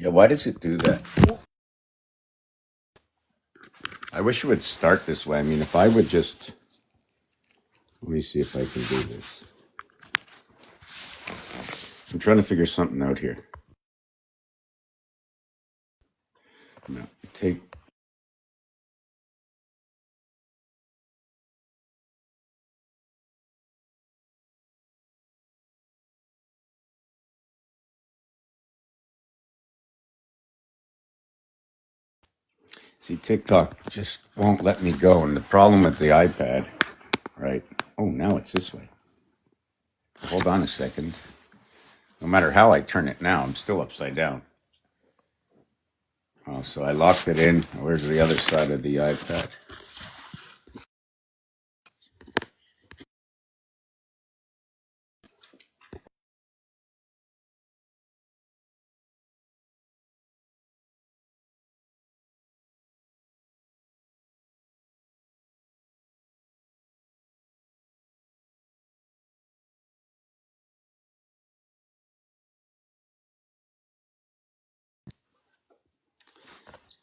Yeah, why does it do that? I wish it would start this way. I mean, if I would just, let me see if I can do this. I'm trying to figure something out here. No, take. See, TikTok just won't let me go. And the problem with the iPad, right? Oh, now it's this way. Hold on a second. No matter how I turn it now, I'm still upside down. Oh, so I locked it in. Where's the other side of the iPad?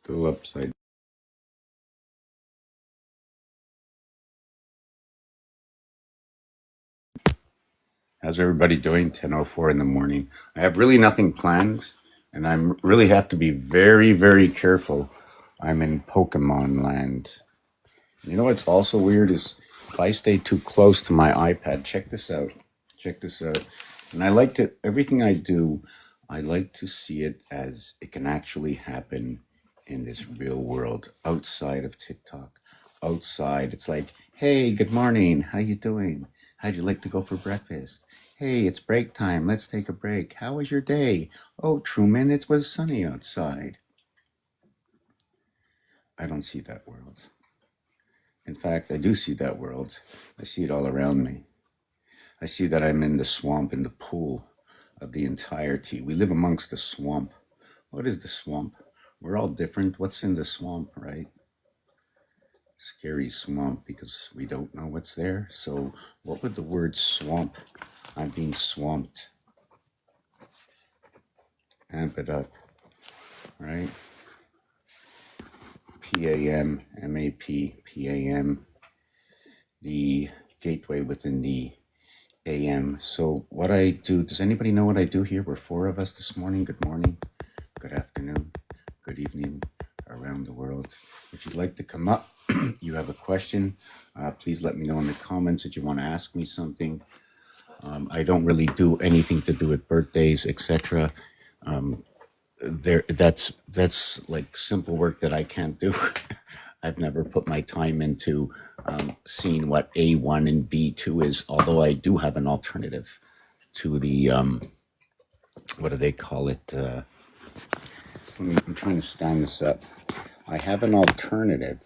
Still upside. How's everybody doing? 10:04 in the morning. I have really nothing planned, and I'm really have to be very, very careful. I'm in Pokemon land. You know what's also weird is if I stay too close to my iPad, check this out. Check this out. And I like to, everything I do, I like to see it as it can actually happen in this real world outside of TikTok. Outside, it's like, hey, good morning. How you doing? How'd you like to go for breakfast? Hey, it's break time. Let's take a break. How was your day? Oh, Truman, it was sunny outside. I don't see that world. In fact, I do see that world. I see it all around me. I see that I'm in the swamp, in the pool of the entirety. We live amongst the swamp. What is the swamp? We're all different. What's in the swamp, right? Scary swamp because we don't know what's there. So, what would the word swamp? I'm being swamped. Amp it up, right? PAM, MAP, PAM, the gateway within the AM. So what I do, does anybody know what I do here? We're four of us this morning. Good morning, good afternoon, good evening around the world. If you'd like to come up, you have a question, please let me know in the comments that you want to ask me something. I don't really do anything to do with birthdays, etc. That's like simple work that I can't do. I've never put my time into seeing what A1 and B2 is, although I do have an alternative to the, what do they call it? I'm trying to stand this up. I have an alternative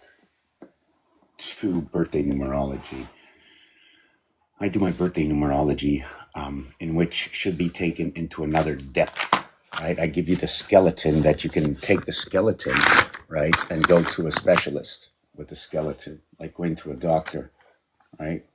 to birthday numerology. I do my birthday numerology, in which should be taken into another depth. Right, I give you the skeleton that you can take the skeleton, right, and go to a specialist with the skeleton, like going to a doctor, right?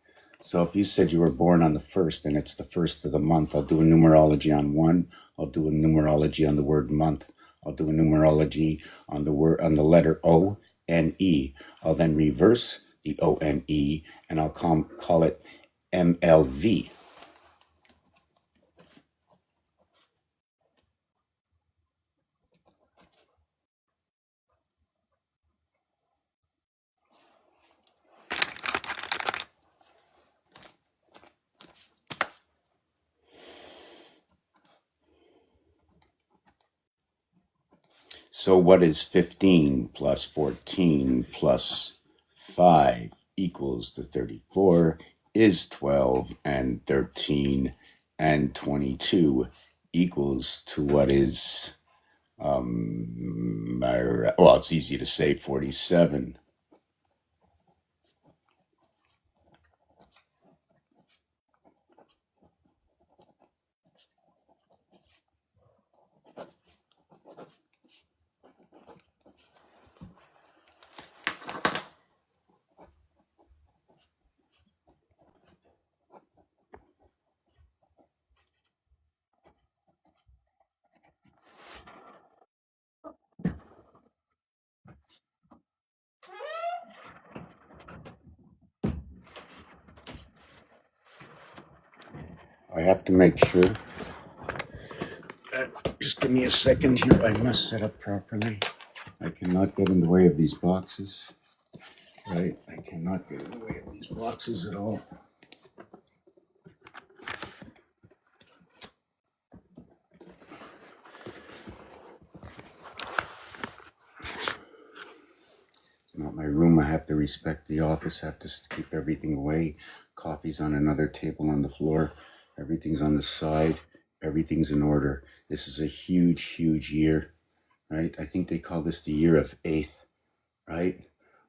So if you said you were born on the first and it's the first of the month, I'll do a numerology on one. I'll do a numerology on the word month. I'll do a numerology on the word on the letter O N E. I'll then reverse the O N E and I'll call it MLV. So what is 15 plus 14 plus 5 equals to 34 is 12, and 13 and 22 equals to what is, well, it's easy to say 47. I have to make sure. Just give me a second here. I must set up properly. I cannot get in the way of these boxes. Right? I cannot get in the way of these boxes at all. It's not my room. I have to respect the office. I have to keep everything away. Coffee's on another table on the floor. Everything's on the side. Everything's in order. This is a huge, huge year, right? I think they call this the year of faith, right?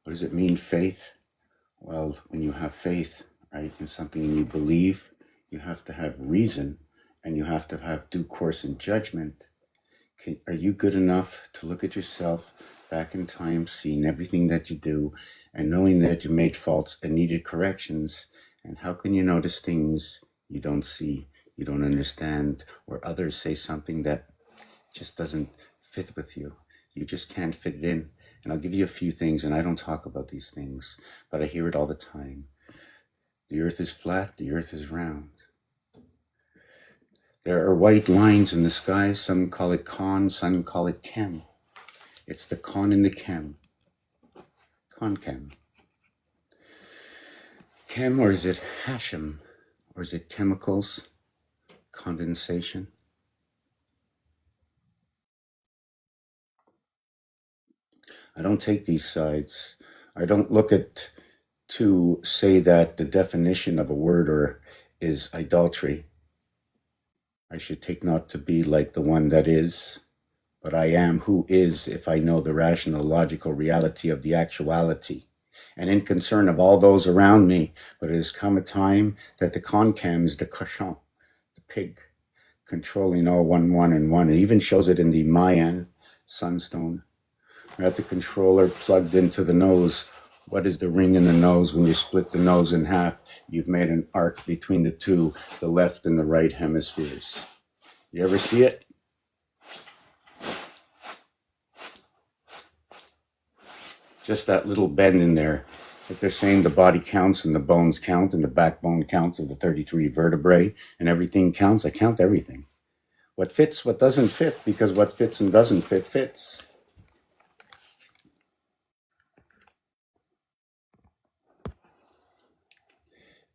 What does it mean, faith? Well, when you have faith, right, in something and you believe, you have to have reason and you have to have due course and judgment. Are you good enough to look at yourself back in time, seeing everything that you do and knowing that you made faults and needed corrections? And how can you notice things you don't see, you don't understand, or others say something that just doesn't fit with you? You just can't fit it in. And I'll give you a few things, and I don't talk about these things, but I hear it all the time. The earth is flat, the earth is round. There are white lines in the sky. Some call it con, some call it chem. It's the con and the chem. Con-chem. Chem, or is it Hashem? Or is it chemicals? Condensation? I don't take these sides. I don't look at to say that the definition of a word or is idolatry. I should take not to be like the one that is, but I am who is if I know the rational, logical reality of the actuality, and in concern of all those around me. But it has come a time that the concam is the cochon, the pig, controlling all one and one. It even shows it in the Mayan sunstone. We have the controller plugged into the nose. What is the ring in the nose? When you split the nose in half, you've made an arc between the two, the left and the right hemispheres. You ever see it? Just that little bend in there. If they're saying the body counts and the bones count and the backbone counts of the 33 vertebrae and everything counts, I count everything. What fits, what doesn't fit, because what fits and doesn't fit, fits.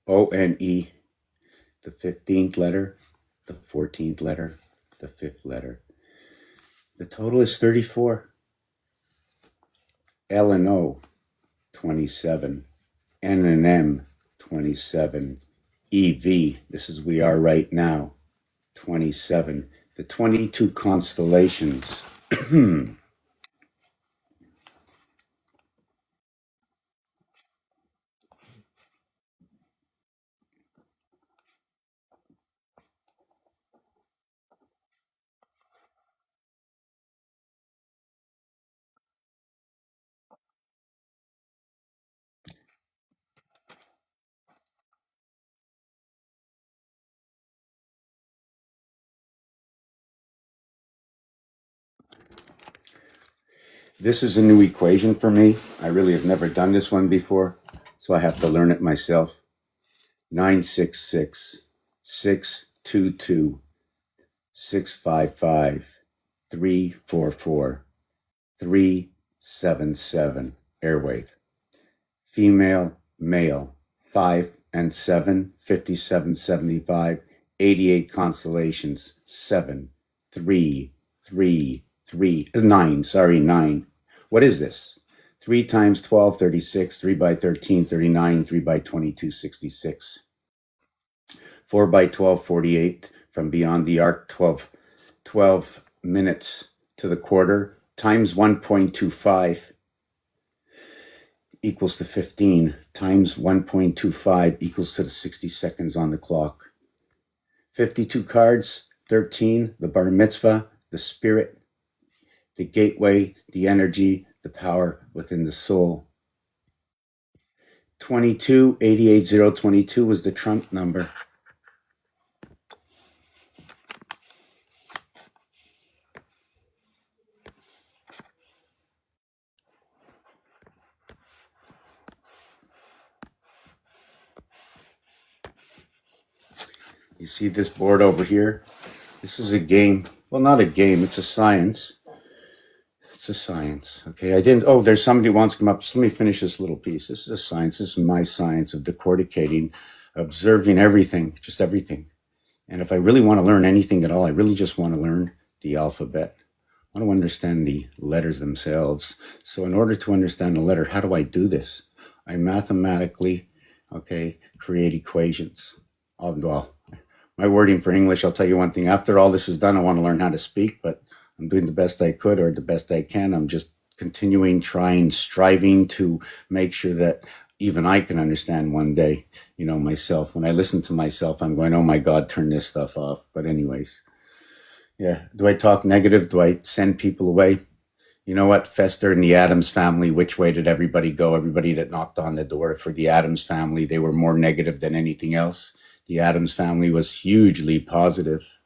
O-N-E, the 15th letter, the 14th letter, the 5th letter. The total is 34. L and O, 27. N and M, 27. EV, this is we are right now, 27. The 22 constellations. This is a new equation for me. I really have never done this one before, so I have to learn it myself. 966 622 655 344 377. Airwave. Female, male, 5 and 7, 57, 75, 88 constellations, 7, 3, 3, 3, 9, sorry, 9. What is this? 3 times 12, 36, 3 by 13, 39, 3 by 22, 66. 4 by 12, 48, from beyond the arc, 12 minutes to the quarter, times 1.25 equals to 15, times 1.25 equals to the 60 seconds on the clock. 52 cards, 13, the bar mitzvah, the spirit, the gateway, the energy, the power within the soul. 22, 88022 was the trump number. You see this board over here? This is a game. Well, not a game. It's a science. It's a science. Okay. I didn't. Oh, there's somebody who wants to come up. Just let me finish this little piece. This is a science. This is my science of decorticating, observing everything, just everything. And if I really want to learn anything at all, I really just want to learn the alphabet. I want to understand the letters themselves. So in order to understand a letter, how do I do this? I mathematically, okay, create equations. Well, my wording for English, I'll tell you one thing. After all this is done, I want to learn how to speak, but I'm doing the best I could or the best I can. I'm just continuing, trying, striving to make sure that even I can understand one day, myself. When I listen to myself, I'm going, oh my God, turn this stuff off. But anyways, yeah. Do I talk negative? Do I send people away? You know what? Fester and the Addams family, which way did everybody go? Everybody that knocked on the door for the Addams family, they were more negative than anything else. The Addams family was hugely positive.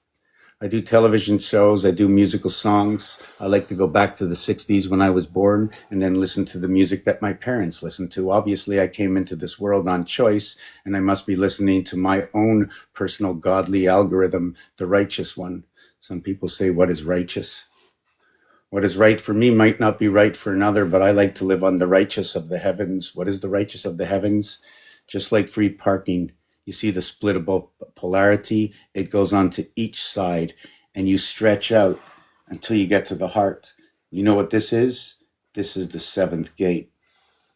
I do television shows. I do musical songs. I like to go back to the 60s when I was born and then listen to the music that my parents listened to. Obviously, I came into this world on choice, and I must be listening to my own personal godly algorithm, the righteous one. Some people say, what is righteous? What is right for me might not be right for another, but I like to live on the righteous of the heavens. What is the righteous of the heavens? Just like free parking. You see the splittable polarity? It goes on to each side, and you stretch out until you get to the heart. You know what this is? This is the seventh gate.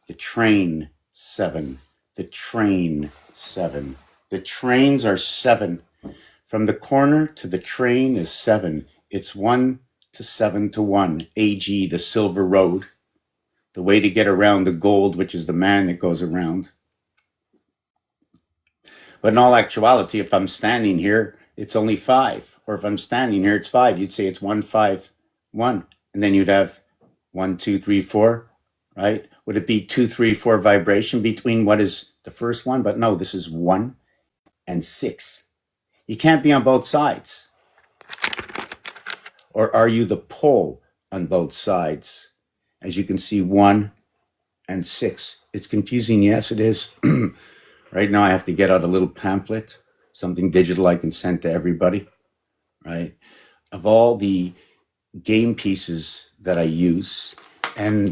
The train, 7. The train, 7. The trains are 7. From the corner to the train is 7. It's 1 to 7 to 1. AG, the silver road. The way to get around the gold, which is the man that goes around. But in all actuality, if I'm standing here, it's only 5. Or if I'm standing here, it's 5. You'd say it's 1, 5, 1. And then you'd have 1, 2, 3, 4, right? Would it be 2, 3, 4 vibration between what is the first one? But no, this is 1 and 6. You can't be on both sides. Or are you the pole on both sides? As you can see, 1 and 6. It's confusing. Yes, it is. Right now I have to get out a little pamphlet, something digital I can send to everybody, right? Of all the game pieces that I use and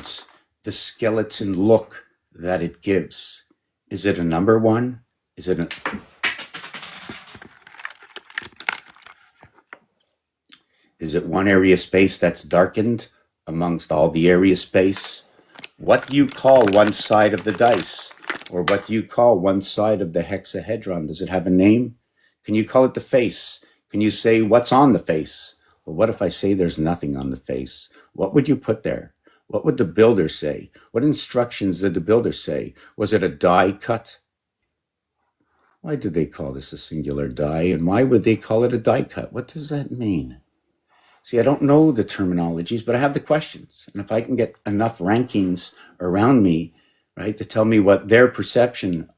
the skeleton look that it gives. Is it a number 1? Is it one area space that's darkened amongst all the area space? What do you call one side of the dice? Or what do you call one side of the hexahedron? Does it have a name? Can you call it the face? Can you say what's on the face? Well, what if I say there's nothing on the face? What would you put there? What would the builder say? What instructions did the builder say? Was it a die cut? Why did they call this a singular die? And why would they call it a die cut? What does that mean? See, I don't know the terminologies, but I have the questions. And if I can get enough rankings around me, right, to tell me what their perception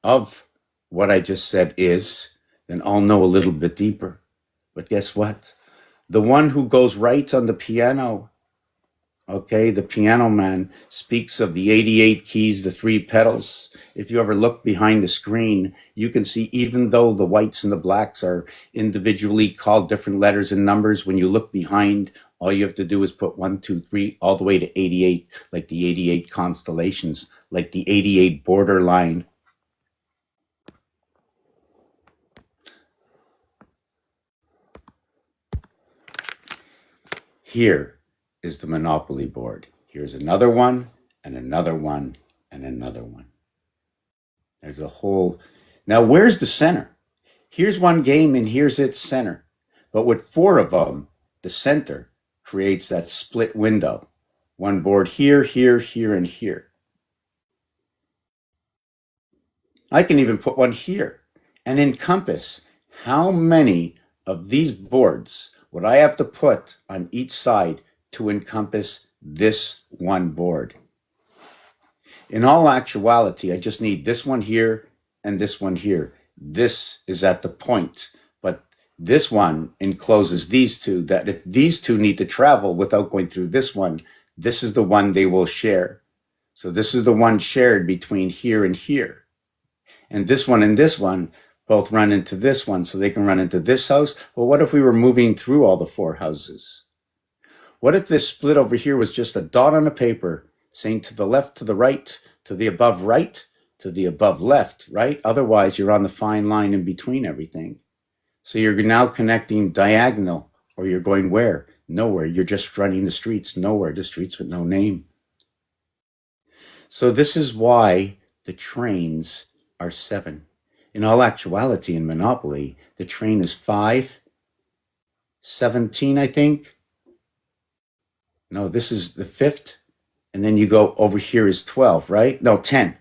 of what I just said is, then I'll know a little bit deeper. But guess what? The one who goes right on the piano, okay, the piano man speaks of the 88 keys, the 3 pedals. If you ever look behind the screen, you can see even though the whites and the blacks are individually called different letters and numbers, when you look behind, all you have to do is put 1, 2, 3, all the way to 88, like the 88 constellations, like the 88 borderline. Here is the Monopoly board. Here's another one, and another one, and another one. There's a whole... Now, where's the center? Here's one game, and here's its center. But with 4 of them, the center creates that split window. One board here, here, here, and here. I can even put one here and encompass how many of these boards would I have to put on each side to encompass this one board. In all actuality, I just need this one here and this one here. This is at the point, but this one encloses these two, that if these two need to travel without going through this one, this is the one they will share. So this is the one shared between here and here. And this one both run into this one, so they can run into this house. Well, what if we were moving through all the 4 houses? What if this split over here was just a dot on a paper saying to the left, to the right, to the above right, to the above left, right? Otherwise, you're on the fine line in between everything. So you're now connecting diagonal, or you're going where? Nowhere. You're just running the streets, nowhere, the streets with no name. So this is why the trains are 7. In all actuality, in Monopoly, the train is 5, 17, I think. No, this is the 5th. And then you go over here is 12, right? No, 10.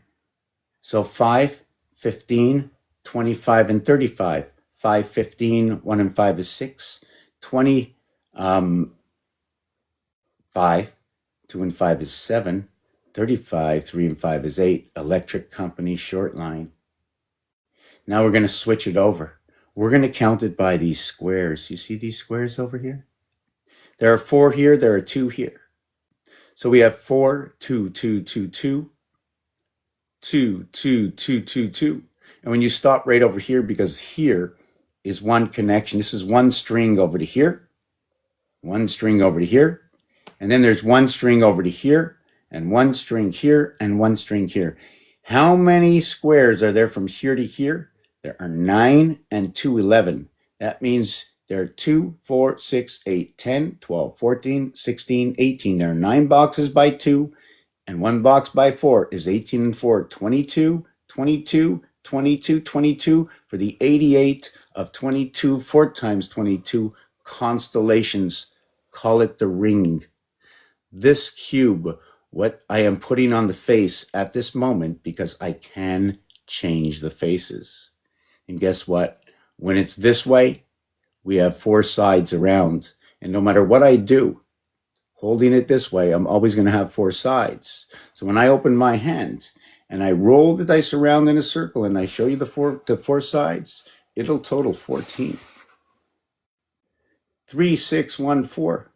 So 5, 15, 25, and 35. 5, 15, 1 and 5 is 6. 20, 5, 2 and 5 is 7. 35, 3 and 5 is 8. Electric company short line. Now we're going to switch it over. We're going to count it by these squares. You see these squares over here? There are 4 here. There are 2 here. So we have 4, 2, 2, 2, 2, 2, 2, 2, 2, 2. And when you stop right over here, because here is one connection. This is one string over to here, one string over to here, and then there's one string over to here, and one string here, and one string here. How many squares are there from here to here? There are 9 and 2, 11. That means there are 2, 4, 6, 8, 10, 12, 14, 16, 18. There are 9 boxes by 2, and 1 box by 4 is 18 and 4, 22, 22, 22, 22 for the 88 of 22, 4 times 22 constellations. Call it the ring. This cube, what I am putting on the face at this moment, because I can change the faces. And guess what? When it's this way, we have 4 sides around. And no matter what I do, holding it this way, I'm always going to have 4 sides. So when I open my hand and I roll the dice around in a circle and I show you the four sides, it'll total 14. 3, 6, 1, 4.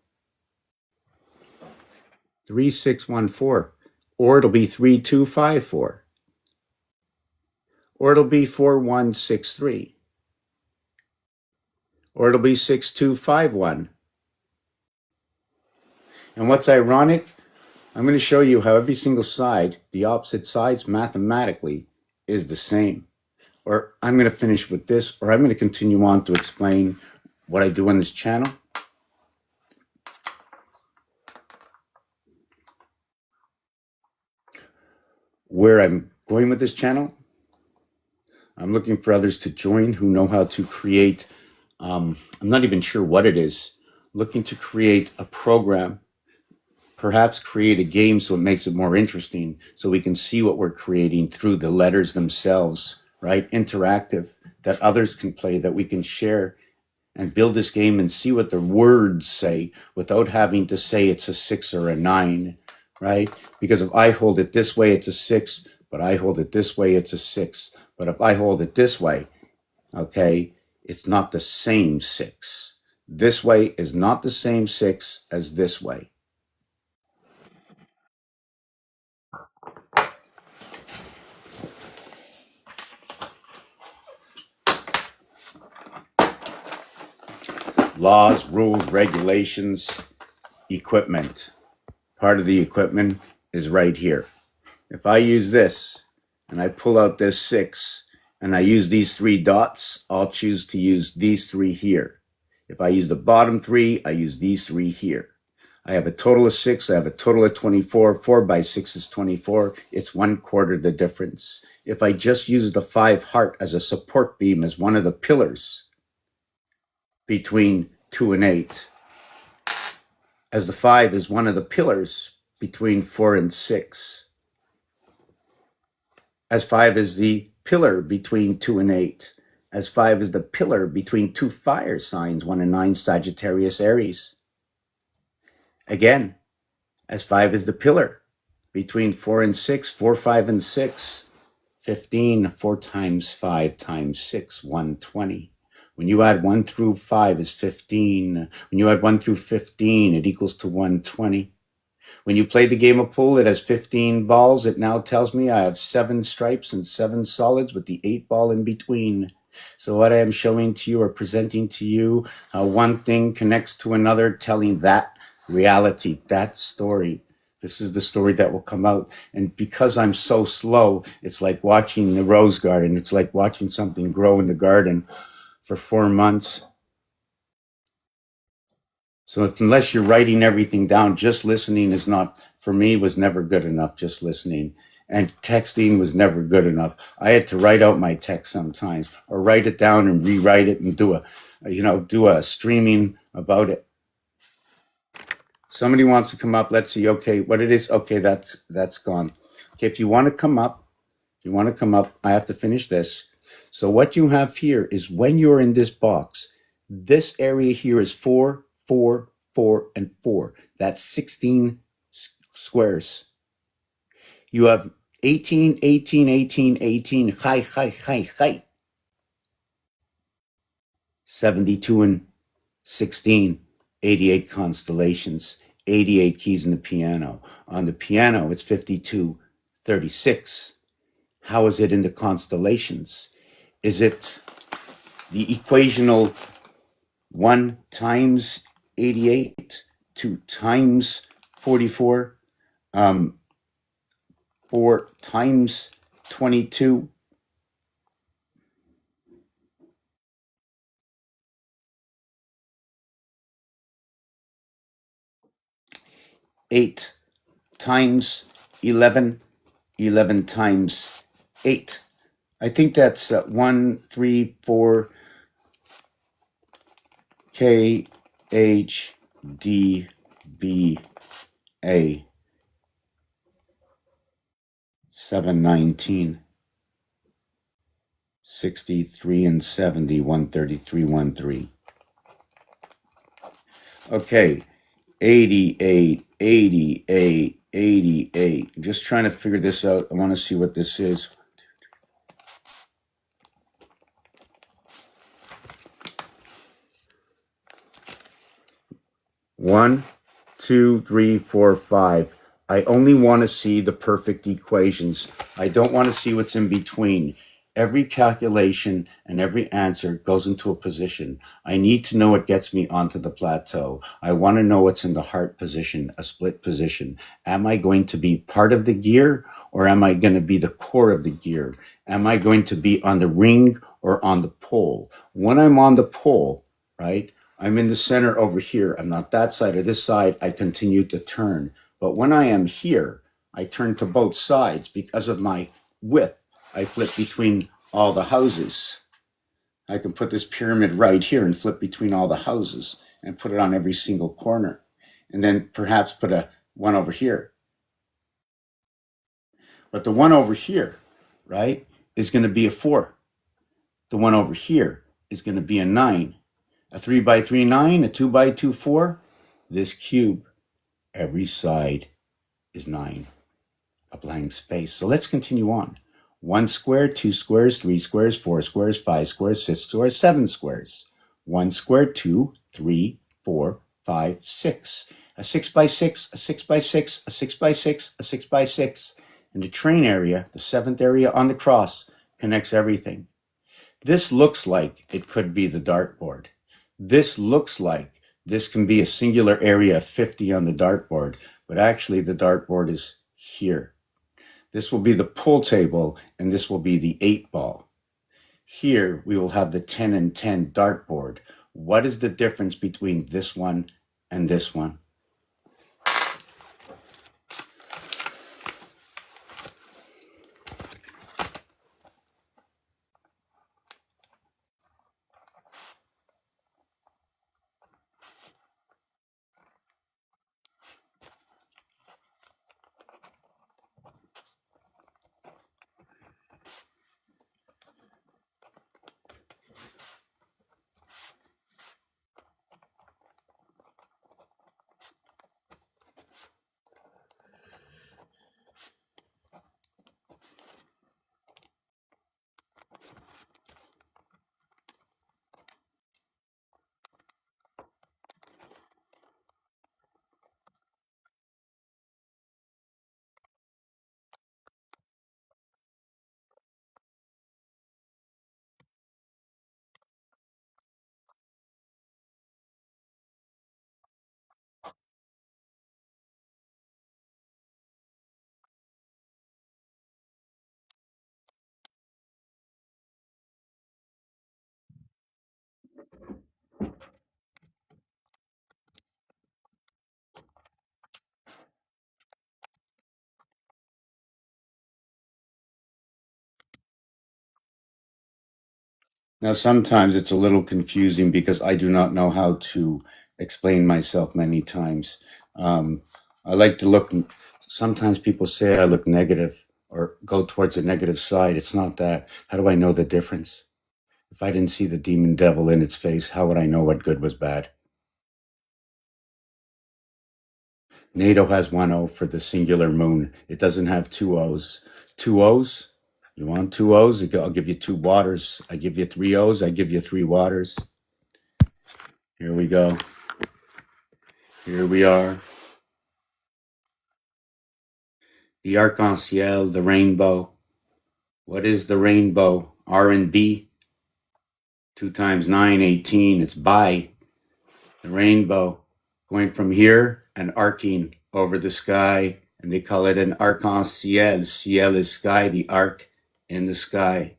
3, 6, 1, 4. Or it'll be 3, 2, 5, 4. Or it'll be 4, 1, 6, 3. Or it'll be 6, 2, 5, 1. And what's ironic, I'm going to show you how every single side, the opposite sides mathematically, is the same. Or I'm going to finish with this, or I'm going to continue on to explain what I do on this channel. Where I'm going with this channel, I'm looking for others to join who know how to create, I'm not even sure what it is, looking to create a program, perhaps create a game so it makes it more interesting, so we can see what we're creating through the letters themselves, right? Interactive, that others can play, that we can share and build this game and see what the words say without having to say it's a 6 or a 9, right? Because if I hold it this way, it's a 6, but I hold it this way, it's a 6. But if I hold it this way, okay, it's not the same 6. This way is not the same 6 as this way. Laws, rules, regulations, equipment. Part of the equipment is right here. If I use this and I pull out this 6 and I use these 3 dots, I'll choose to use these 3 here. If I use the bottom 3, I use these 3 here. I have a total of 6. I have a total of 24. 4 by 6 is 24. It's 1/4 the difference. If I just use the 5 heart as a support beam, as one of the pillars between 2 and 8, as the 5 is one of the pillars between 4 and 6, as 5 is the pillar between 2 and 8, as 5 is the pillar between 2 fire signs, 1 and 9, Sagittarius, Aries. Again, as 5 is the pillar between 4 and 6, 4, 5, and 6, 15, 4 times 5 times 6, 120. When you add 1 through 5 is 15. When you add 1 through 15, it equals to 120. When you play the game of pool, it has 15 balls. It now tells me I have 7 stripes and 7 solids with the 8 ball in between. So what I am showing to you or presenting to you, how one thing connects to another, telling that reality, that story. This is the story that will come out. And because I'm so slow, it's like watching the rose garden. It's like watching something grow in the garden for 4 months. So unless you're writing everything down, just listening is not, for me, was never good enough, just listening. And texting was never good enough. I had to write out my text sometimes, or write it down and rewrite it and do a streaming about it. Somebody wants to come up. Let's see. Okay, what it is. Okay, that's gone. Okay, if you want to come up, I have to finish this. So what you have here is when you're in this box, this area here is 4, 4, 4, and 4. That's 16 squares. You have 18, 18, 18, 18, high. 72 and 16, 88 constellations, 88 keys in the piano. On the piano, it's 52, 36. How is it in the constellations? Is it the equational 1 times 88, 2 times 44, 4 times 22, 8 times 11, 11 times 8. I think that's 1, 3, 4, K, H, D, B, A, 7, 19, 63 and 70, 133, 13. Okay, 88, 88, 88. I'm just trying to figure this out. I want to see what this is. 1, 2, 3, 4, 5. I only want to see the perfect equations. I don't want to see what's in between. Every calculation and every answer goes into a position. I need to know what gets me onto the plateau. I want to know what's in the heart position, a split position. Am I going to be part of the gear, or am I going to be the core of the gear? Am I going to be on the ring or on the pole? When I'm on the pole, right, I'm in the center over here. I'm not that side or this side. I continue to turn. But when I am here, I turn to both sides because of my width. I flip between all the houses. I can put this pyramid right here and flip between all the houses and put it on every single corner. And then perhaps put a one over here. But the one over here, right, is going to be a 4. The one over here is going to be a 9. A 3 by 3, 9, a 2 by 2, 4. This cube, every side is 9, a blank space. So let's continue on. 1 square, 2 squares, 3 squares, 4 squares, 5 squares, 6 squares, 7 squares. 1 square, 2, 3, 4, 5, 6. A 6 by 6, a 6 by 6, a 6 by 6, a 6 by 6. And the train area, the 7th area on the cross, connects everything. This looks like it could be the dartboard. This looks like this can be a singular area of 50 on the dartboard, but actually the dartboard is here. This will be the pool table, and this will be the 8 ball. Here we will have the 10 and 10 dartboard. What is the difference between this one and this one? Now, sometimes it's a little confusing because I do not know how to explain myself many times. Um, I like to look, sometimes people say I look negative or go towards the negative side. It's not that. How do I know the difference? If I didn't see the demon devil in its face, how would I know what good was bad? NATO has one O for the singular moon. It doesn't have two O's. Two O's? You want two O's? I'll give you two waters. I give you three O's. I give you three waters. Here we go. Here we are. The arc-en-ciel, the rainbow. What is the rainbow? R and B. 2 times 9, 18. It's by the rainbow. Going from here and arcing over the sky. And they call it an arc-en-ciel. Ciel is sky, the arc in the sky.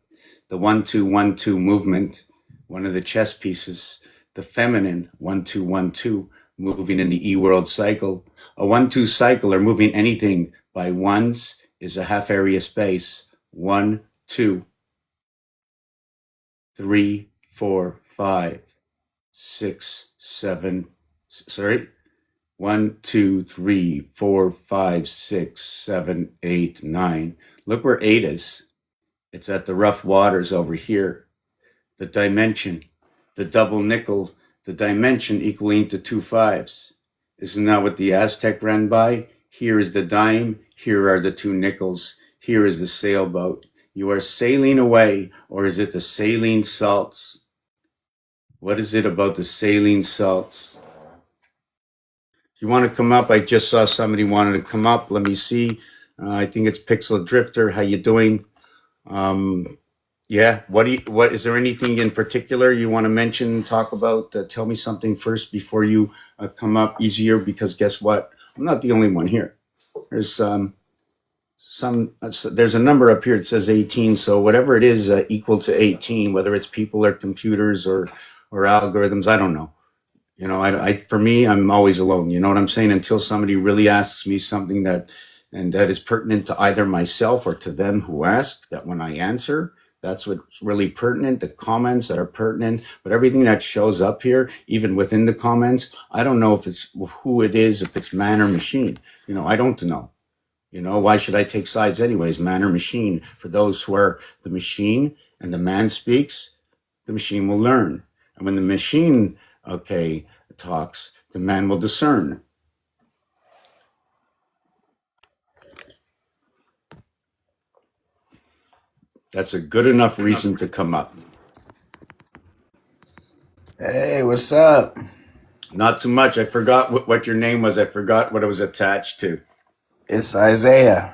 The 1-2-1-2 movement, one of the chess pieces. The feminine 1-2-1-2 moving in the E-world cycle. A 1-2 cycle or moving anything by ones is a half area space. 1, 2, 3, 4, 5, 6, 7. Sorry. 1, 2, 3, 4, 5, 6, 7, 8, 9. Look where 8 is. It's at the rough waters over here. The dimension, the double nickel, the dimension equaling to 2 5s. Isn't that what the Aztec ran by? Here is the dime, here are the 2 nickels, here is the sailboat. You are sailing away, or is it the saline salts? What is it about the saline salts? You want to come up? I just saw somebody wanted to come up. Let me see. I think it's Pixel Drifter. How you doing? Yeah. What is there anything in particular you want to mention, talk about? Tell me something first before you come up. Easier, because guess what? I'm not the only one here. There's there's a number up here. It says 18. So whatever it is equal to 18, whether it's people or computers or algorithms, I don't know. You know, for me, I'm always alone. You know what I'm saying? Until somebody really asks me something that is pertinent to either myself or to them who ask, that when I answer, that's what's really pertinent, the comments that are pertinent. But everything that shows up here, even within the comments, I don't know if it's who it is, if it's man or machine. You know, I don't know. You know, why should I take sides anyways, man or machine? For those who are the machine and the man speaks, the machine will learn. And when the machine, talks, the man will discern. That's a good enough reason to come up. Hey, what's up? Not too much. I forgot what your name was. I forgot what it was attached to. It's Isaiah.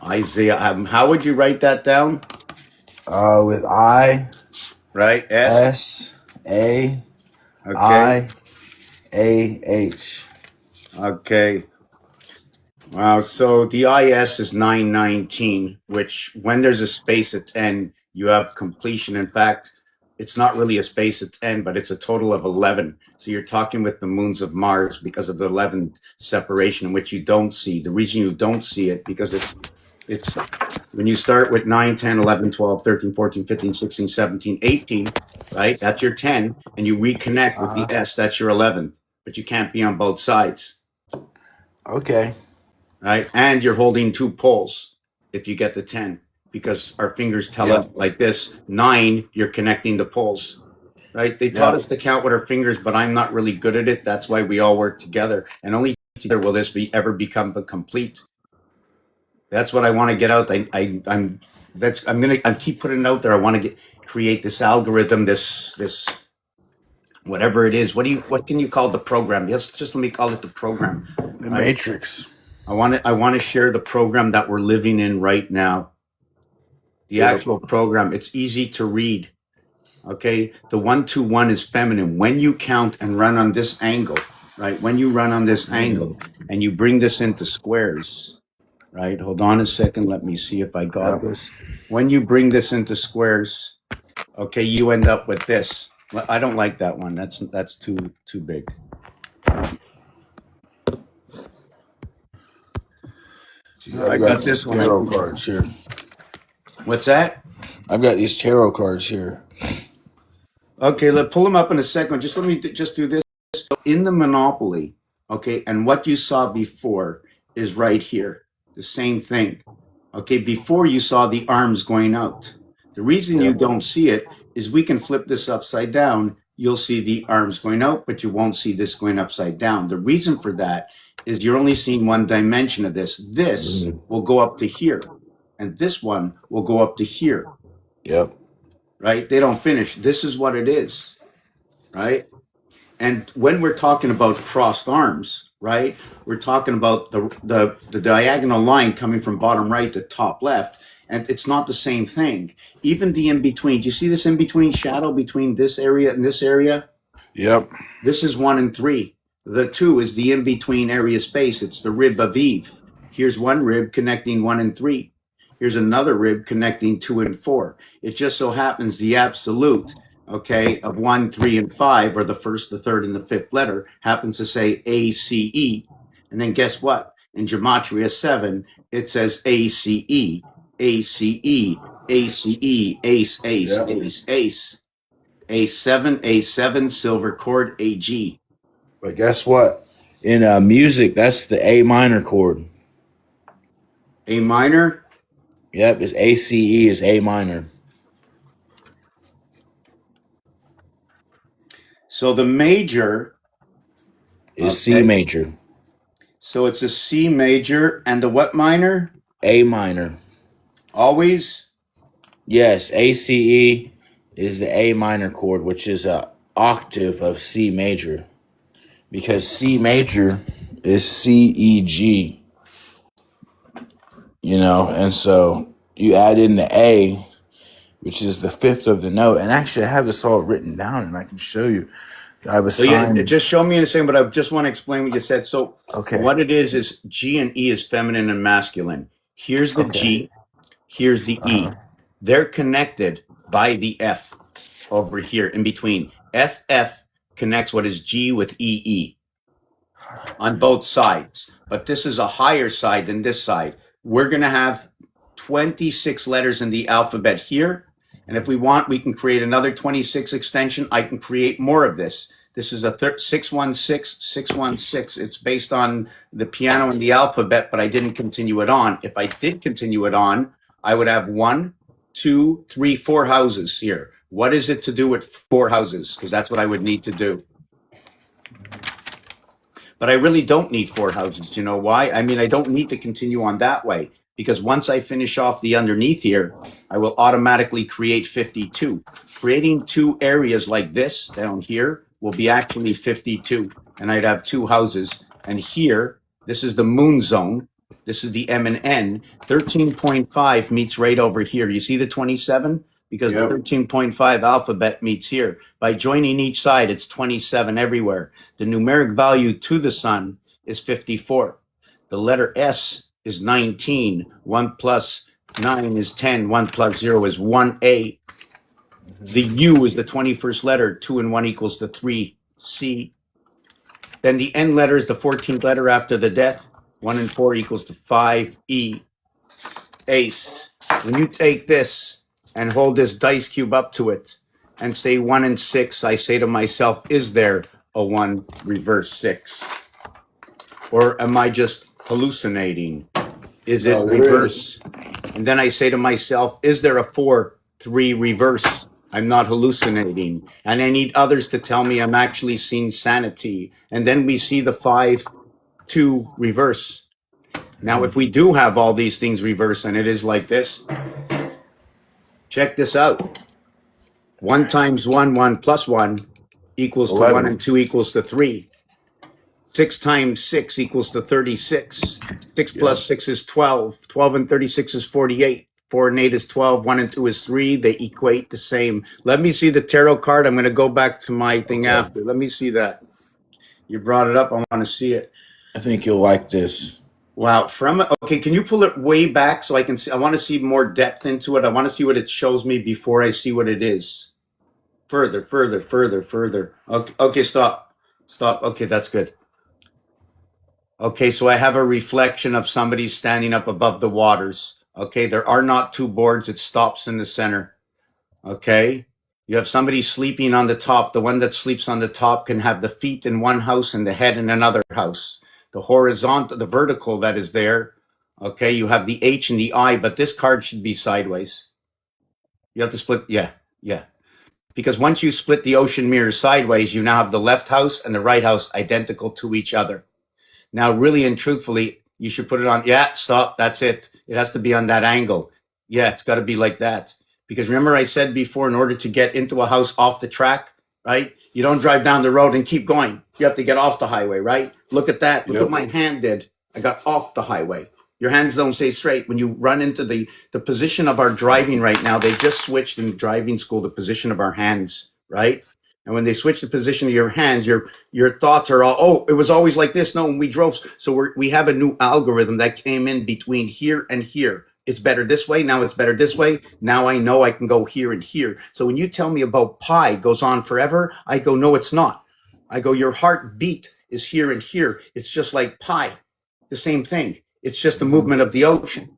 Isaiah. How would you write that down? With I, Right? S, A, Okay. I, A, H. Okay. Wow. So the IS is 919, which when there's a space at 10, you have completion. In fact, it's not really a space at 10, but it's a total of 11. So you're talking with the moons of Mars because of the 11 separation, which you don't see. The reason you don't see it, because it's when you start with 9, 10, 11, 12, 13, 14, 15, 16, 17, 18, right? That's your 10. And you reconnect with the S, that's your 11. But you can't be on both sides. Okay. Right? And you're holding 2 poles if you get the 10, because our fingers tell us like this. 9, you're connecting the poles, right? They taught us to count with our fingers, but I'm not really good at it. That's why we all work together, and only together will this ever become complete. That's what I want to get out. I'm keep putting it out there. I want to create this algorithm, this whatever it is. What can you call the program? Just let me call it the program. The Matrix. I want to share the program that we're living in right now. The actual program. It's easy to read. Okay. The 1-2-1 is feminine. When you count and run on this angle, right? When you run on this angle and you bring this into squares, right? Hold on a second. Let me see if I got this. When you bring this into squares, okay, you end up with this. I don't like that one. That's too big. I got this one. Cards here. What's that? I've got these tarot cards here. Okay, let's pull them up in a second. Just let me just do this. So in the Monopoly, okay, and what you saw before is right here. The same thing. Okay, before you saw the arms going out. The reason you Yep. don't see it is we can flip this upside down. You'll see the arms going out, but you won't see this going upside down. The reason for that is you're only seeing one dimension of this. This will go up to here, and this one will go up to here, Yep. right? They don't finish. This is what it is, right? And when we're talking about crossed arms, right, we're talking about the diagonal line coming from bottom right to top left, and it's not the same thing. Even the in between. Do you see this in between shadow between this area and this area? Yep. This is 1 and 3. The 2 is the in between area space. It's the rib of Eve. Here's one rib connecting 1 and 3. Here's another rib connecting 2 and 4. It just so happens the absolute, okay, of 1, 3, and 5, or the first, the third, and the fifth letter, happens to say ACE. And then guess what? In Gematria 7, it says ACE, ACE, ACE, ace, ace, Yep. ace, ace. A7, A7, silver chord, AG. But guess what? In music, that's the A minor chord. A minor, Yep, it's ACE is A minor. so the major, Is C okay, major. so it's a C major, and the what minor? A minor. Always? Yes, ACE is the A minor chord, which is a octave of C major. Because C major is C E G. You know, and so you add in the A, which is the fifth of the note. And actually, I have this all written down, and I can show you. I've So yeah, assigned. just show me in a second, but I just want to explain what you said. So Okay. what it is G and E is feminine and masculine. Here's the Okay. G, here's the E. They're connected by the F over here in between. FF connects what is G with EE on both sides. But this is a higher side than this side. We're going to have 26 letters in the alphabet here. And if we want, we can create another 26 extension. I can create more of this. This is a 616, 616. It's based on the piano and the alphabet, but I didn't continue it on. If I did continue it on, I would have 1, 2, 3, 4 houses here. What is it to do with 4 houses? Because that's what I would need to do. But I really don't need 4 houses. You know why? I mean, I don't need to continue on that way, because once I finish off the underneath here, I will automatically create 52. Creating 2 areas like this down here will be actually 52, and I'd have 2 houses. And here, this is the moon zone. This is the M and N. 13.5 meets right over here. You see the 27? Because Yep. the 13.5 alphabet meets here. By joining each side, it's 27 everywhere. The numeric value to the sun is 54. The letter S is 19. 1 plus 9 is 10. 1 plus 0 is 1A. The U is the 21st letter. 2 and 1 equals to 3. C. Then the N letter is the 14th letter after the death. 1 and 4 equals to 5. E. Ace. When you take this and hold this dice cube up to it and say 1 and 6, I say to myself, is there a 1 reverse 6? Or am I just hallucinating? Is it No, there is. reverse? And then I say to myself, is there a 4, 3 reverse? I'm not hallucinating. And I need others to tell me I'm actually seeing sanity. And then we see the 5, 2 reverse. Now, if we do have all these things reverse and it is like this, check this out. 1 times 1, 1 plus 1 equals to 1 11. and 2 equals to 3. 6 times 6 equals to 36. 6 plus 6 is 12. 12 and 36 is 48. 4 and 8 is 12. 1 and 2 is 3. They equate the same. Let me see the tarot card. I'm going to go back to my thing Okay. after. Let me see that. You brought it up. I want to see it. I think you'll like this. Wow. Okay, can you pull it way back so I can see? I want to see more depth into it. I want to see what it shows me before I see what it is. Further, further, further, further. Okay, stop. Stop. Okay, that's good. Okay, so I have a reflection of somebody standing up above the waters. Okay, there are not two boards. It stops in the center. Okay, you have somebody sleeping on the top. The one that sleeps on the top can have the feet in one house and the head in another house. The horizontal, the vertical that is there. Okay, you have the H and the I, but this card should be sideways. You have to split. Yeah, yeah. Because once you split the ocean mirror sideways, you now have the left house and the right house identical to each other. Now, really and truthfully, you should put it on. Yeah, stop. That's it. It has to be on that angle. Yeah, it's got to be like that. Because remember, I said before, in order to get into a house off the track, right? You don't drive down the road and keep going. You have to get off the highway, right? Look at that. Look Yep. what my hand did. I got off the highway. Your hands don't stay straight. When you run into the position of our driving right now, they just switched in driving school the position of our hands, right? And when they switch the position of your hands, your thoughts are all, oh, it was always like this. No, when we drove. So we have a new algorithm that came in between here and here. It's better this way. Now it's better this way. Now I know I can go here and here. So when you tell me about pi goes on forever, I go, no, it's not. I go, your heartbeat is here and here. It's just like pi, the same thing. It's just the movement of the ocean.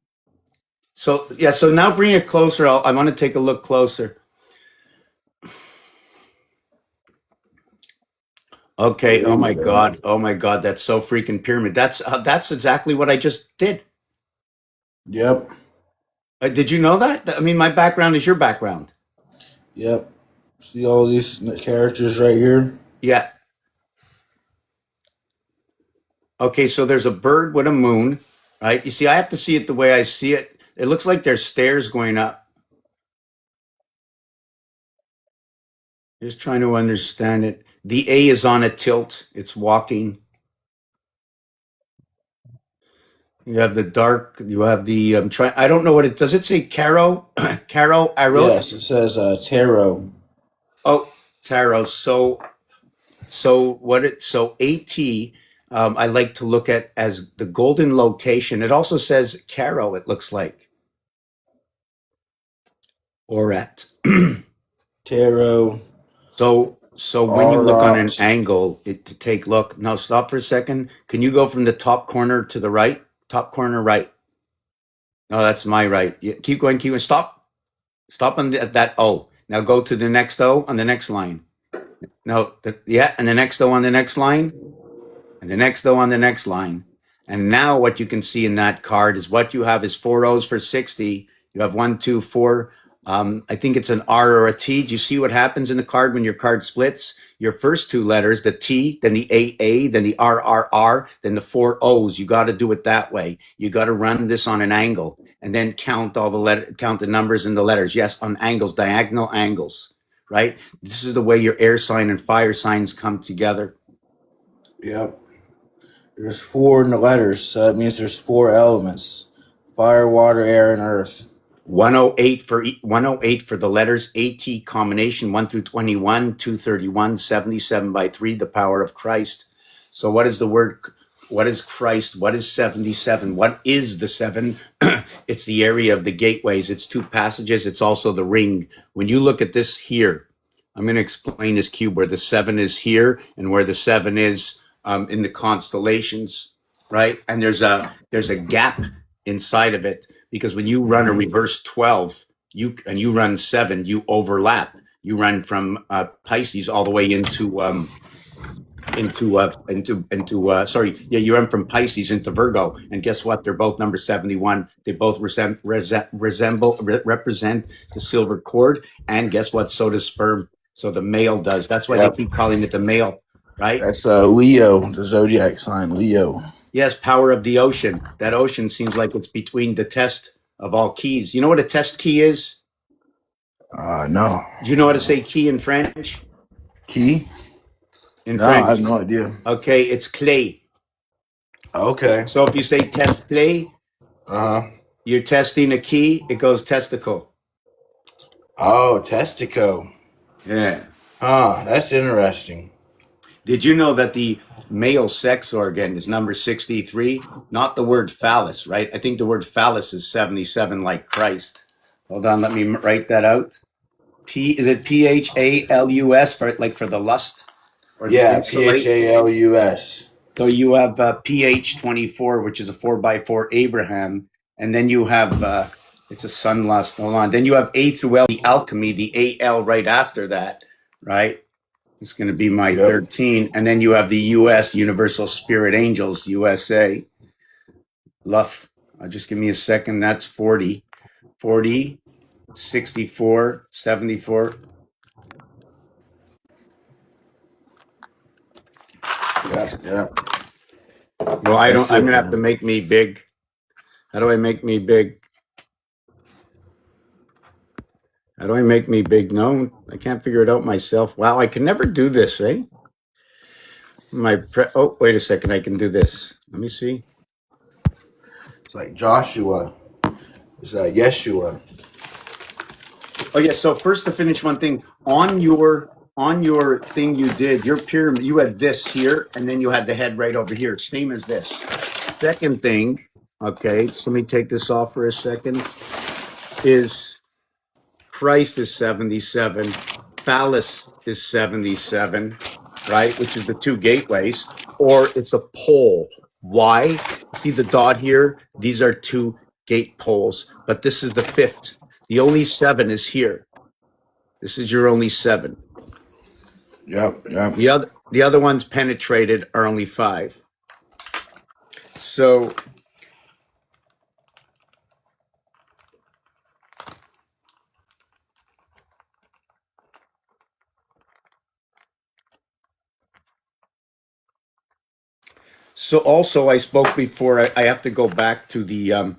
So, yeah, so now bring it closer. I want to take a look closer. Okay. Oh my God. Oh my God. That's so freaking pyramid. That's exactly what I just did. Yep. Did you know that? I mean, my background is your background. Yep. See all these characters right here? Yeah. Okay. So there's a bird with a moon, right? You see, I have to see it the way I see it. It looks like there's stairs going up. Just trying to understand it. The A is on a tilt. It's walking. You have the dark. You have the. I don't know what it does. It say Caro? Caro Arrow? Yes, it says tarot. Oh, tarot. So what it so AT. I like to look at as the golden location. It also says Caro. It looks like or at. Tarot. So when you look on an Alright. angle, to take look. Now stop for a second. Can you go from the top corner to the right? Top corner right. No, that's my right. Keep going. Keep going. Stop. Stop at that O. Now go to the next O on the next line. No, yeah, and the next O on the next line, and the next O on the next line. And now what you can see in that card is what you have is four O's for 60. You have 1, 2, 4. I think it's an R or a T. Do you see what happens in the card when your card splits? Your first two letters, the T, then the AA, then the RRR, then the four O's. You got to do it that way. You got to run this on an angle and then count count the numbers and the letters. Yes, on angles, diagonal angles, right? This is the way your air sign and fire signs come together. Yep. There's 4 in the letters, so that means there's 4 elements: fire, water, air, and earth. 108 for the letters AT combination 1 through 21, 231, 77 by 3, the power of Christ. So what is the word? What is Christ? What is 77? What is the 7? It's the area of the gateways. It's 2 passages. It's also the ring. When you look at this here, I'm going to explain this cube where the 7 is here and where the 7 is in the constellations, right? And there's a gap inside of it, because when you run a reverse 12, you run 7, you overlap. You run from Pisces all the way into you run from Pisces into Virgo, and guess what? They're both number 71. They both represent the silver cord, and guess what? So does sperm. So the male does. That's why Yep. they keep calling it the male, right? That's Leo, the zodiac sign, Leo. Yes, power of the ocean. That ocean seems like it's between the test of all keys. You know what a test key is? No. Do you know how to say key in French? Key? In No, I have French. no idea. Okay, it's clé. Okay. So if you say test clé, you're testing a key, it goes testicle. Oh, testicle. Yeah. That's interesting. Did you know that the male sex organ is number 63? Not the word phallus, right? I think the word phallus is 77, like Christ. Hold on, let me write that out. Is it PHALUS for the lust? Or Yeah, insulate? PHALUS. So you have PH24, which is a 4x4 Abraham, and then you have it's a sunlust. Hold on. Then you have A through L, the alchemy, the AL right after that, right? It's going to be my Yep. 13. And then you have the US, Universal Spirit Angels, USA. Luff. Just give me a second. That's 40. 40, 64, 74. Yeah. Well, I'm going to have to make me big. How do I make me big? How do I make me big? No, I can't figure it out myself. Wow, I can never do this, eh? Oh, wait a second. I can do this. Let me see. It's like Joshua. It's like Yeshua. Oh yeah. So first, to finish one thing on your thing you did, your pyramid, you had this here, and then you had the head right over here, same as this. Second thing, okay. So let me take this off for a second. Is Christ is 77, phallus is 77, right? Which is the two gateways, or it's a pole. Why? See the dot here? These are two gate poles, but this is the fifth. The only 7 is here. This is your only 7. Yep. The other ones penetrated are only 5. So also I spoke before. I have to go back to the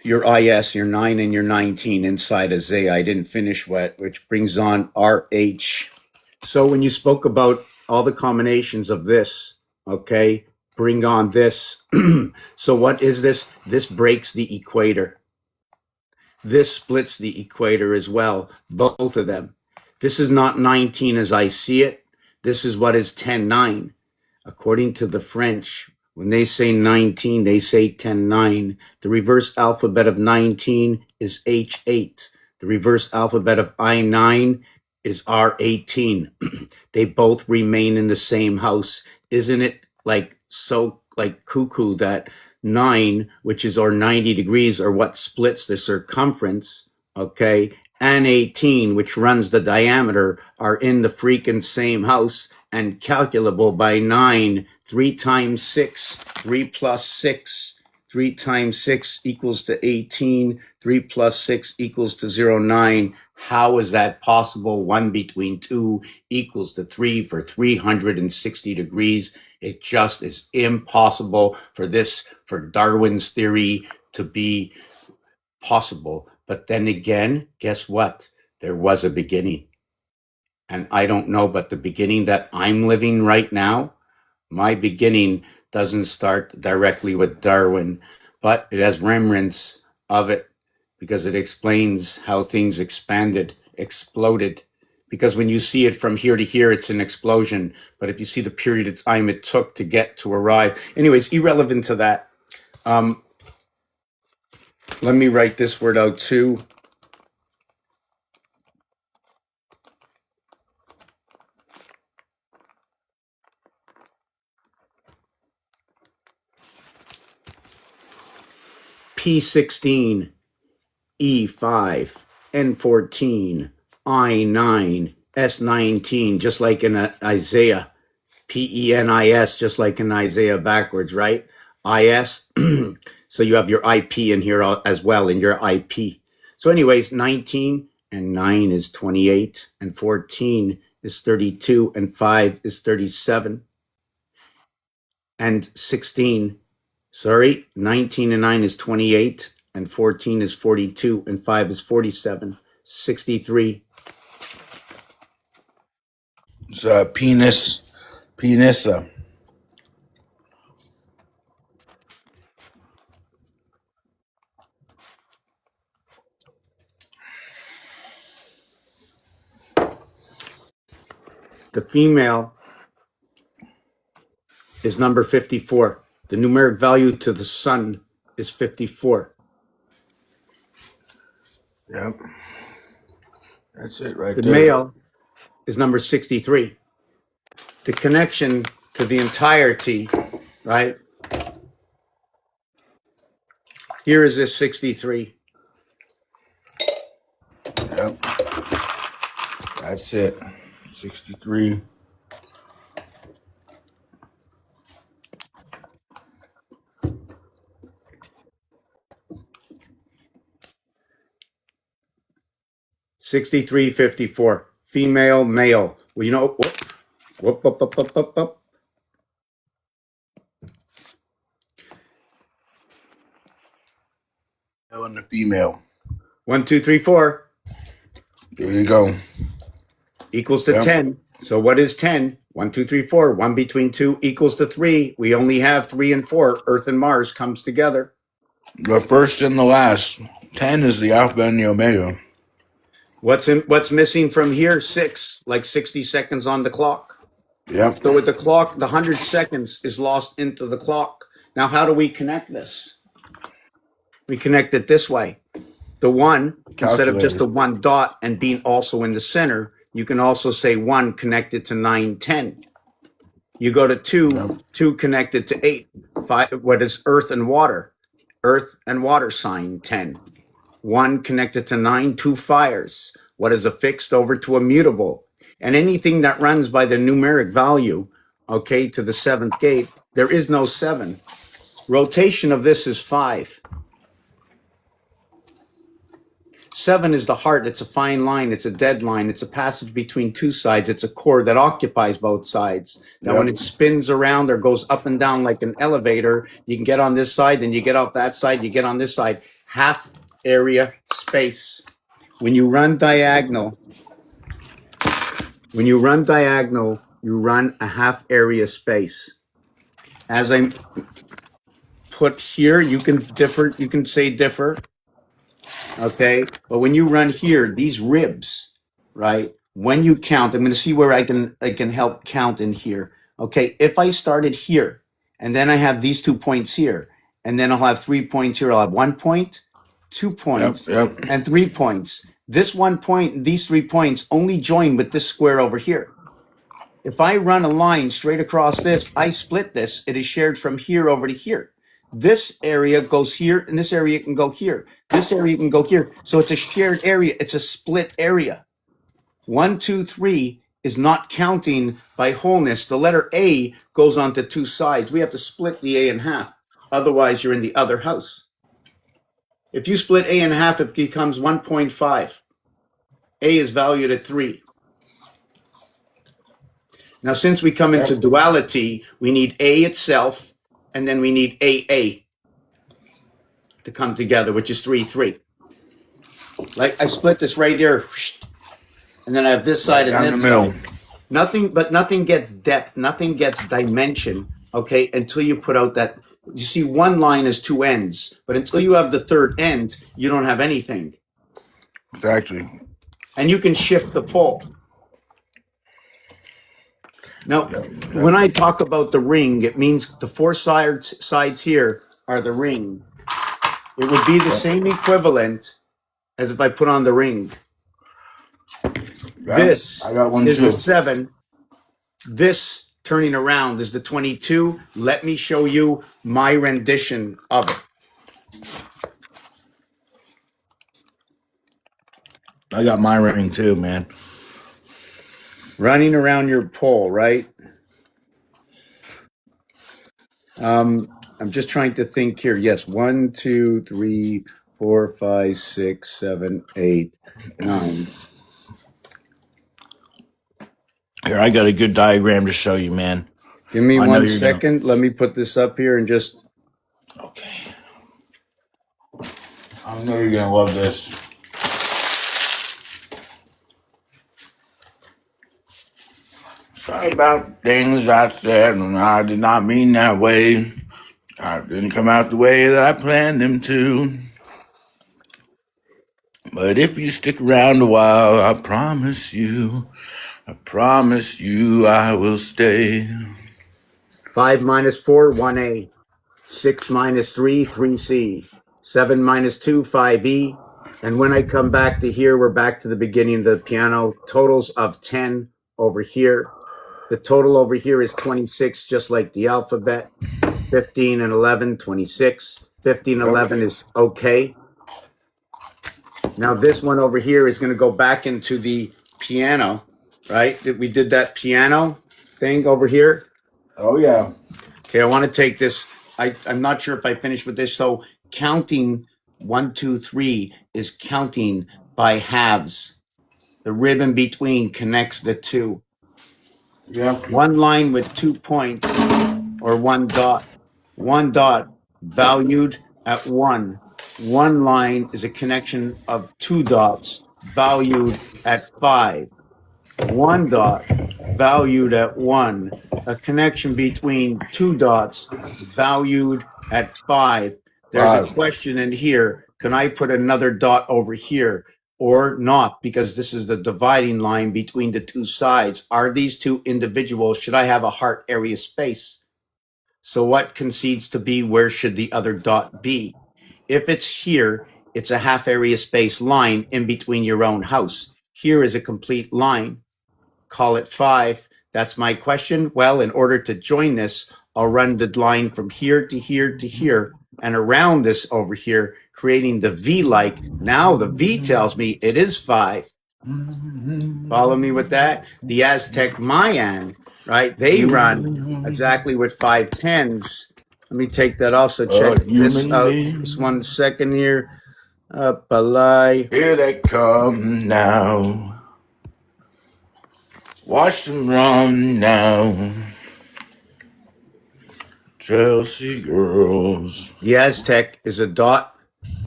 your IS, your 9 and your 19 inside Isaiah. I didn't finish which brings on RH. So when you spoke about all the combinations of this, okay, bring on this. So what is this? This breaks the equator. This splits the equator as well, both of them. This is not 19 as I see it. This is what is 10-9. According to the French, when they say 19, they say 10-9. The reverse alphabet of 19 is H8. The reverse alphabet of I9 is R18. They both remain in the same house. Isn't it like cuckoo that 9, which is or 90 degrees, or what splits the circumference, okay, and 18, which runs the diameter, are in the freaking same house and calculable by 9. 3 times 6, 3 plus 6, 3 times 6 equals to 18. 3 plus 6 equals to 0.9. How is that possible? 1 between 2 equals to 3 for 360 degrees. It just is impossible for Darwin's theory to be possible. But then again, guess what? There was a beginning. And I don't know, but the beginning that I'm living right now, my beginning doesn't start directly with Darwin, but it has remnants of it because it explains how things exploded. Because when you see it from here to here, it's an explosion. But if you see the period of time it took to get to arrive. Anyways, irrelevant to that. Let me write this word out too. P16, E5, N14, I9, S19, just like in Isaiah. PENIS, just like in Isaiah backwards, right? IS. So you have your IP in here as well, in your IP. So anyways, 19 and 9 is 28, and 14 is 32, and 5 is 37, and 19 and 9 is 28, and 14 is 42, and 5 is 47, 63. It's penisa. The female is number 54. The numeric value to the sun is 54. Yep. That's it right The there. male is number 63. The connection to the entirety, right, Here is this 63. Yep. That's it. 63. $63, $54. Female, male. Well, you know, whoop. Male and the female. 1, 2, 3, 4 There you go. equals to Yep. 10. So what is 10? 1, 2, 3, 4. 1 between 2 equals to 3. We only have 3 and 4. Earth and Mars comes together. The first and the last. 10 is the alpha and the omega. What's missing from here? 6, like 60 seconds on the clock. Yep. So with the clock, the 100 seconds is lost into the clock. Now, how do we connect this? We connect it this way. The 1, instead of just the 1 dot and being also in the center, you can also say 1 connected to 9, 10. You go to 2, Yep. 2 connected to 8. 5, what is earth and water? Earth and water sign, 10. 1 connected to 9, 2 fires. What is a fixed over to a mutable? And anything that runs by the numeric value, okay, to the 7th gate, there is no 7. Rotation of this is 5. 7 is the heart. It's a fine line. It's a dead line. It's a passage between two sides. It's a core that occupies both sides. Now, when Yep. it spins around or goes up and down like an elevator, you can get on this side, then you get off that side, you get on this side. Half area space. When you run diagonal, you run a half area space. As I put here, you can say differ. Okay, but when you run here, these ribs, right? When you count, I'm going to see where I can help count in here. Okay, if I started here, and then I have these 2 points here, and then I'll have 3 points here. I'll have 1 point, 2 points, Yep. and 3 points. This 1 point, these 3 points only join with this square over here. If I run a line straight across this, I split this. It is shared from here over to here. This area goes here, and this area can go here. This area can go here. So it's a shared area. It's a split area. 1, 2, 3 is not counting by wholeness. The letter A goes onto two sides. We have to split the A in half. Otherwise, you're in the other house. If you split A in half, it becomes 1.5. A is valued at 3. Now, since we come into duality, we need A itself, and then we need AA to come together, which is 3, 3. Like I split this right here, and then I have this side and Down the this middle. side. Nothing gets depth, nothing gets dimension, okay, until you put out that. You see, one line is 2 ends, but until you have the third end, you don't have anything. Exactly. And you can shift the pole. Now, when I talk about the ring, it means the 4 sides here are the ring. It would be the same equivalent as if I put on the ring. This I got one is too. the 7. This turning around is the 22. Let me show you my rendition of it. I got my ring too, man. Running around your pole, right? I'm just trying to think here. Yes, 1, 2, 3, 4, 5, 6, 7, 8, 9. Here, I got a good diagram to show you, man. Give me I know 1 you're second. Let me put this up here and just. Okay. I know you're gonna love this. Sorry about things I said, and I did not mean that way. I didn't come out the way that I planned them to. But if you stick around a while, I promise you I will stay. 5 minus 4, 1A. 6 minus 3, 3C. 7 minus 2, 5E. And when I come back to here, we're back to the beginning of the piano. Totals of 10 over here. The total over here is 26, just like the alphabet. 15 and 11, 26. 50 and 11 is okay. Now this one over here is going to go back into the piano, right? We did that piano thing over here. Oh yeah. Okay, I want to take this. I'm not sure if I finished with this. So counting 1, 2, 3 is counting by halves. The ribbon between connects the two. Yeah. One line with 2 points or one dot. One dot valued at 1. One line is a connection of 2 dots valued at 5. One dot valued at 1. A connection between 2 dots valued at 5. There's a 5. question in here. Can I put another dot over here or not? Because this is the dividing line between the two sides. Are these two individuals? Should I have a heart area space? So what concedes to be where should the other dot be? If it's here, it's a half area space line in between your own house. Here is a complete line. Call it 5. That's my question. Well, in order to join this, I'll run the line from here to here to here and around this over here, creating the V-like. Now the V tells me it is 5. Follow me with that? The Aztec Mayan, right? They run exactly with 5/10s. Let me take that also. Check this out. Just 1 second here. Up a lie. Here they come now. Watch them run now. Chelsea girls. The Aztec is a dot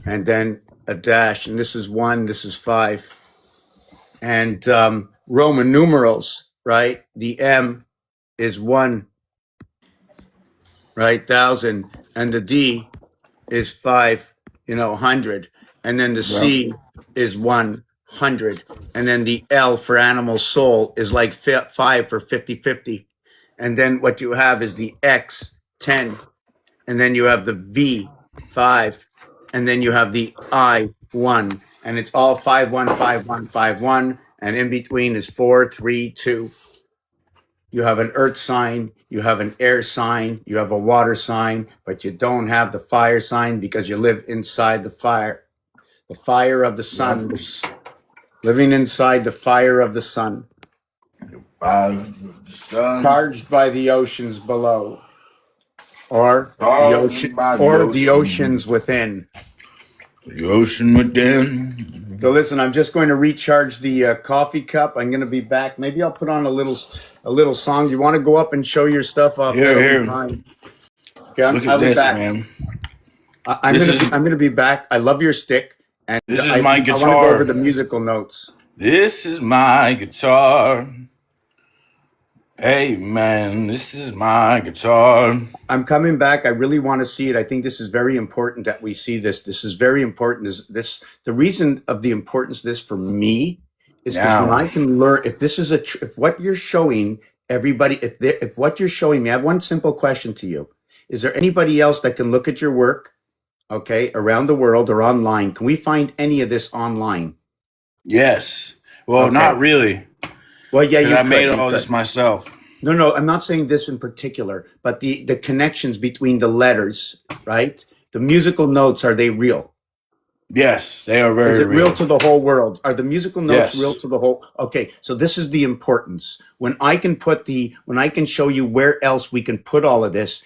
and then a dash, and this is 1, this is 5. And Roman numerals, right? The M is 1, right? 1,000, and the D is 5, 100, and then the C is 100, and then the L for animal soul is like 5 for 50/50, and then what you have is the X 10, and then you have the V 5, and then you have the I 1, and it's all 5 1 5 1 5 1, and in between is 4 3 2. You have an earth sign, you have an air sign, you have a water sign, but you don't have the fire sign because you live inside the fire of the sun, living inside the fire of the sun, charged by the oceans below, or the oceans within. The ocean within. So listen, I'm just going to recharge the coffee cup. I'm going to be back. Maybe I'll put on a little song. You want to go up and show your stuff off? Here. Okay, I'll be back, man. I'm going to be back. I love your stick, and this is my guitar. I want to go over the musical notes. This is my guitar. Hey man, this is my guitar. I'm coming back. I really want to see it. I think this is very important that we see this. This is very important. The reason of the importance of this for me is because when I can learn, if this is if what you're showing everybody, if what you're showing me, I have one simple question to you. Is there anybody else that can look at your work, okay, around the world or online? Can we find any of this online? Yes. Well, Okay. not really. Well, yeah, I made all this myself. No, I'm not saying this in particular, but the connections between the letters, right? The musical notes, are they real? Yes, they are very Is it real to the whole world? Are the musical notes Yes. real to the whole? Okay, so this is the importance. When I can show you where else we can put all of this,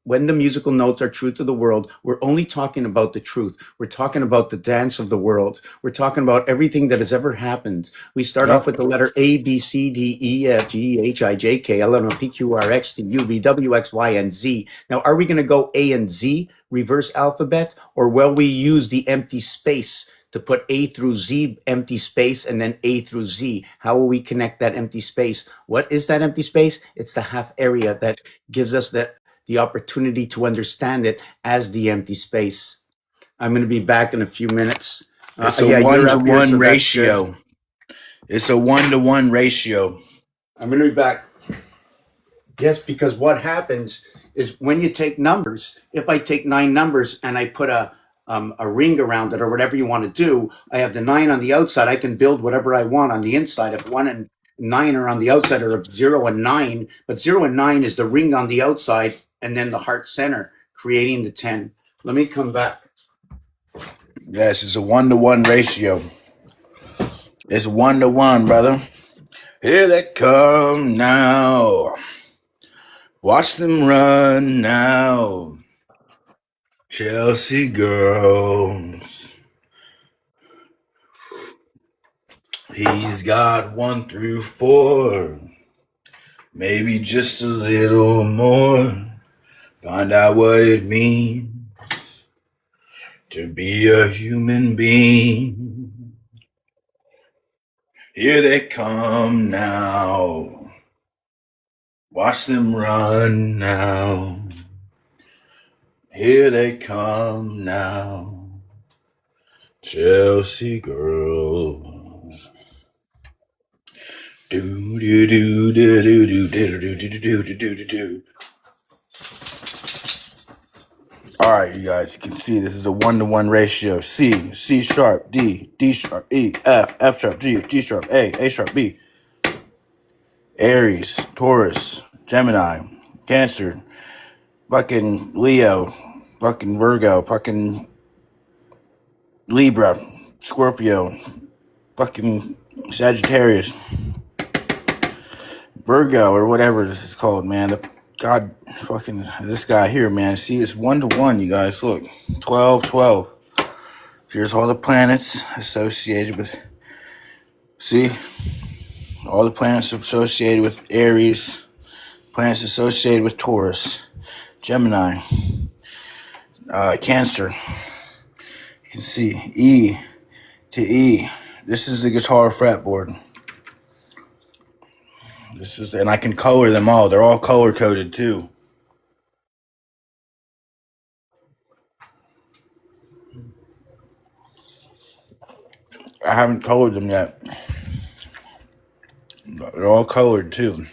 when the musical notes are true to the world, we're only talking about the truth. We're talking about the dance of the world. We're talking about everything that has ever happened. We start off with the letter A, B, C, D, E, F, G, H, I, J, K, L, M, N, P, Q, R, X, T, U, V, W, X, Y, and Z. Now, are we going to go A and Z, reverse alphabet, or will we use the empty space to put A through Z, empty space, and then A through Z? How will we connect that empty space? What is that empty space? It's the half area that gives us the opportunity to understand it as the empty space. I'm going to be back in a few minutes. It's a you're up here, 1-to-1 so that's good. ratio. It's a 1-to-1 ratio. I'm going to be back. Yes, because what happens is when you take numbers, if I take 9 numbers and I put a ring around it or whatever you want to do, I have the 9 on the outside. I can build whatever I want on the inside. If 1 and 9 are on the outside, or 0 and 9, but 0 and 9 is the ring on the outside and then the heart center, creating the 10. Let me come back. Yes, it's a 1-to-1 ratio. It's 1-to-1, brother. Here they come now. Watch them run now. Chelsea girls. He's got 1 through 4. Maybe just a little more. Find out what it means to be a human being. Here they come now. Watch them run now. Here they come now. Chelsea girls. Do do do do do do do do do do do do do. All right, you guys, you can see this is a 1-to-1 ratio. C, C sharp, D, D sharp, E, F, F sharp, G, G sharp, A sharp, B. Aries, Taurus, Gemini, Cancer, fucking Leo, fucking Virgo, fucking Libra, Scorpio, fucking Sagittarius, Virgo, or whatever this is called, man. God, fucking this guy here, man. See, it's 1-to-1, you guys. Look, 12, 12. Here's all the planets associated with. See, all the planets associated with Aries, planets associated with Taurus, Gemini, Cancer. You can see E to E. This is the guitar fretboard. This is, and I can color them all. They're all color coded too. I haven't colored them yet. They're all colored too.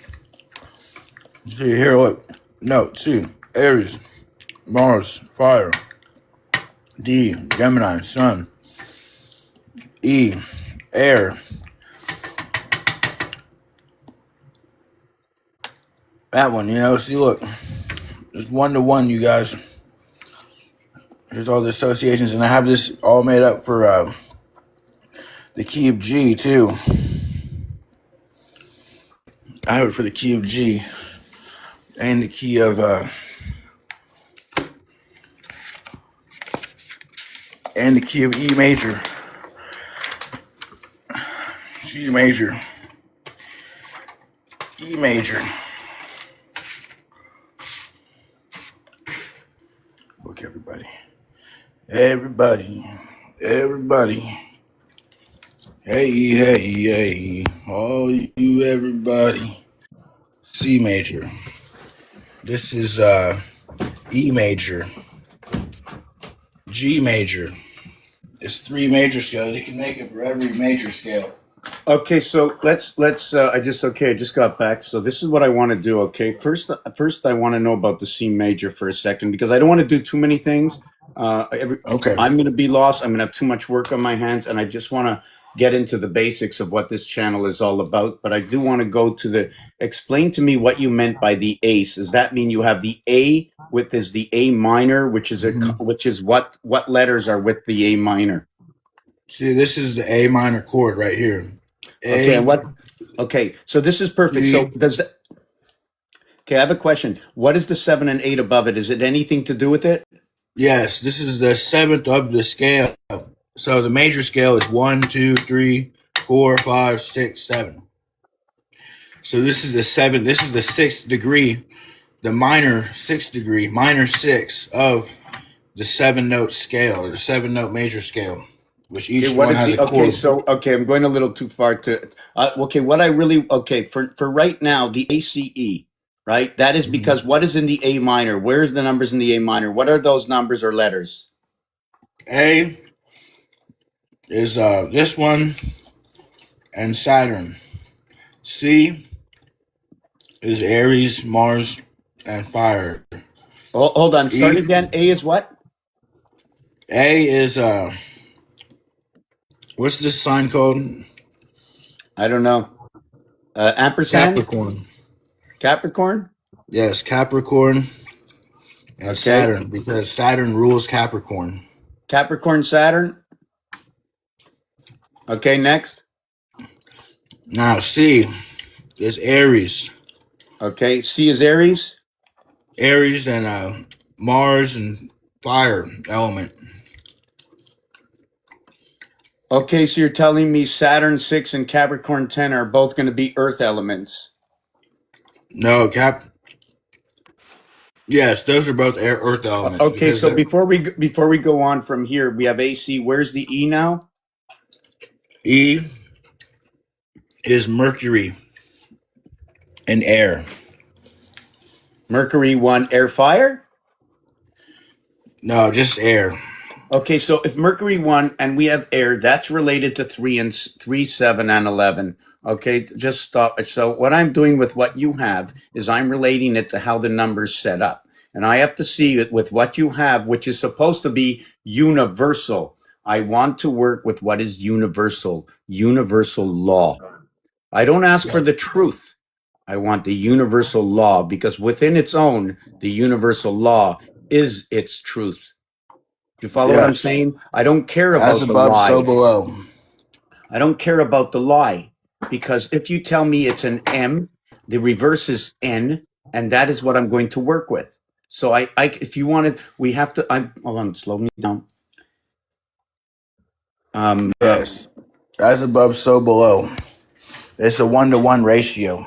See here, look. No, see, Aries, Mars, fire. D, Gemini, sun. E, air. That one, you know, see, look. It's 1-to-1, you guys. Here's all the associations, and I have this all made up for the key of G, too. I have it for the key of G and the key of E major. G major. E major. Look, everybody. Everybody. Hey. All you, everybody. C major. This is E major. G major. It's 3 major scales. You can make it for every major scale. Okay, so let's. I just got back. So this is what I want to do. Okay, first, I want to know about the C major for a second because I don't want to do too many things. Okay. I'm going to be lost. I'm going to have too much work on my hands, and I just want to get into the basics of what this channel is all about. But I do want to go to explain to me what you meant by the ace. Does that mean you have the A with is the A minor, which is which is what letters are with the A minor? See, this is the A minor chord right here. Okay, and what? Okay, so this is perfect. So does that? Okay, I have a question. What is the 7 and 8 above it? Is it anything to do with it? Yes, this is the 7th of the scale. So the major scale is 1, 2, 3, 4, 5, 6, 7. So this is the 7th. This is the 6th degree, the minor 6th degree, minor 6 of the 7-note scale, or the 7-note major scale, which each one has a chord. Okay, so I'm going a little too far to. For right now, the ACE, right? That is because what is in the A minor? Where's the numbers in the A minor? What are those numbers or letters? A is this one and Saturn. C is Aries, Mars, and fire. Hold on. Start again. A is what? A is what's this sign called? I don't know. Ampersand? Capricorn. Capricorn? Yes, Capricorn. And Okay. Saturn, because Saturn rules Capricorn. Capricorn, Saturn. Okay, next. Now C is Aries. Okay, C is Aries. Aries and Mars and fire element. Okay, so you're telling me Saturn 6 and Capricorn 10 are both going to be earth elements. No, Yes, those are both earth elements. Okay, so before we go on from here, we have AC. Where's the E now? E is Mercury and air. Mercury 1, air, fire? No, just air. Okay, so if Mercury 1 and we have air, that's related to 3, 7, and 11. Okay, just stop it. So what I'm doing with what you have is I'm relating it to how the numbers set up. And I have to see it with what you have, which is supposed to be universal. I want to work with what is universal law. I don't ask for the truth. I want the universal law, because within its own, the universal law is its truth. Do you follow what I'm saying? I don't care about As above, the lie. so below. I don't care about the lie, because if you tell me it's an M, the reverse is N, and that is what I'm going to work with. So if you wanted, we have to. Hold on, slow me down. Yes, as above, so below. It's a 1-to-1 ratio.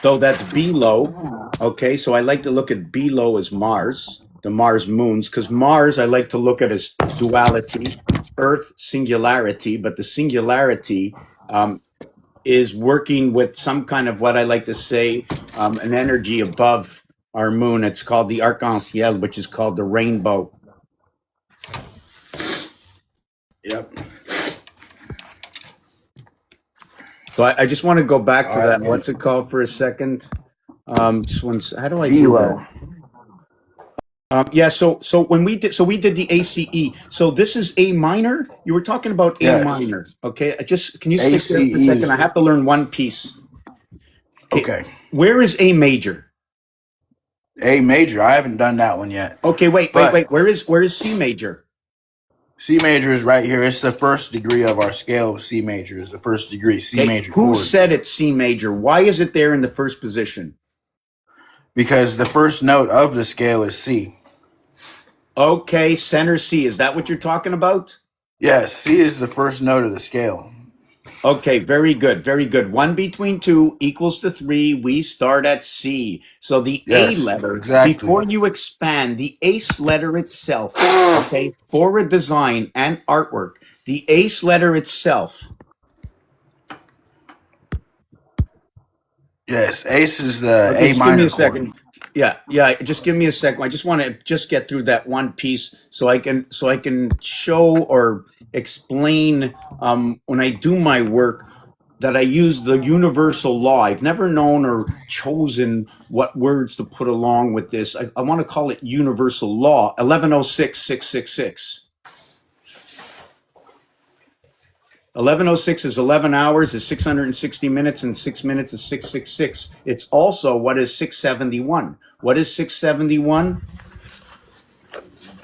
So that's below. Okay, so I like to look at below as Mars, the Mars moons, because Mars I like to look at as duality, Earth singularity, but the singularity is working with some kind of what I like to say, an energy above our moon. It's called the arc-en-ciel, which is called the rainbow. Yep. So I just want to go back to All right, that. man. What's it called for a second? How do I do Below. that? Yeah. So when we did the ACE. So this is A minor. You were talking about A Yes. minor. Okay. Can you stick there for a ACE. second? I have to learn one piece. Okay. Where is A major? A major. I haven't done that one yet. Okay. Wait. Where is C major? C major is right here. It's the first degree of our scale. C major is the first degree. C major. Who chord. said it's C major? Why is it there in the first position? Because the first note of the scale is C. Okay, center C. Is that what you're talking about? Yes, C is the first note of the scale. Okay, very good, very good. 1 between 2 equals to 3. We start at C. So the A letter, exactly. before you expand, the ACE letter itself, okay, for a design and artwork, the ACE letter itself. Yes, ACE is the Okay, A just minor. give me a chord. second. Yeah. Just give me a second. I just want to just get through that one piece so I can show or explain when I do my work that I use the universal law. I've never known or chosen what words to put along with this. I want to call it universal law. 1106-666. 1106 is 11 hours, is 660 minutes, and 6 minutes is 666. It's also what is 671. What is 671?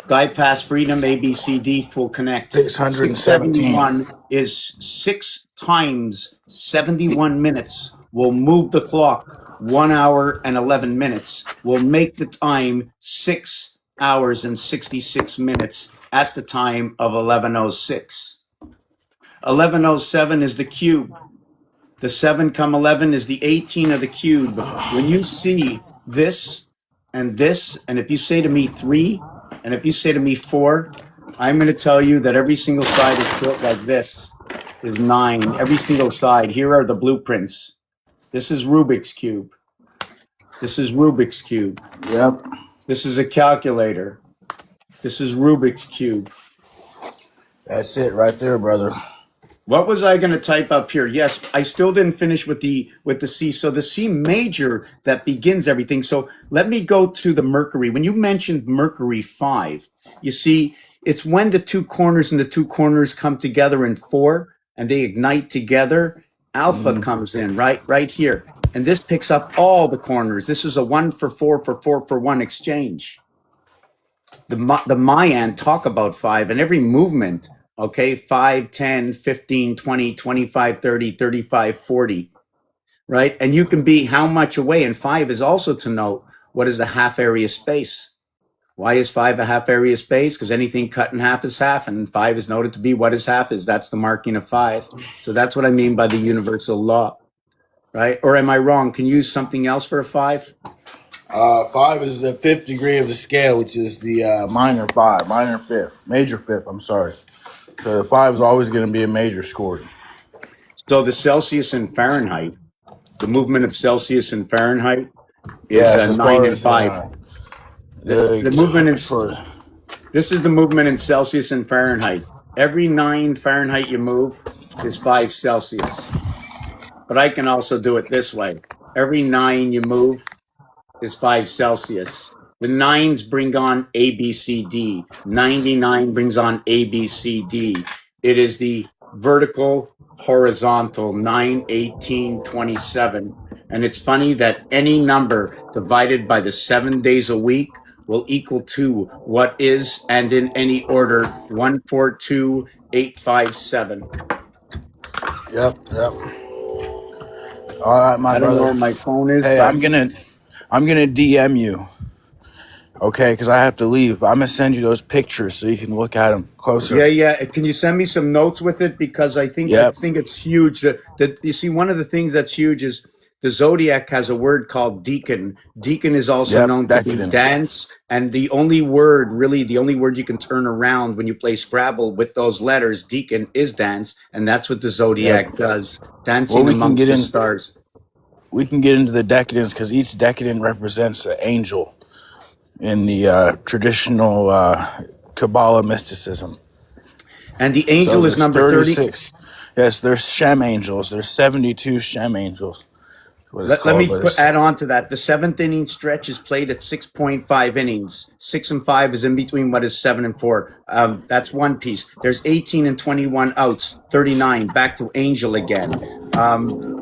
Guide Pass Freedom, ABCD, Full Connect. 617. 671 is 6 times 71 minutes. We'll move the clock 1 hour and 11 minutes. We'll make the time 6 hours and 66 minutes at the time of 1106. 1107 is the cube. The 7 come 11 is the 18 of the cube. When you see this, and if you say to me 3, and if you say to me 4, I'm going to tell you that every single side is built like this is 9. Every single side. Here are the blueprints. This is Rubik's Cube. This is Rubik's Cube. Yep. This is a calculator. This is Rubik's Cube. That's it right there, brother. What was I going to type up here? Yes, I still didn't finish with the C. So the C major that begins everything. So let me go to the Mercury. When you mentioned Mercury 5, you see, it's when the two corners and the two corners come together in 4 and they ignite together. Alpha comes in right here. And this picks up all the corners. This is a 1 for 4 for 4 for 1 exchange. The Mayan talk about 5 and every movement, okay, 5, 10, 15, 20, 25, 30, 35, 40, right? And you can be how much away. And 5 is also to note what is the half area space. Why is 5 a half area space? Because anything cut in half is half, and 5 is noted to be what is half is. That's the marking of 5. So that's what I mean by the universal law, right? Or am I wrong? Can you use something else for a 5? 5 is the 5th degree of the scale, which is the minor 5, major 5th. I'm sorry. So the 5 is always going to be a major score. So the Celsius and Fahrenheit, the movement of Celsius and Fahrenheit is Yes, as 9 far and as 5. The movement is, this is the movement in Celsius and Fahrenheit. Every 9 Fahrenheit you move is 5 Celsius. But I can also do it this way. Every 9 you move is 5 Celsius. The 9s bring on A, B, C, D. 99 brings on A, B, C, D. It is the vertical, horizontal, 9, 18, 27. And it's funny that any number divided by the 7 days a week will equal to what is, and in any order, 142857. Yep. All right, my I don't brother. know where my phone is. Hey, but I'm gonna DM you, okay? Because I have to leave. But I'm gonna send you those pictures so you can look at them closer. Yeah. Can you send me some notes with it? Because I think Yep. it's huge. That you see, one of the things that's huge is the zodiac has a word called deacon. Deacon is also known to be decadent. dance, and the only word you can turn around when you play Scrabble with those letters, deacon, is dance, and that's what the zodiac does, dancing amongst the stars. We can get into the decadence because each decadent represents an angel in the traditional Kabbalah mysticism. And the angel is number 36. Yes, there's Shem angels. There's 72 Shem angels. Let me add on to that. The 7th inning stretch is played at 6.5 innings. 6 and 5 is in between what is 7 and 4. That's one piece. There's 18 and 21 outs, 39, back to angel again.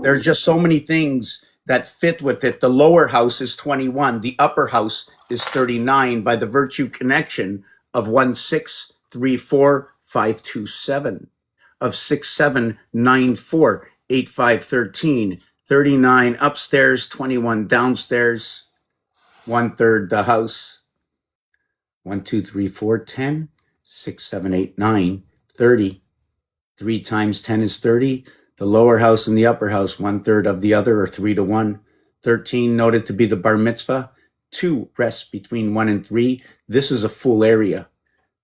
There's just so many things that fit with it. The lower house is 21. The upper house is 39 by the virtue connection of 1634527, of 6794, 8513. 39 upstairs, 21 downstairs, 1/3 the house. 1, 2, 3, 4, 10, 6, 7, 8, 9, 30. 3 times 10 is 30. The lower house and the upper house, 1/3 of the other, or 3 to 1. 13 noted to be the bar mitzvah. 2 rests between 1 and 3. This is a full area.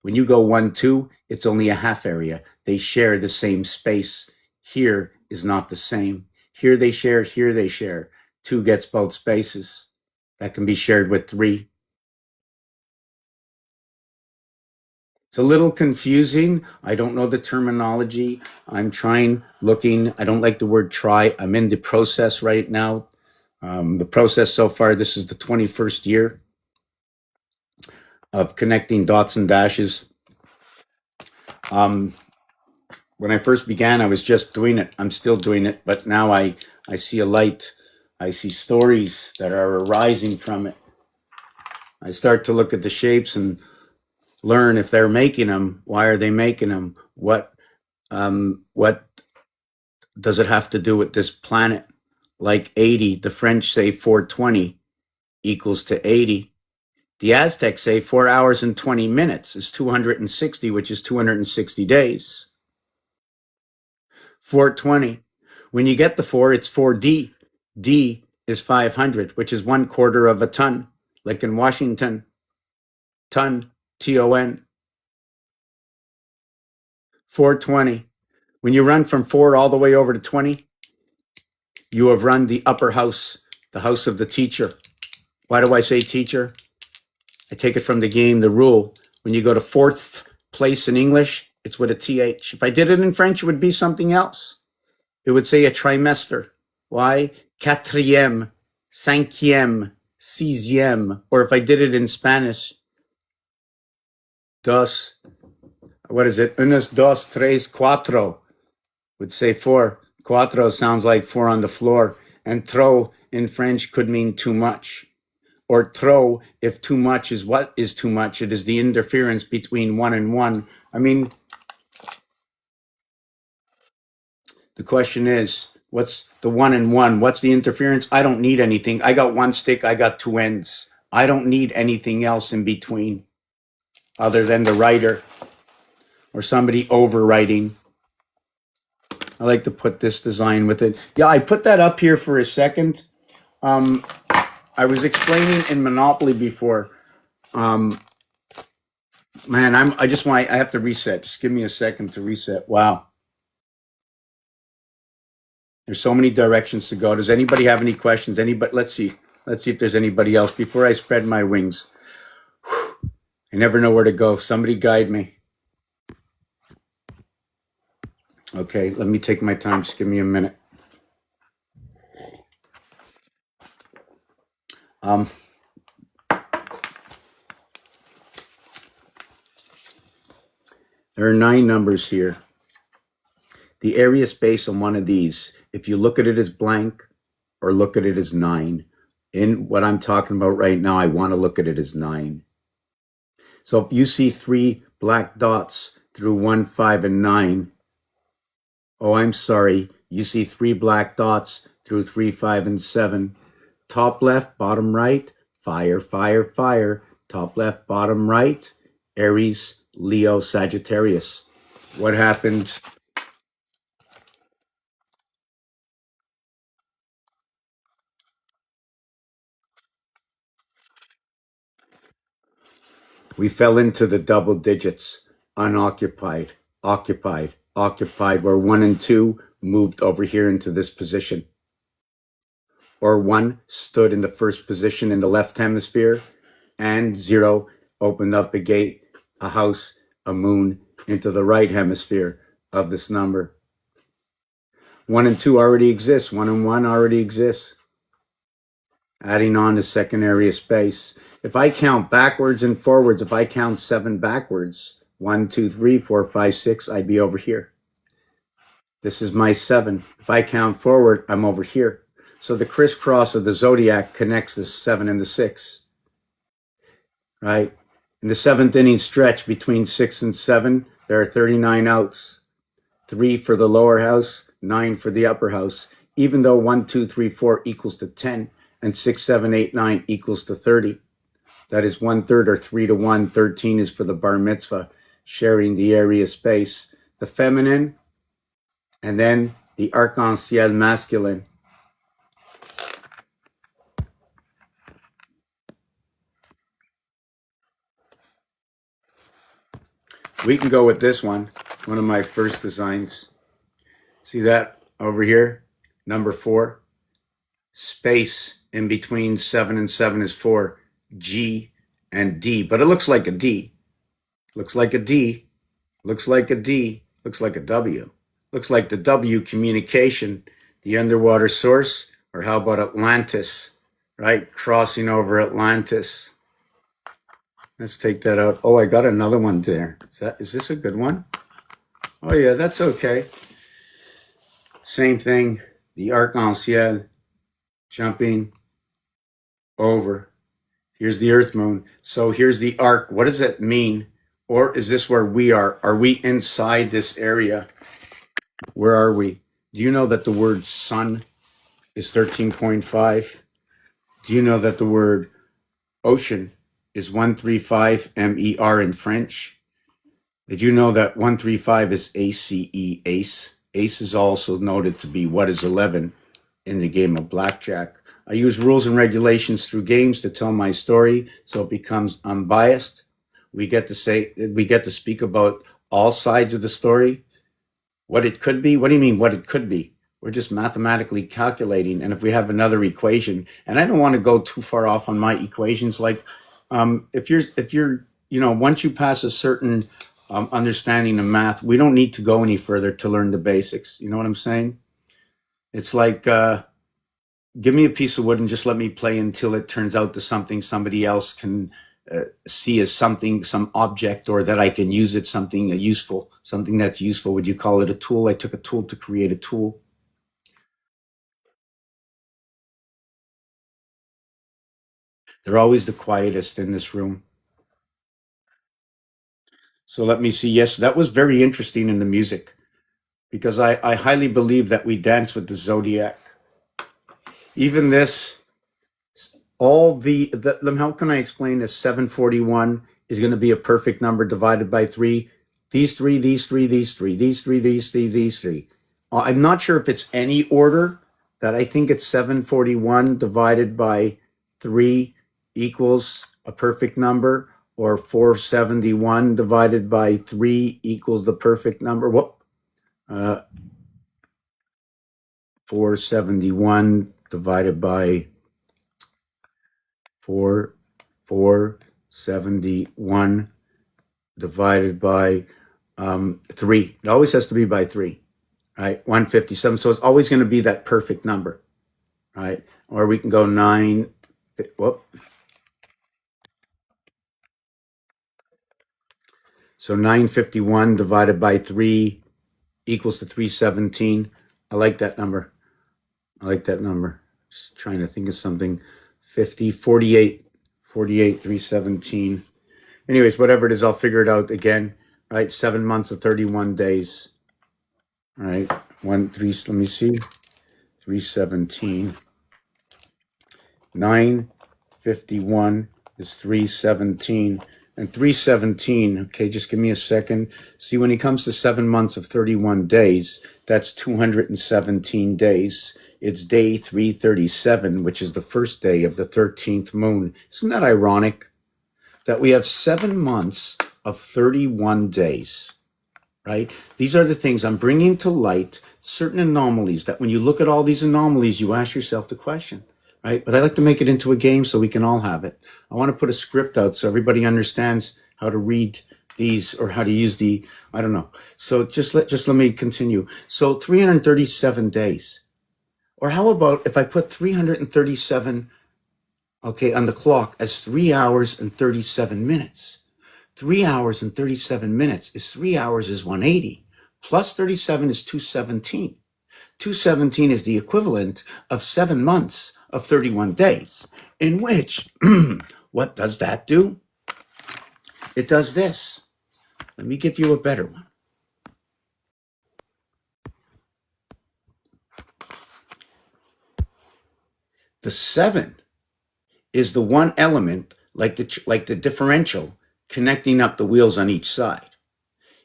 When you go 1, 2, it's only a half area. They share the same space. Here is not the same. Here they share, here they share. 2 gets both spaces. That can be shared with 3. It's a little confusing. I don't know the terminology. I'm looking. I don't like the word try. I'm in the process right now. The process so far, this is the 21st year of connecting dots and dashes. When I first began, I was just doing it. I'm still doing it, but now I see a light. I see stories that are arising from it. I start to look at the shapes and learn if they're making them. Why are they making them? What does it have to do with this planet? Like 80, the French say 420 equals to 80. The Aztecs say 4 hours and 20 minutes is 260, which is 260 days. 420. When you get the 4, it's 4D. D is 500, which is 1/4 of a ton, like in Washington. Ton, T-O-N. 420. When you run from 4 all the way over to 20, you have run the upper house, the house of the teacher. Why do I say teacher? I take it from the game, the rule. When you go to 4th place in English, it's with a TH. If I did it in French, it would be something else. It would say a trimester. Why? Quatrième, cinquième, sixième. Or if I did it in Spanish, dos, what is it? Unos, dos, tres, cuatro. Would say 4. Cuatro sounds like 4 on the floor. And trop in French could mean too much. Or trop, if too much is what is too much, it is the interference between one and one. I mean, the question is, what's the one and one? What's the interference? I don't need anything. I got one stick, I got two ends. I don't need anything else in between other than the writer or somebody overwriting. I like to put this design with it. Yeah, I put that up here for a second. I was explaining in Monopoly before. Man, I have to reset. Just give me a second to reset. Wow. There's so many directions to go. Does anybody have any questions? Anybody? Let's see if there's anybody else before I spread my wings. Whew. I never know where to go. Somebody guide me. Okay, let me take my time. Just give me a minute. There are 9 numbers here. The area space on one of these, if you look at it as blank or look at it as 9, in what I'm talking about right now, I want to look at it as 9. So if you see 3 black dots through 1, 5, and 9, oh, I'm sorry, you see 3 black dots through 3, 5, and 7. Top left, bottom right, fire, fire, fire. Top left, bottom right, Aries, Leo, Sagittarius. What happened? We fell into the double digits, unoccupied, occupied, occupied, where 1 and 2 moved over here into this position. Or 1 stood in the first position in the left hemisphere, and 0 opened up a gate, a house, a moon into the right hemisphere of this number. 1 and 2 already exists. 1 and 1 already exists. Adding on to second area space. If I count backwards and forwards, if I count 7 backwards, 1, 2, 3, 4, 5, 6, I'd be over here. This is my 7. If I count forward, I'm over here. So the crisscross of the zodiac connects the 7 and the 6, right? In the 7th inning stretch between 6 and 7, there are 39 outs. 3 for the lower house, 9 for the upper house. Even though 1, 2, 3, 4 equals to 10, and 6, 7, 8, 9 equals to 30. That is 1/3 or 3 to 1. 13 is for the bar mitzvah, sharing the area space. The feminine, and then the arc-en-ciel masculine. We can go with this one of my first designs. See that over here? Number 4. Space in between 7 and 7 is 4. G and D, but it looks like a D. Looks like a D. Looks like a D. Looks like a W. Looks like the W communication, the underwater source, or how about Atlantis, right? Crossing over Atlantis. Let's take that out. Oh, I got another one there. Is this a good one? Oh yeah, that's okay. Same thing. The arc-en-ciel jumping over. Here's the Earth moon. So here's the arc. What does that mean? Or is this where we are? Are we inside this area? Where are we? Do you know that the word sun is 13.5? Do you know that the word ocean is 135 MER in French? Did you know that 135 is ACE, ace? Ace is also noted to be what is 11 in the game of blackjack. I use rules and regulations through games to tell my story so it becomes unbiased. We get to speak about all sides of the story. What it could be? What do you mean what it could be? We're just mathematically calculating. And if we have another equation, and I don't want to go too far off on my equations, like if you're, once you pass a certain understanding of math, we don't need to go any further to learn the basics. You know what I'm saying? It's like, give me a piece of wood and just let me play until it turns out to something somebody else can see as something, some object, or that I can use it, something useful, something that's useful. Would you call it a tool? I took a tool to create a tool. They're always the quietest in this room. So let me see. Yes, that was very interesting in the music because I highly believe that we dance with the zodiac. Even this, all how can I explain this? 741 is going to be a perfect number divided by three. These three, these three, these three, these three, these three, these three. I'm not sure if it's any order. That I think it's 741 divided by 3 equals a perfect number, or 471 divided by 3 equals the perfect number. What? 471 divided by 471 divided by 3. It always has to be by 3, right? 157. So it's always going to be that perfect number, right? Or we can go 9. Whoop. So 951 divided by 3 equals to 317. I like that number. Just trying to think of something. 50, 48, 317. Anyways, whatever it is, I'll figure it out again. Right, 7 months of 31 days. All right, let me see. 317. 951 is 317. And 317, okay, just give me a second. See, when it comes to 7 months of 31 days, that's 217 days. It's day 337, which is the first day of the 13th moon. Isn't that ironic? That we have 7 months of 31 days, right? These are the things I'm bringing to light, certain anomalies that when you look at all these anomalies, you ask yourself the question, right? But I like to make it into a game so we can all have it. I want to put a script out so everybody understands how to read these or how to use I don't know. So just let me continue. So 337 days. Or how about if I put 337, okay, on the clock as 3 hours and 37 minutes? 3 hours and 37 minutes is 3 hours is 180. Plus 37 is 217. 217 is the equivalent of 7 months of 31 days, in which, what does that do? It does this. Let me give you a better one. The 7 is the one element, like the differential, connecting up the wheels on each side.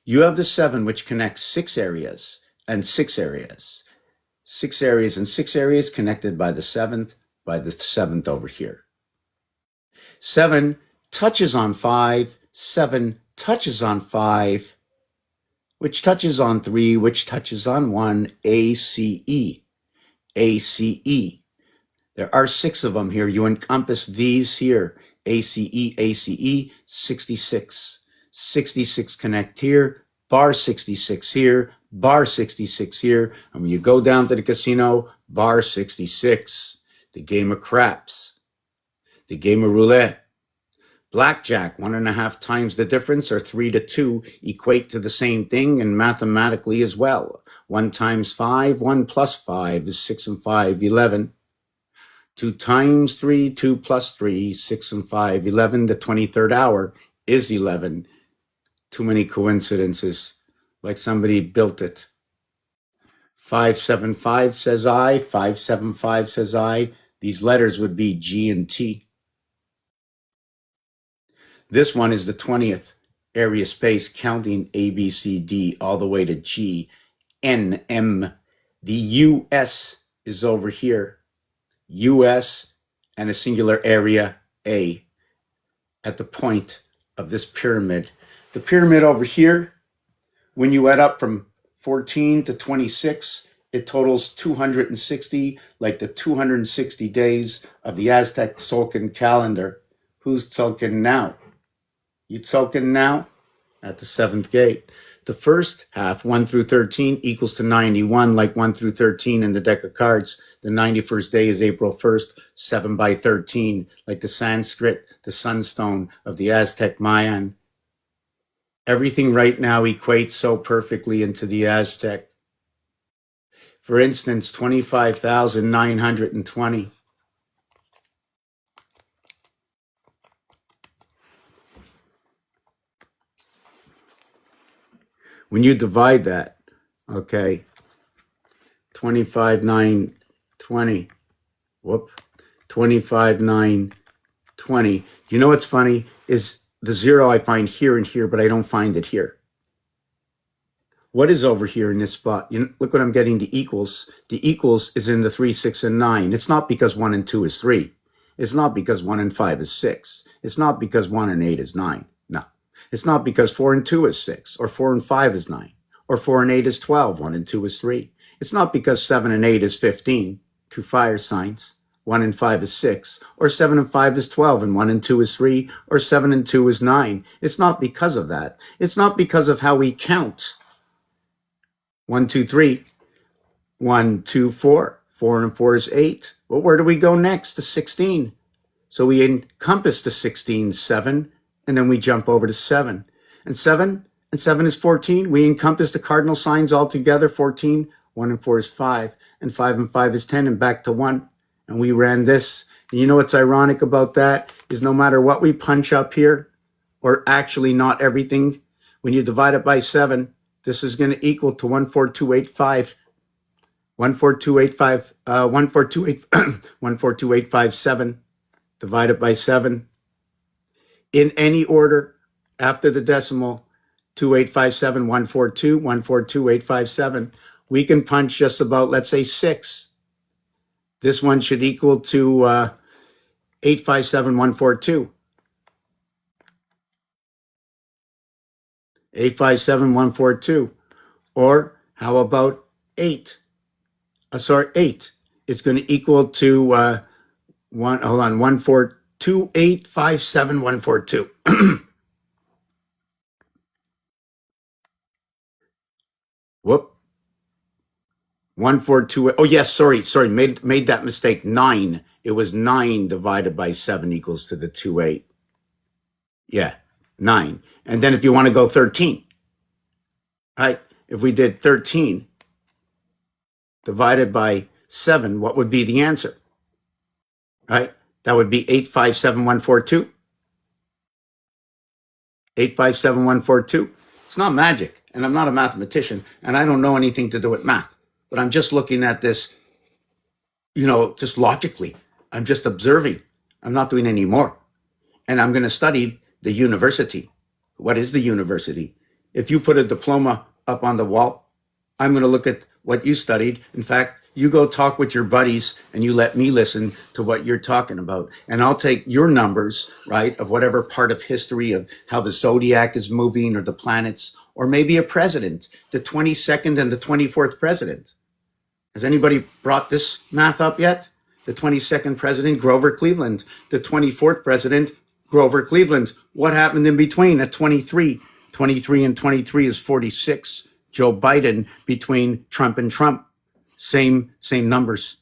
You have the 7, which connects 6 areas and 6 areas. 6 areas and 6 areas connected by the 7th over here. 7 touches on 5, 7 touches on 5, which touches on 3, which touches on 1, ACE. ACE. There are 6 of them here. You encompass these here. ACE, 66. 66 connect here, bar 66 here, bar 66 here. And when you go down to the casino, bar 66. The game of craps. The game of roulette. Blackjack, 1.5 times the difference, or 3 to 2, equate to the same thing, and mathematically as well. 1 times 5, 1 plus 5 is 6 and 5, 11. 2 times 3, 2 plus 3, 6 and 5, 11. The 23rd hour is 11. Too many coincidences, like somebody built it. 575 says I, 575 says I. These letters would be G and T. This one is the 20th area space, counting A, B, C, D, all the way to G, N, M. The US is over here. US and a singular area, A, at the point of this pyramid. The pyramid over here, when you add up from 14 to 26, it totals 260, like the 260 days of the Aztec Tzolk'in calendar. Who's Tzolk'in now? You Tzolk'in now? At the 7th gate. The first half, 1 through 13, equals to 91, like 1 through 13 in the deck of cards. The 91st day is April 1st, 7 by 13, like the Sanskrit, the sunstone of the Aztec Mayan. Everything right now equates so perfectly into the Aztec. For instance, 25,920. When you divide that, okay, 25, 9, 20. Whoop. 25, 9, 20. You know what's funny is the 0 I find here and here, but I don't find it here. What is over here in this spot? Look what I'm getting, the equals. The equals is in the 3, 6, and 9. It's not because 1 and 2 is 3. It's not because 1 and 5 is 6. It's not because 1 and 8 is 9. No. It's not because 4 and 2 is 6, or 4 and 5 is 9, or 4 and 8 is 12, 1 and 2 is 3. It's not because 7 and 8 is 15, 2 fire signs, 1 and 5 is 6, or 7 and 5 is 12, and 1 and 2 is 3, or 7 and 2 is 9. It's not because of that. It's not because of how we count. 1, 2, 3, 1, 2, 4. 4 and 4 is 8. Well, where do we go next? To 16. So we encompass the 16, 7, and then we jump over to 7. And 7 is 14. We encompass the cardinal signs all together, 14. 1 and 4 is 5, and 5 and 5 is 10, and back to 1. And we ran this. And you know what's ironic about that is no matter what we punch up here, or actually not everything, when you divide it by 7, this is going to equal to 14285. 14285, 14287 divided by 7. In any order after the decimal, 2857, 142, 142857. We can punch just about, let's say, 6. This one should equal to 857, 142. 857, 142. Or how about 8? 8. It's going to equal to 142,857, 142. Whoop. 142. Oh yes, sorry. Made that mistake. 9. It was 9 divided by 7 equals to the 28. Yeah, 9. And then if you want to go 13, right? If we did 13 divided by 7, what would be the answer? Right? That would be 857,142. 857,142. It's not magic, and I'm not a mathematician, and I don't know anything to do with math, but I'm just looking at this, just logically. I'm just observing. I'm not doing any more. And I'm going to study the university. What is the university? If you put a diploma up on the wall, I'm going to look at what you studied. In fact, you go talk with your buddies and you let me listen to what you're talking about. And I'll take your numbers, right, of whatever part of history of how the zodiac is moving or the planets, or maybe a president, the 22nd and the 24th president. Has anybody brought this math up yet? The 22nd president, Grover Cleveland. The 24th president, Grover Cleveland. What happened in between at 23? 23 and 23 is 46. Joe Biden between Trump and Trump. Same numbers.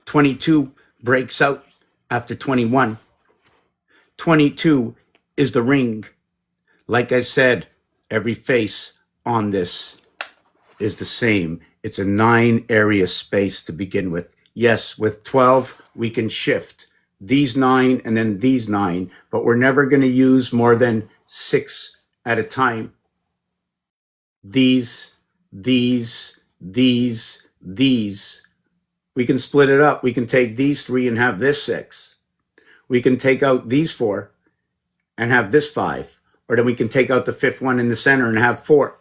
22 breaks out after 21. 22 is the ring. Like I said, every face on this is the same. It's a 9 area space to begin with. Yes, with 12, we can shift these 9 and then these 9, but we're never going to use more than 6 at a time. These. We can split it up. We can take these 3 and have this 6. We can take out these 4 and have this 5. Or then we can take out the 5th one in the center and have 4.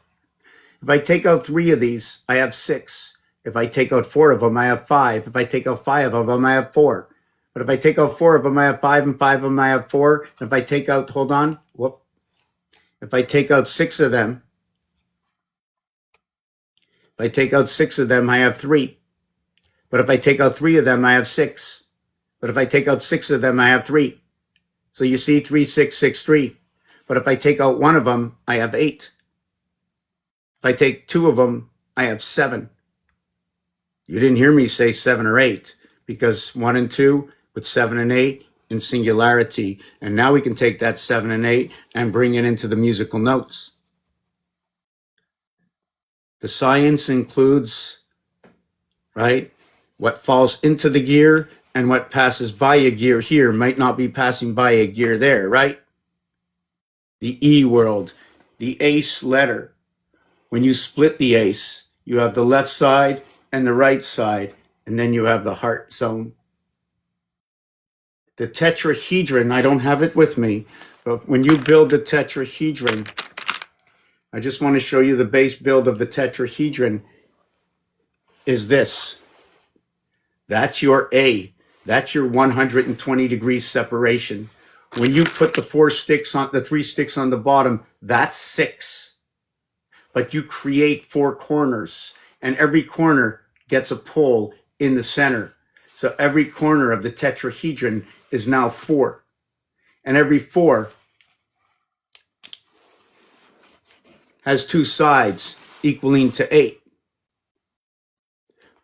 If I take out 3 of these, I have 6. If I take out 4 of them, I have 5. If I take out 5 of them, I have 4. But if I take out 4 of them, I have 5, and 5 of them, I have 4. And if I take out, if I take out 6 of them, I have 3. But if I take out 3 of them, I have 6. But if I take out 6 of them, I have 3. So you see 3, 6, 6, 3. But if I take out 1 of them, I have 8. If I take 2 of them, I have 7. You didn't hear me say 7 or 8 because 1 and 2 with 7 and 8 in singularity. And now we can take that 7 and 8 and bring it into the musical notes. The science includes, right, what falls into the gear and what passes by a gear here might not be passing by a gear there, right? The E world, the ACE letter. When you split the ACE, you have the left side and the right side, and then you have the heart zone. The tetrahedron, I don't have it with me, but when you build the tetrahedron, I just want to show you the base build of the tetrahedron is this. That's your A. That's your 120 degrees separation. When you put the three sticks on the bottom, that's 6. But you create 4 corners, and every corner gets a pole in the center. So every corner of the tetrahedron is now 4. And every 4 has 2 sides equaling to 8,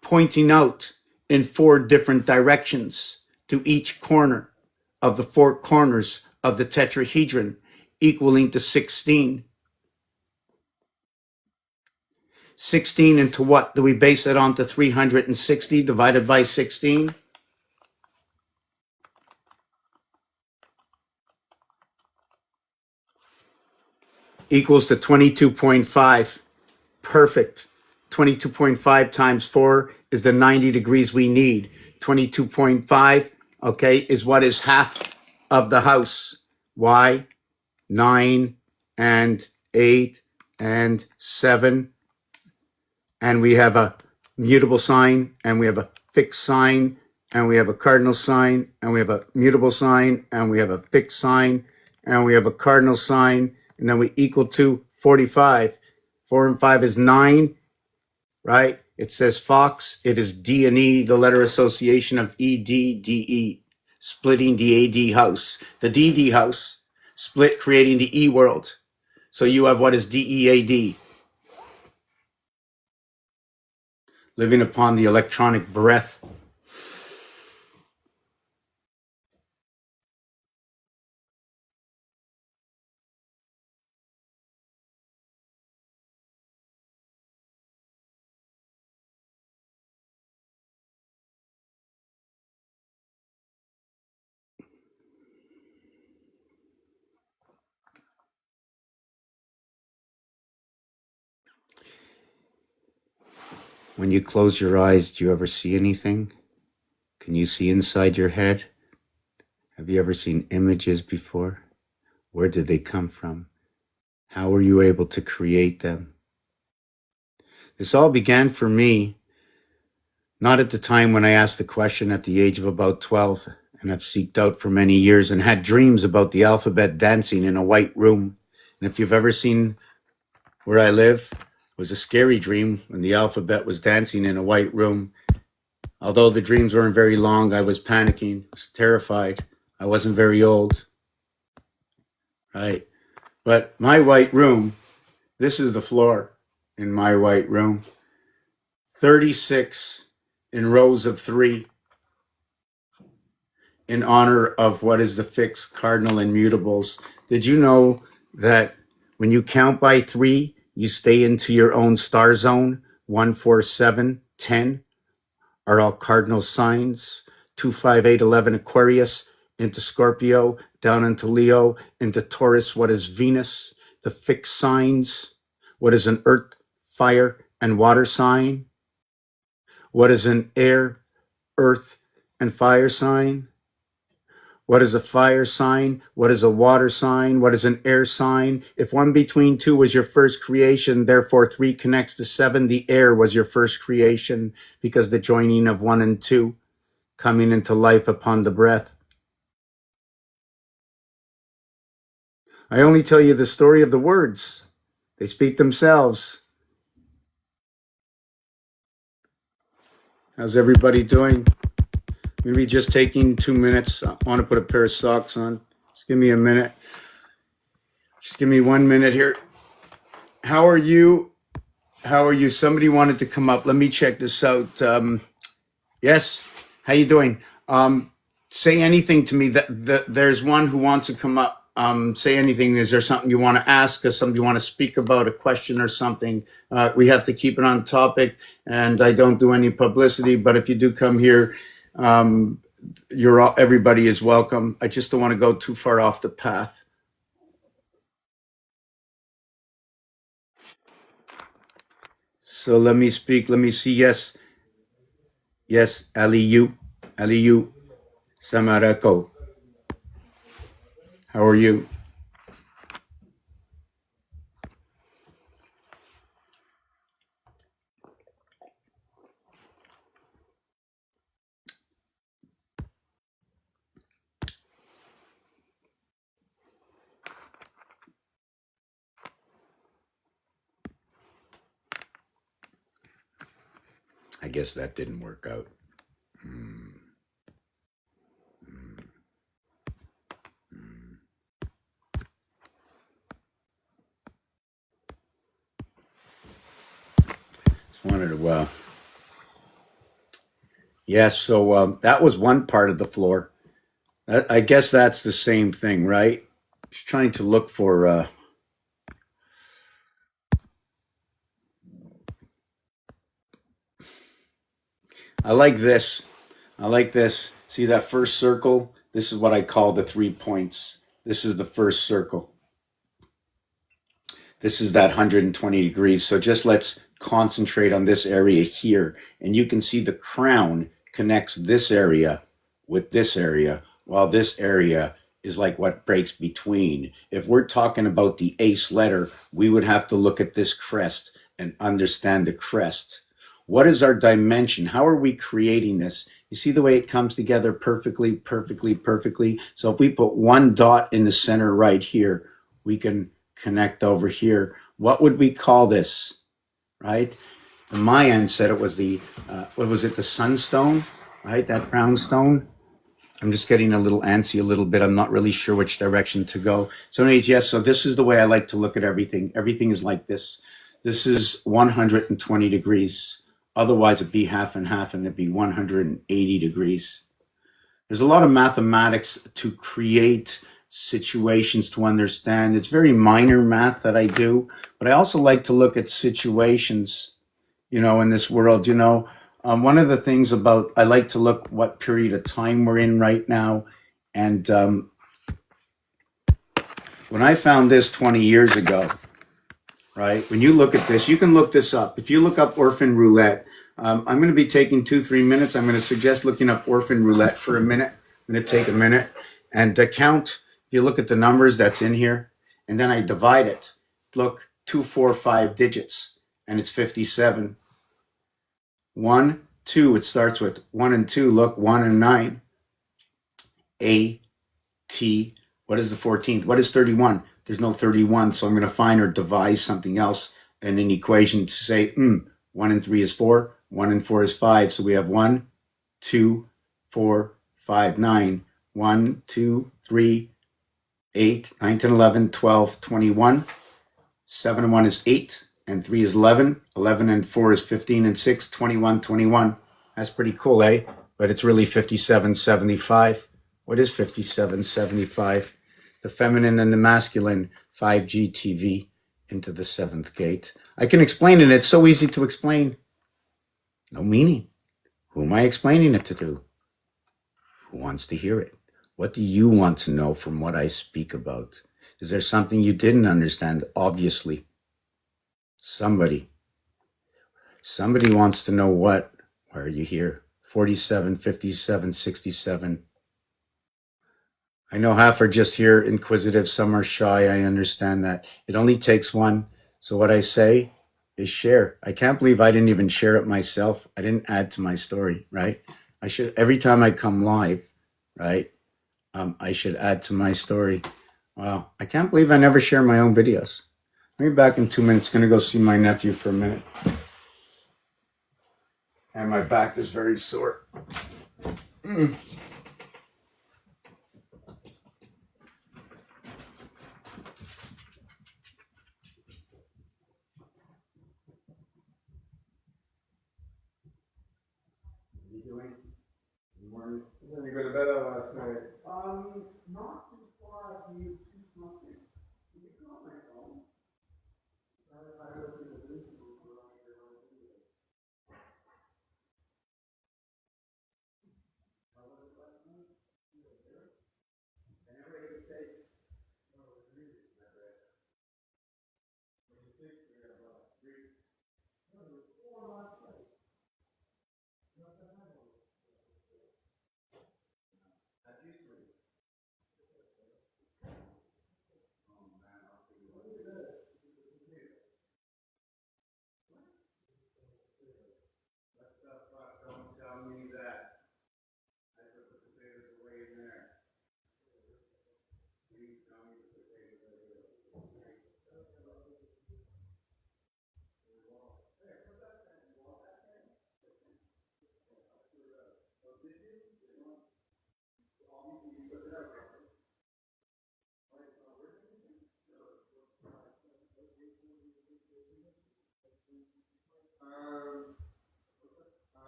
pointing out in 4 different directions to each corner of the 4 corners of the tetrahedron, equaling to 16. 16 into what? Do we base it on to 360 divided by 16? Equals to 22.5. Perfect. 22.5 times 4 is the 90 degrees we need. 22.5, okay, is what is half of the house. Why? 9 and 8 and 7. And we have a mutable sign, and we have a fixed sign, and we have a cardinal sign, and we have a mutable sign, and we have a fixed sign, and we have a cardinal sign, and then we equal to 45. 4 and 5 is 9, right? It says Fox. It is D and E, the letter association of EDDE, splitting the AD house. The DD house split, creating the E world. So you have what is DEAD, living upon the electronic breath. When you close your eyes, do you ever see anything? Can you see inside your head? Have you ever seen images before? Where did they come from? How were you able to create them? This all began for me, not at the time when I asked the question at the age of about 12, and I've seeked out for many years and had dreams about the alphabet dancing in a white room. And if you've ever seen where I live, it was a scary dream when the alphabet was dancing in a white room. Although the dreams weren't very long, I was panicking, I was terrified. I wasn't very old, right? But my white room, this is the floor in my white room. 36 in rows of 3 in honor of what is the fixed, cardinal, and mutables. Did you know that when you count by 3, you stay into your own star zone? 1, 4, 7, 10 are all cardinal signs. 2, 5, 8, 11 Aquarius, into Scorpio, down into Leo, into Taurus, what is Venus, the fixed signs. What is an earth, fire, and water sign? What is an air, earth, and fire sign? What is a fire sign? What is a water sign? What is an air sign? If 1 between 2 was your first creation, therefore 3 connects to 7, the air was your first creation, because the joining of 1 and 2 coming into life upon the breath. I only tell you the story of the words. They speak themselves. How's everybody doing? Maybe just taking 2 minutes. I want to put a pair of socks on. Just give me a minute. Just give me 1 minute here. How are you? How are you? Somebody wanted to come up. Let me check this out. Yes. How you doing? Say anything to me. There's one who wants to come up. Say anything. Is there something you want to ask us? Something you want to speak about? A question or something? We have to keep it on topic, and I don't do any publicity. But if you do come here, everybody is welcome. I just don't want to go too far off the path. So let me speak. Let me see. Yes. Yes. Aliyu. Aliyu. Samareko. How are you? I guess that didn't work out. Hmm. Hmm. Hmm. Just wanted to, yeah, so that was one part of the floor. I guess that's the same thing, right? Just trying to look for, I like this. I like this. See that first circle? This is what I call the 3 points. This is the first circle. This is that 120 degrees. So just let's concentrate on this area here. And you can see the crown connects this area with this area, while this area is like what breaks between. If we're talking about the ace letter, we would have to look at this crest and understand the crest. What is our dimension? How are we creating this? You see the way it comes together perfectly, perfectly, perfectly. So if we put one dot in the center right here, we can connect over here. What would we call this, right? The Mayan said it was the, what was it, the sunstone, right? That brown stone. I'm just getting a little antsy a little bit. I'm not really sure which direction to go. So anyways, yes, so this is the way I like to look at everything. Everything is like this. This is 120 degrees. Otherwise it'd be half and half and it'd be 180 degrees. There's a lot of mathematics to create situations to understand. It's very minor math that I do, but I also like to look at situations, in this world. One of the things about, I like to look what period of time we're in right now. And when I found this 20 years ago, right, when you look at this, you can look this up. If you look up orphan roulette, I'm going to be taking 2-3 minutes. I'm going to suggest looking up orphan roulette for a minute. I'm going to take a minute and count. If you look at the numbers that's in here, and then I divide it, look, 2, 4, 5 digits, and it's 57. 1, 2, it starts with 1 and 2. Look, 1 and 9. A, T. What is the 14th? What is 31? There's no 31, so I'm going to find or devise something else in an equation to say, 1 and 3 is 4, 1 and 4 is 5. So we have 1, 2, 4, 5, 9. 1, 2, 3, 8, 9, 10, 11, 12, 21. 7 and 1 is 8, and 3 is 11. 11 and 4 is 15, and 6, 21, 21. That's pretty cool, eh? But it's really 5775. What is 5775? The feminine and the masculine 5G TV into the seventh gate. I can explain it. It's so easy to explain. No meaning. Who am I explaining it to? Who wants to hear it? What do you want to know from what I speak about? Is there something you didn't understand? Obviously. Somebody wants to know what. Why are you here? 47, 57, 67. I know half are just here inquisitive, some are shy. I understand that. It only takes one. So what I say is share. I can't believe I didn't even share it myself. I didn't add to my story, right? I should, every time I come live, right? I should add to my story. Wow. I can't believe I never share my own videos. I'll be back in 2 minutes. Gonna go see my nephew for a minute. And my back is very sore. You doing? You weren't? Did you go to bed last night? Not too far. You too smoking. Did you call my phone? I looked at the Facebook for all your own videos. How was it last night? You were there? I never ate steak. No, it was really never ate. What do you think? We got about 3.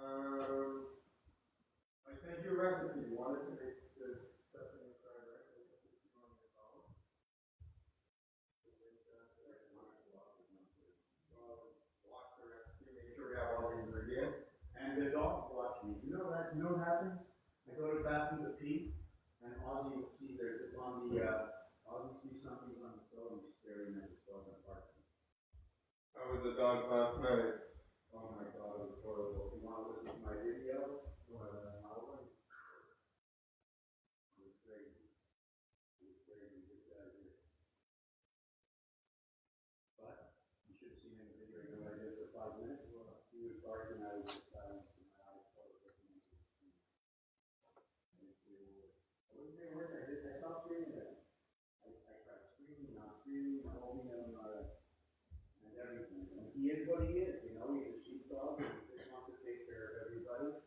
Um, I sent you a recipe. You wanted to make the sesame fried rice on your phone? Watch the recipe, make sure you have all the ingredients. And the dog's watching me. You know that? You know what happens? I go to the bathroom to pee, and Ozzy sees it's on the, Ozzy sees something's on the stove, and he's staring at the stove and barking. How was the dog last night? Oh my God, it was horrible. You want to listen to my video? It was crazy. It was crazy. Get that out of here. But you should have seen in the video, you know what I did for 5 minutes? He was barking, I was just silent, and my eyes closed. I wasn't saying a word. I stopped screaming at him. I tried screaming, holding him, and everything. And he is what he is, you know, he's a sheepdog, and he just wants to take care of everybody.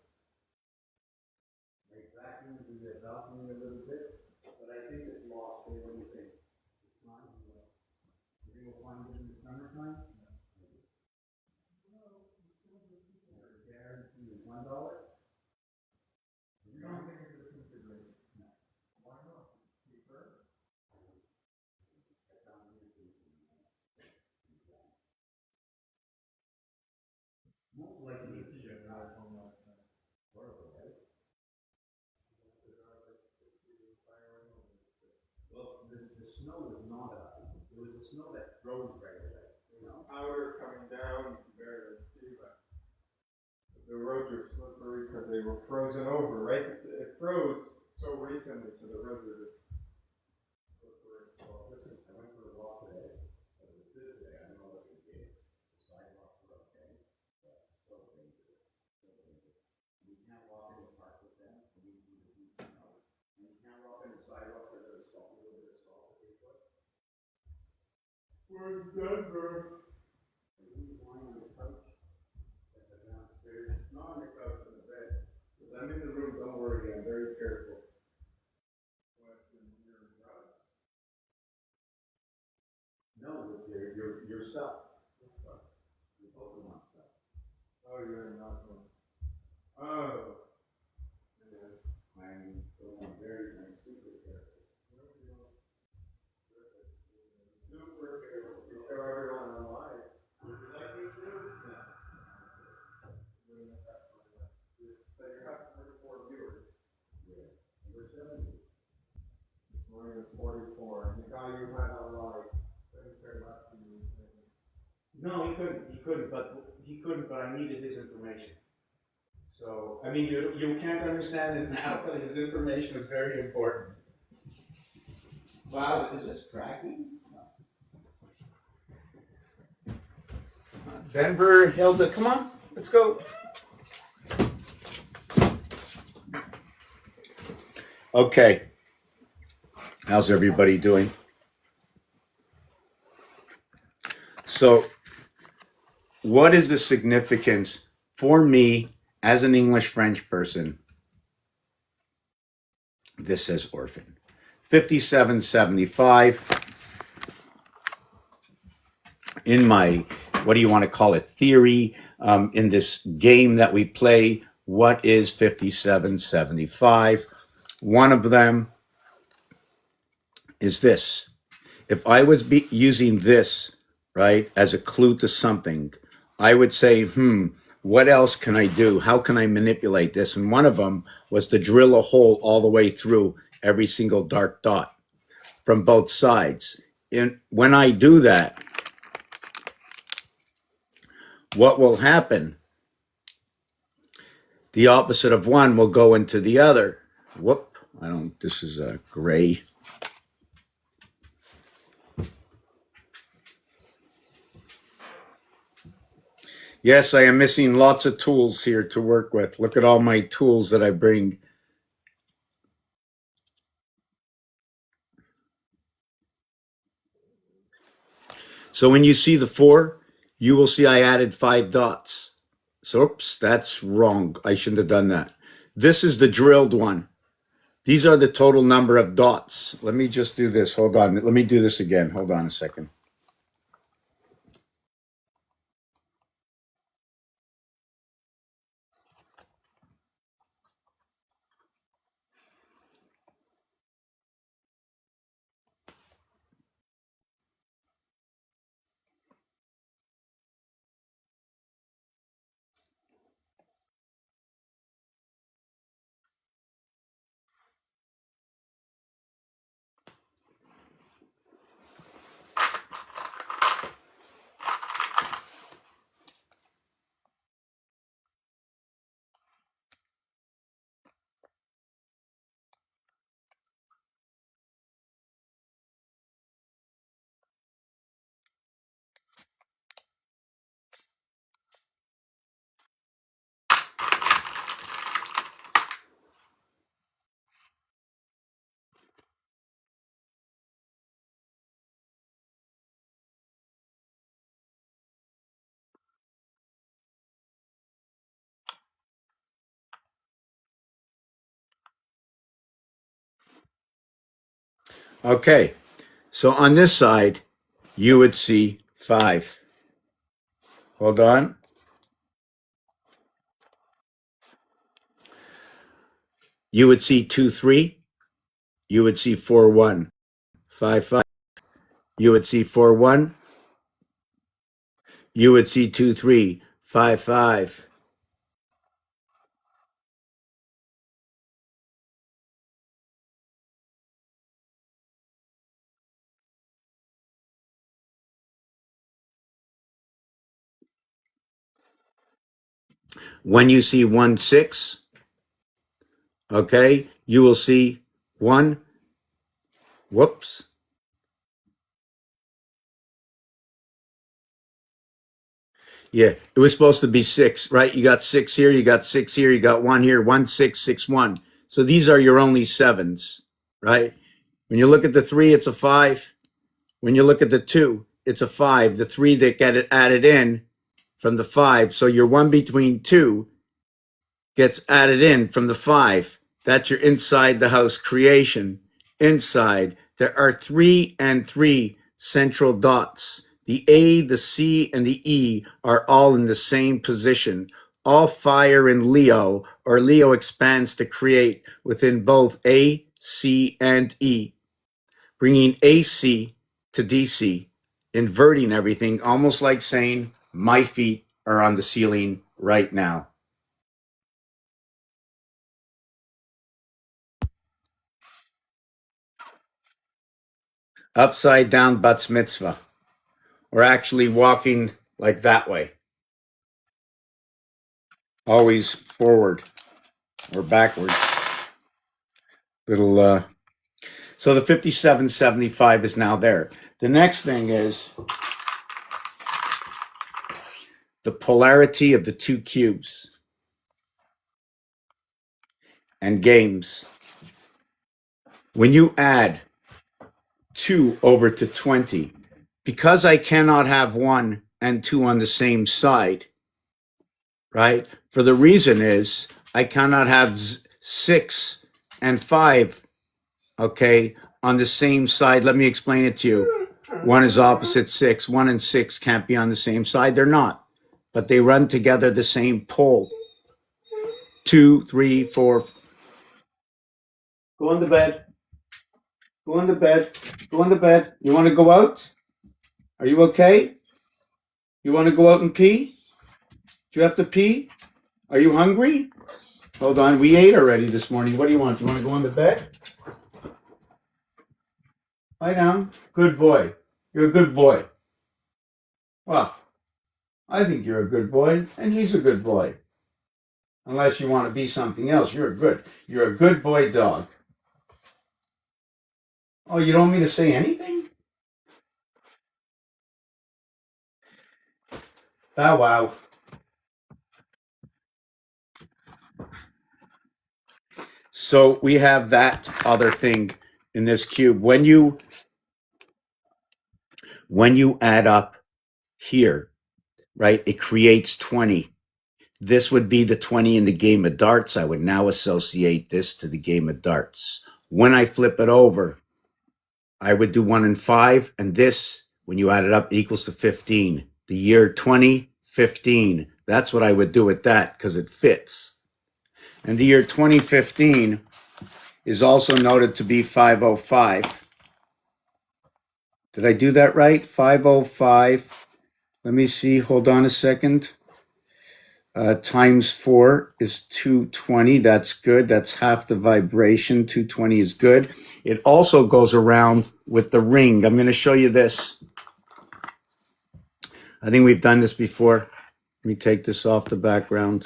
Make vacuums and get vacuuming a little bit, but I think it's lost. What do you think? It's fine. You think we'll find it in the summertime? Guarantee is $1. You don't think it's a consideration? No. Why not? Cheaper? Most likely it's shit, not at home like that. Horrible, right? Well, the snow was not it was the snow that froze right away, you know? Powder coming down, you can barely see, but the roads are slippery because they were frozen over, right? It froze so recently, so the roads are just slippery. Well, listen, I went for a walk today, but it was good today, I don't know what it did. The sidewalks were okay, but so dangerous, so dangerous. You can't walk in the park with them, and you know, and you can't walk in the sidewalk with a little bit of salt at your foot. We're in Denver. And he's lying on the couch at the downstairs, not on the couch, on the bed. Because I'm in the room, don't worry, I'm very careful. No, with your stuff. Your Pokemon stuff. Oh, you're not one. Oh. I'm very super careful. Super careful. You show everyone online. Would you like me to? But you have 44 viewers. Yeah. We're 70. This morning was 44. And the guy you had on live, didn't care about you. No, he couldn't, but I needed his information. So, I mean, you can't understand it now, but his information was very important. Wow, is this cracking? Denver, Hilda, come on, let's go. Okay. How's everybody doing? So, what is the significance for me as an English-French person? This says orphan. 5775. In my, what do you want to call it, theory, in this game that we play, what is 5775? One of them is this. If I was using this, right, as a clue to something, I would say, what else can I do? How can I manipulate this? And one of them was to drill a hole all the way through every single dark dot from both sides. And when I do that, what will happen? The opposite of one will go into the other. Whoop, this is a gray. Yes, I am missing lots of tools here to work with. Look at all my tools that I bring. So when you see the 4, you will see I added 5 dots. So, oops, that's wrong. I shouldn't have done that. This is the drilled one. These are the total number of dots. Let me just do this. Hold on. Let me do this again. Hold on a second. Okay, so on this side, you would see 5. Hold on. You would see 2, 3. You would see 4, 1, 5, 5. You would see 4, 1. You would see 2, 3, 5, 5. When you see 1, 6, okay, you will see 1. Whoops. Yeah, it was supposed to be 6, right? You got 6 here, you got 6 here, you got 1 here, 1, 6, 6, 1. So these are your only 7s, right? When you look at the 3, it's a 5. When you look at the 2, it's a 5. The 3 that get it added in from the 5. So your 1 between 2 gets added in from the 5. That's your inside the house creation. Inside, there are 3 and 3 central dots. The A, the C, and the E are all in the same position. All fire in Leo, or Leo expands to create within both A, C, and E, bringing AC to DC, inverting everything, almost like saying, my feet are on the ceiling right now. Upside down Bat's mitzvah. We're actually walking like that way. Always forward or backwards. Little, so the 5775 is now there. The next thing is the polarity of the 2 cubes and games. When you add 2 over to 20, because I cannot have 1 and 2 on the same side, right? For the reason is I cannot have 6 and 5, okay, on the same side. Let me explain it to you. 1 is opposite 6. 1 and 6 can't be on the same side. They're not, but they run together the same pole. 2, 3, 4. Go on to bed. Go on to bed. Go on to bed. You want to go out? Are you okay? You want to go out and pee? Do you have to pee? Are you hungry? Hold on. We ate already this morning. What do you want? You want to go on to bed? Lie down. Good boy. You're a good boy. Well, I think you're a good boy, and he's a good boy. Unless you want to be something else. You're a good boy dog. Oh, you don't want me to say anything? Bow wow. So we have that other thing in this cube. When you add up here, right, it creates 20. This would be the 20 in the game of darts. I would now associate this to the game of darts. When I flip it over, I would do 1 and 5, and this, when you add it up, equals to 15. The year 2015. That's what I would do with that, because it fits. And the year 2015 is also noted to be 505. Did I do that right? 505. Let me see. Hold on a second. Times 4 is 220. That's good. That's half the vibration. 220 is good. It also goes around with the ring. I'm going to show you this. I think we've done this before. Let me take this off the background.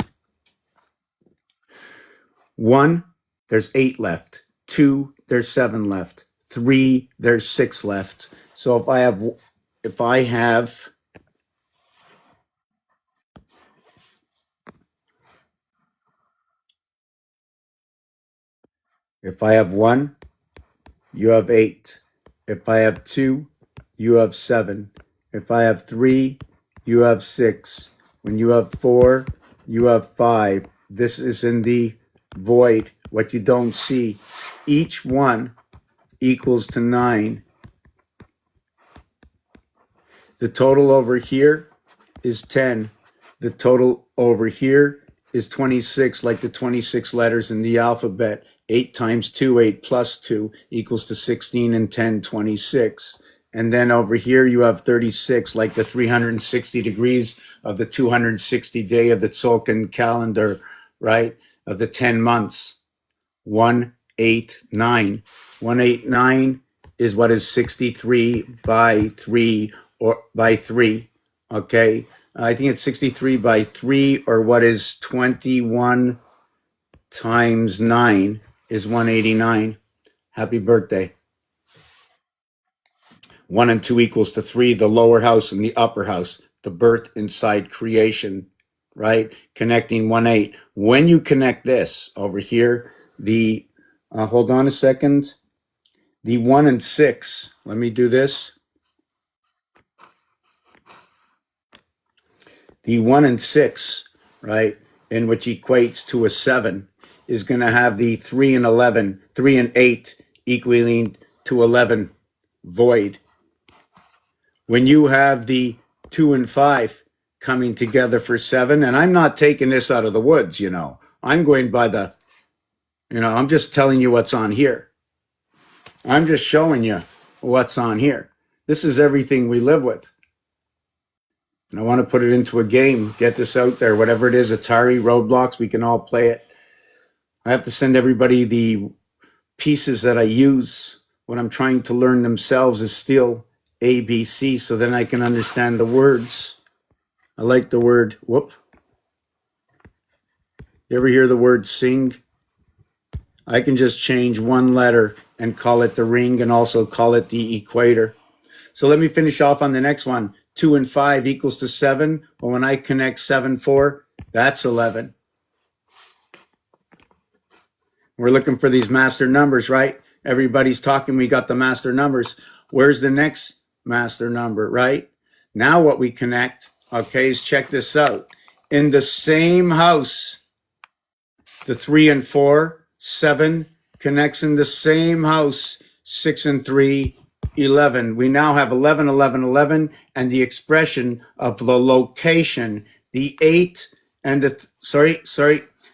1, there's 8 left. 2, there's 7 left. 3, there's 6 left. So if I have 1, you have 8. If I have 2, you have 7. If I have 3, you have 6. When you have 4, you have 5. This is in the void, what you don't see. Each one equals to 9. The total over here is 10. The total over here is 26, like the 26 letters in the alphabet. 8 times 2, 8 plus 2 equals to 16, and 10, 26. And then over here you have 36, like the 360 degrees of the 260 day of the Tzolk'in calendar, right? Of the 10 months. 189. 189 is what is 63 by 3 or by 3. Okay. I think it's 63 by 3, or what is 21 times 9 is 189. Happy birthday. 1 and 2 equals to 3, the lower house and the upper house, the birth inside creation, right? Connecting 1, 8. When you connect this over here, the, hold on a second, the 1 and 6, let me do this. The 1 and 6, right, and which equates to a 7, is going to have the 3 and 11, 3 and 8 equaling to 11 void. When you have the 2 and 5 coming together for 7, and I'm not taking this out of the woods, you know, I'm going by the, you know, I'm just telling you what's on here. I'm just showing you what's on here. This is everything we live with. And I want to put it into a game, get this out there, whatever it is, Atari, Roblox, we can all play it. I have to send everybody the pieces that I use when I'm trying to learn themselves is still ABC, so then I can understand the words. I like the word, whoop. You ever hear the word sing? I can just change one letter and call it the ring and also call it the equator. So let me finish off on the next one. 2 and 5 equals to 7. Well, when I connect 7, 4, that's 11. We're looking for these master numbers, right? Everybody's talking, we got the master numbers. Where's the next master number, right? Now what we connect, okay, is check this out. In the same house, the 3 and 4, 7 connects in the same house, 6 and 3, 11. We now have 11, 11, 11, and the expression of the location, the 8 and the,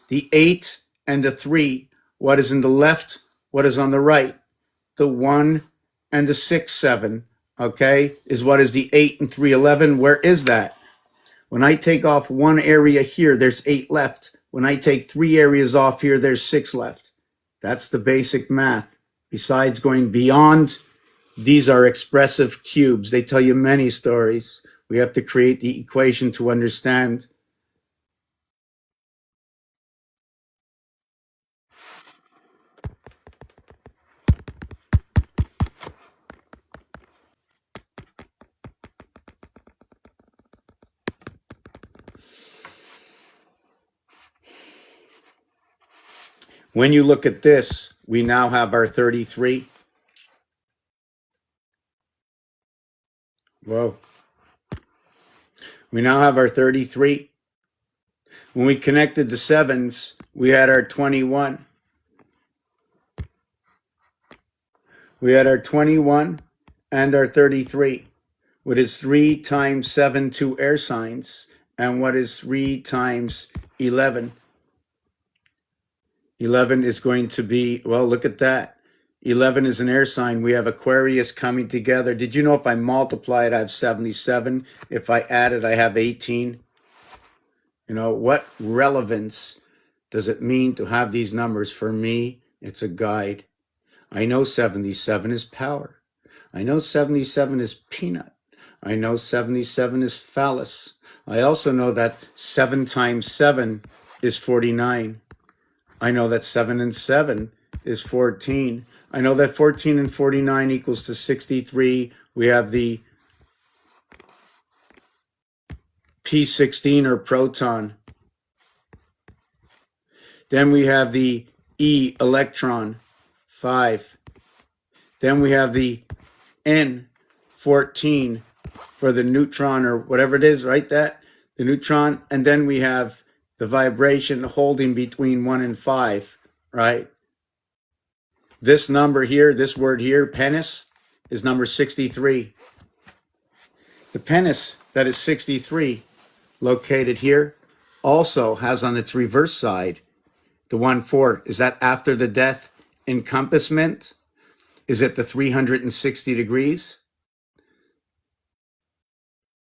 the 8 and the 3. What is in the left? What is on the right? The 1 and the 6, 7, okay, is what is the 8 and 3, 11. Where is that? When I take off one area here, there's 8 left. When I take 3 areas off here, there's 6 left. That's the basic math. Besides going beyond, these are expressive cubes. They tell you many stories. We have to create the equation to understand. When you look at this, we now have our 33. Whoa. We now have our 33. When we connected the 7s, we had our 21. We had our 21 and our 33. What is 3 times 7, 2 air signs? And what is 3 times 11? 11 is going to be, well, look at that. 11 is an air sign. We have Aquarius coming together. Did you know if I multiply it, I have 77? If I add it, I have 18. You know, what relevance does it mean to have these numbers? For me, it's a guide. I know 77 is power. I know 77 is peanut. I know 77 is phallus. I also know that 7 times 7 is 49. I know that 7 and 7 is 14. I know that 14 and 49 equals to 63. We have the P16 or proton. Then we have the E electron, 5. Then we have the N14 for the neutron or whatever it is, right? The neutron. And then we have the vibration holding between 1 and 5, right? This number here, this word here, penis, is number 63. The penis that is 63, located here, also has on its reverse side the 1-4. Is that after the death encompassment? Is it the 360 degrees?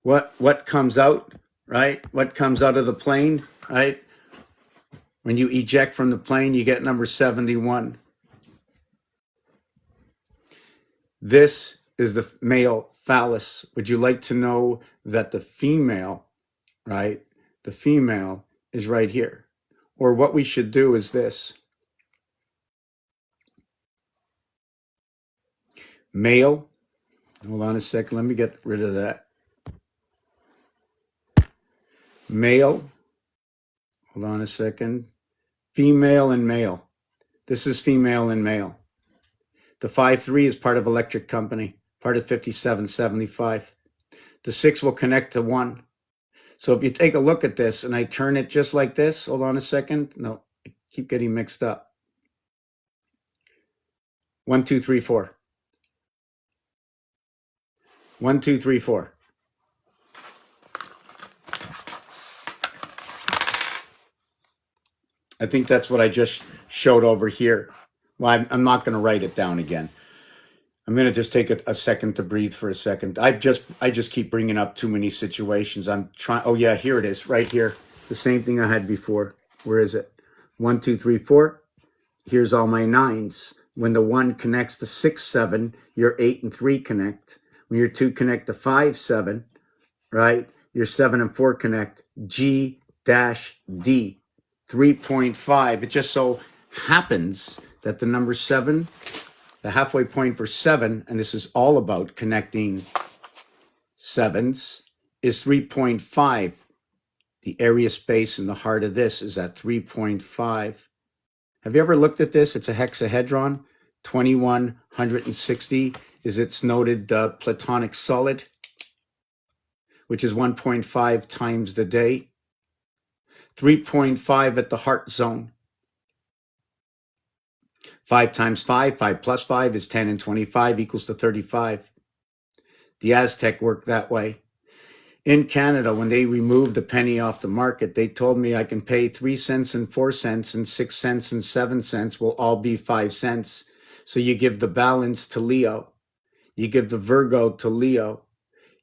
What comes out, right? What comes out of the plane, right? When you eject from the plane, you get number 71. This is the male phallus. Would you like to know that the female, right? The female is right here. Or what we should do is this. Male, hold on a second, let me get rid of that. Male, hold on a second. Female and male. This is female and male. The 5-3 is part of Electric Company, part of 5775. The 6 will connect to 1. So if you take a look at this and I turn it just like this, hold on a second. No, I keep getting mixed up. 1, 2, 3, 4. 1, 2, 3, 4. I think that's what I just showed over here. Well, I'm not going to write it down again. I'm going to just take a second to breathe for a second. I just keep bringing up too many situations. I'm trying. Oh yeah, here it is, right here. The same thing I had before. Where is it? 1, 2, 3, 4. Here's all my 9s. When the 1 connects to 6, 7, your 8 and 3 connect. When your 2 connect to 5, 7, right? Your 7 and 4 connect. G-D. 3.5. It just so happens that the number 7, the halfway point for 7, and this is all about connecting 7s, is 3.5. The area space in the heart of this is at 3.5. Have you ever looked at this? It's a hexahedron. 2160 is its noted platonic solid, which is 1.5 times the day. 3.5 at the heart zone. 5 times 5, 5 plus 5 is 10, and 25 equals to 35. The Aztec worked that way. In Canada, when they removed the penny off the market, they told me I can pay 3 cents and 4 cents and 6 cents and 7 cents will all be 5 cents. So you give the balance to Leo. You give the Virgo to Leo.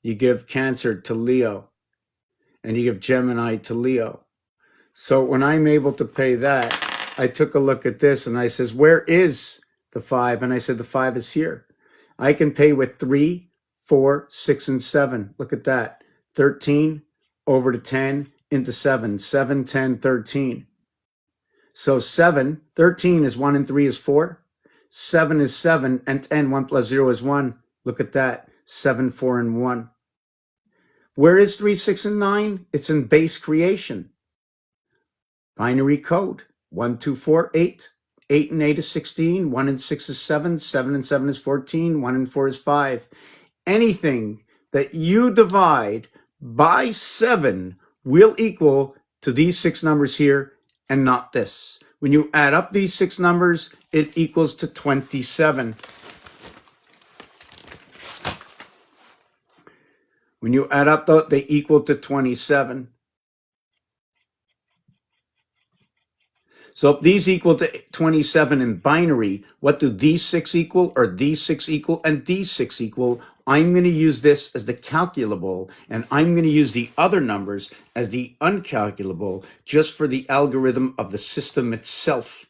You give Cancer to Leo. And you give Gemini to Leo. So when I'm able to pay that, I took a look at this and I says, where is the 5? And I said, the 5 is here. I can pay with 3, 4, 6, and 7. Look at that. 13 over to 10 into 7. 7, 10, 13. So 7, 13 is 1 and 3 is 4. 7 is 7 and 10, 1 plus 0 is 1. Look at that. 7, 4, and 1. Where is 3, 6, and 9? It's in base creation. Binary code. 1, 2, 4, 8. 8 and 8 is 16. 1 and 6 is 7. 7 and 7 is 14. 1 and 4 is 5. Anything that you divide by 7 will equal to these 6 numbers here and not this. When you add up these 6 numbers, it equals to 27. When you add up, they equal to 27. So if these equal to 27 in binary, what do these 6 equal, or these 6 equal, and these 6 equal? I'm going to use this as the calculable, and I'm going to use the other numbers as the uncalculable, just for the algorithm of the system itself.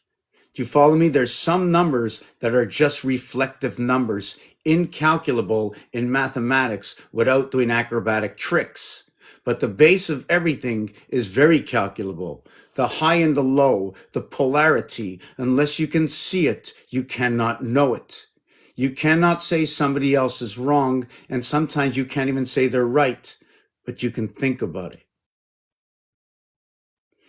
Do you follow me? There's some numbers that are just reflective numbers, incalculable in mathematics without doing acrobatic tricks. But the base of everything is very calculable. The high and the low, the polarity, unless you can see it, you cannot know it. You cannot say somebody else is wrong, and sometimes you can't even say they're right, but you can think about it.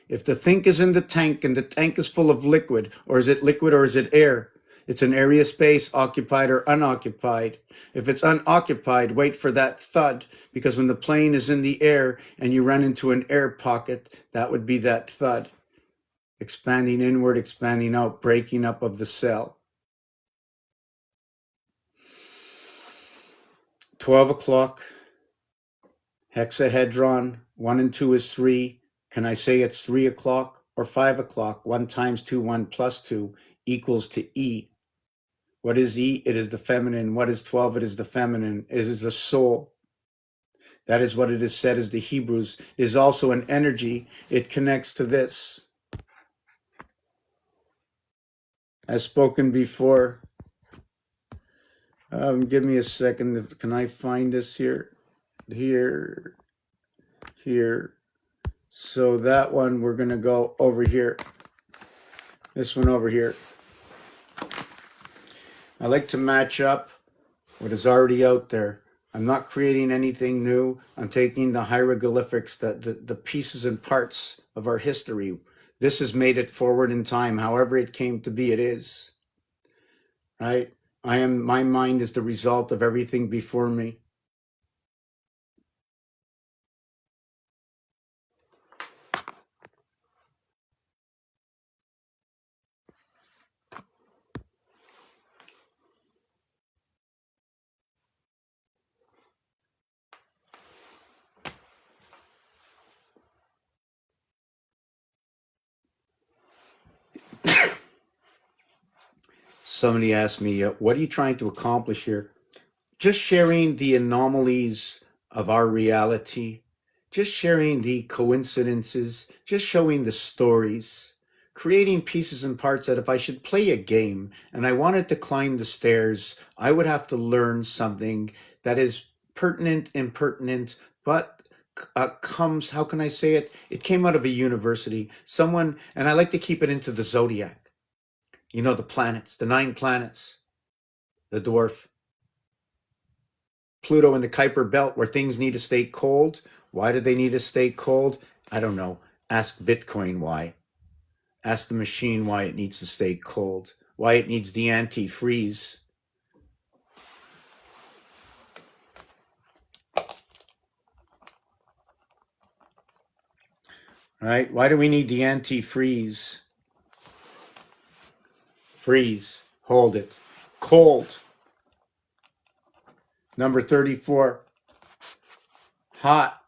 If the think is in the tank and the tank is full of liquid, or is it liquid or is it air? It's an area space, occupied or unoccupied. If it's unoccupied, wait for that thud, because when the plane is in the air and you run into an air pocket, that would be that thud. Expanding inward, expanding out, breaking up of the cell. 12 o'clock, hexahedron, 1 and 2 is 3. Can I say it's 3 o'clock or 5 o'clock? 1 times 2, 1 plus 2 equals to E. What is E? It is the feminine. What is 12? It is the feminine. It is the soul. That is what it is said as the Hebrews. It is also an energy. It connects to this. As spoken before. Give me a second. Can I find this here? Here. So that one, we're going to go over here. This one over here. I like to match up what is already out there. I'm not creating anything new. I'm taking the hieroglyphics, the pieces and parts of our history. This has made it forward in time. However it came to be, it is. Right? My mind is the result of everything before me. Somebody asked me, what are you trying to accomplish here? Just sharing the anomalies of our reality, just sharing the coincidences, just showing the stories, creating pieces and parts that if I should play a game and I wanted to climb the stairs, I would have to learn something that is pertinent, impertinent, but comes, how can I say it? It came out of a university. Someone, and I like to keep it into the zodiac. You know, the planets, the 9 planets, the dwarf, Pluto in the Kuiper Belt, where things need to stay cold. Why do they need to stay cold? I don't know. Ask Bitcoin why. Ask the machine why it needs to stay cold, why it needs the antifreeze. Right? Why do we need the antifreeze? Freeze. Hold it. Cold. Number 34. Hot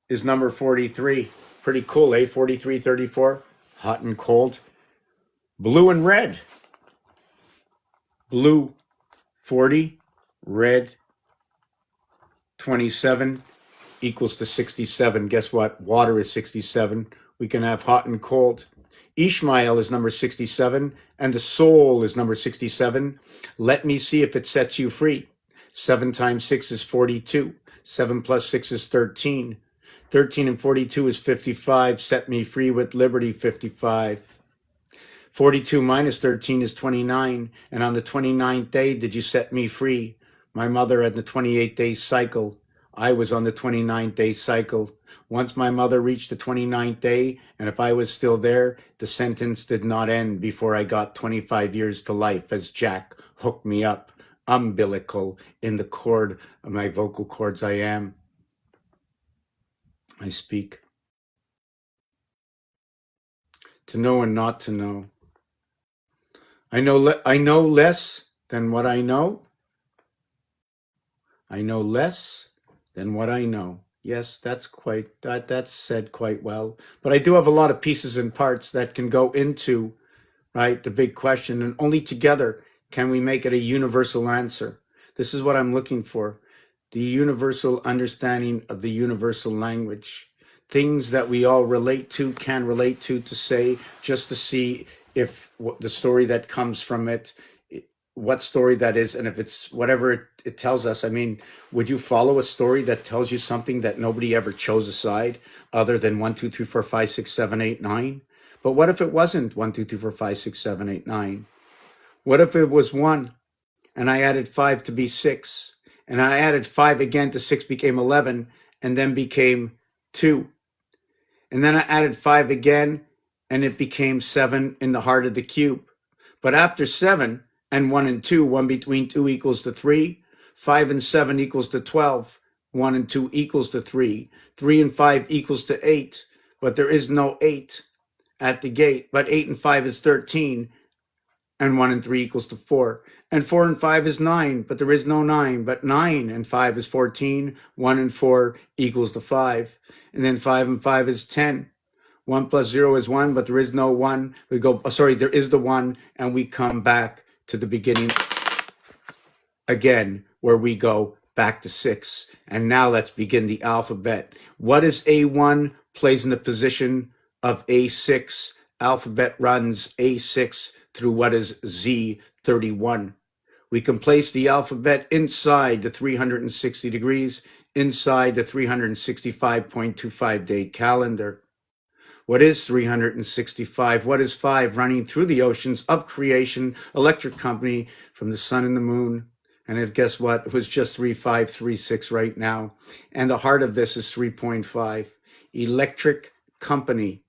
is number 43. Pretty cool, eh? 43, 34. Hot and cold. Blue and red. Blue, 40. Red, 27 equals to 67. Guess what? Water is 67. We can have hot and cold. Ishmael is number 67, and the soul is number 67. Let me see if it sets you free. 7 times 6 is 42. 7 plus 6 is 13. 13 and 42 is 55. Set me free with liberty, 55. 42 minus 13 is 29. And on the 29th day, did you set me free? My mother had the 28-day cycle. I was on the 29th-day cycle. Once my mother reached the 29th day, and if I was still there, the sentence did not end before I got 25 years to life as Jack hooked me up, umbilical, in the cord of my vocal cords. I am. I speak. To know and not to know. I know less than what I know. I know less than what I know. Yes, that's said quite well. But I do have a lot of pieces and parts that can go into, right, the big question, and only together can we make it a universal answer. This is what I'm looking for. The universal understanding of the universal language. Things that we all relate to, can relate to say, just to see if the story that comes from it, what story that is, and if it's whatever it tells us. I mean, would you follow a story that tells you something that nobody ever chose a side other than 1, 2, 3, 4, 5, 6, 7, 8, 9? But what if it wasn't 1, 2, 3, 4, 5, 6, 7, 8, 9? What if it was 1 and I added 5 to be 6, and I added 5 again to 6 became 11, and then became 2, and then I added 5 again and it became 7 in the heart of the cube. But after 7 and 1 and 2, 1 between 2 equals to 3. 5 and 7 equals to 12. 1 and 2 equals to 3. 3 and 5 equals to 8. But there is no 8 at the gate. But 8 and 5 is 13. and 1 and 3 equals to 4. And 4 and 5 is 9, but there is no 9. But 9 and 5 is 14. 1 and 4 equals to 5. And then 5 and 5 is 10. 1 plus 0 is 1, but there is no 1. We go, there is the 1, and we come back to the beginning again, where we go back to 6. And now let's begin the alphabet. What is A1? Plays in the position of A6. Alphabet runs A6 through what is Z31. We can place the alphabet inside the 360 degrees, inside the 365.25 day calendar. What is 365? What is 5? Running through the oceans of creation, electric company from the sun and the moon. And guess what? It was just 3536 right now. And the heart of this is 3.5. Electric company.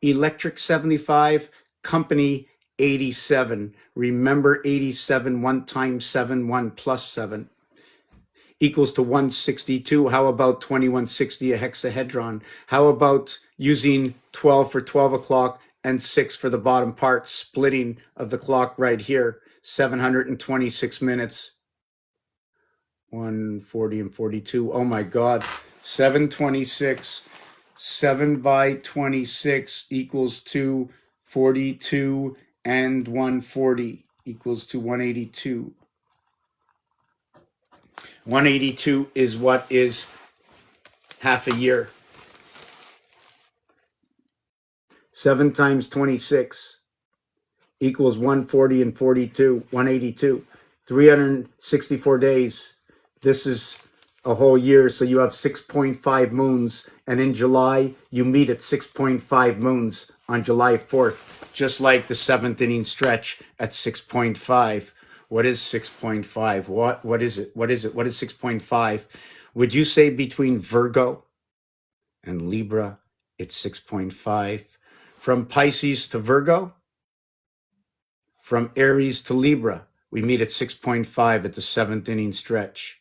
Electric 75, company 87. Remember 87, 1 times 7, 1 plus 7 equals to 162. How about 2160, a hexahedron? How about using 12 for 12 o'clock and 6 for the bottom part, splitting of the clock right here, 726 minutes. 140 and 42. Oh my God. 726. 7 by 26 equals to 42, and 140 equals to 182. 182 is what is half a year. 7 times 26 equals 140 and 42, 182. 364 days. This is a whole year, so you have 6.5 moons, and in July you meet at 6.5 moons on July 4th, just like the 7th inning stretch at 6.5. What is 6.5? What is it? What is 6.5? Would you say between Virgo and Libra it's 6.5? From Pisces to Virgo? From Aries to Libra, we meet at 6.5 at the 7th inning stretch.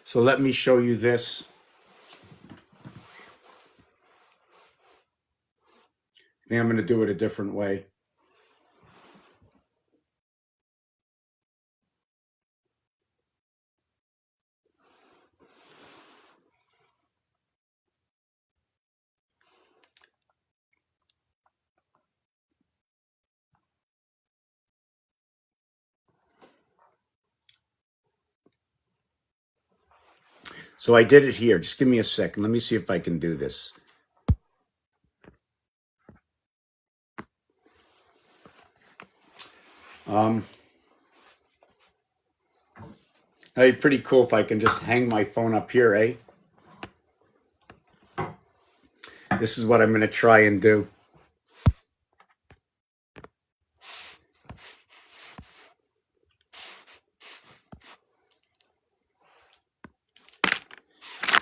So let me show you this. I think I'm going to do it a different way. So I did it here. Just give me a second. Let me see if I can do this. It'd be pretty cool if I can just hang my phone up here, eh? This is what I'm going to try and do.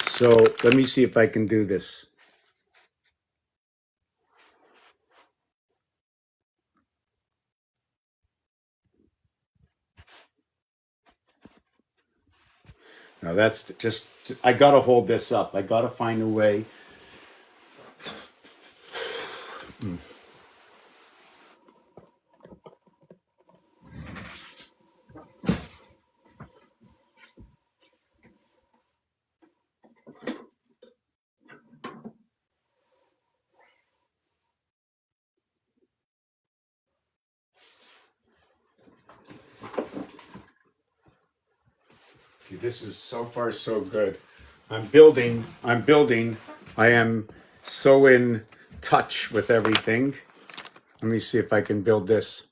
So let me see if I can do this. Now that's just, I got to hold this up. I got to find a way. This is so far so good. I'm building. I am so in touch with everything. Let me see if I can build this.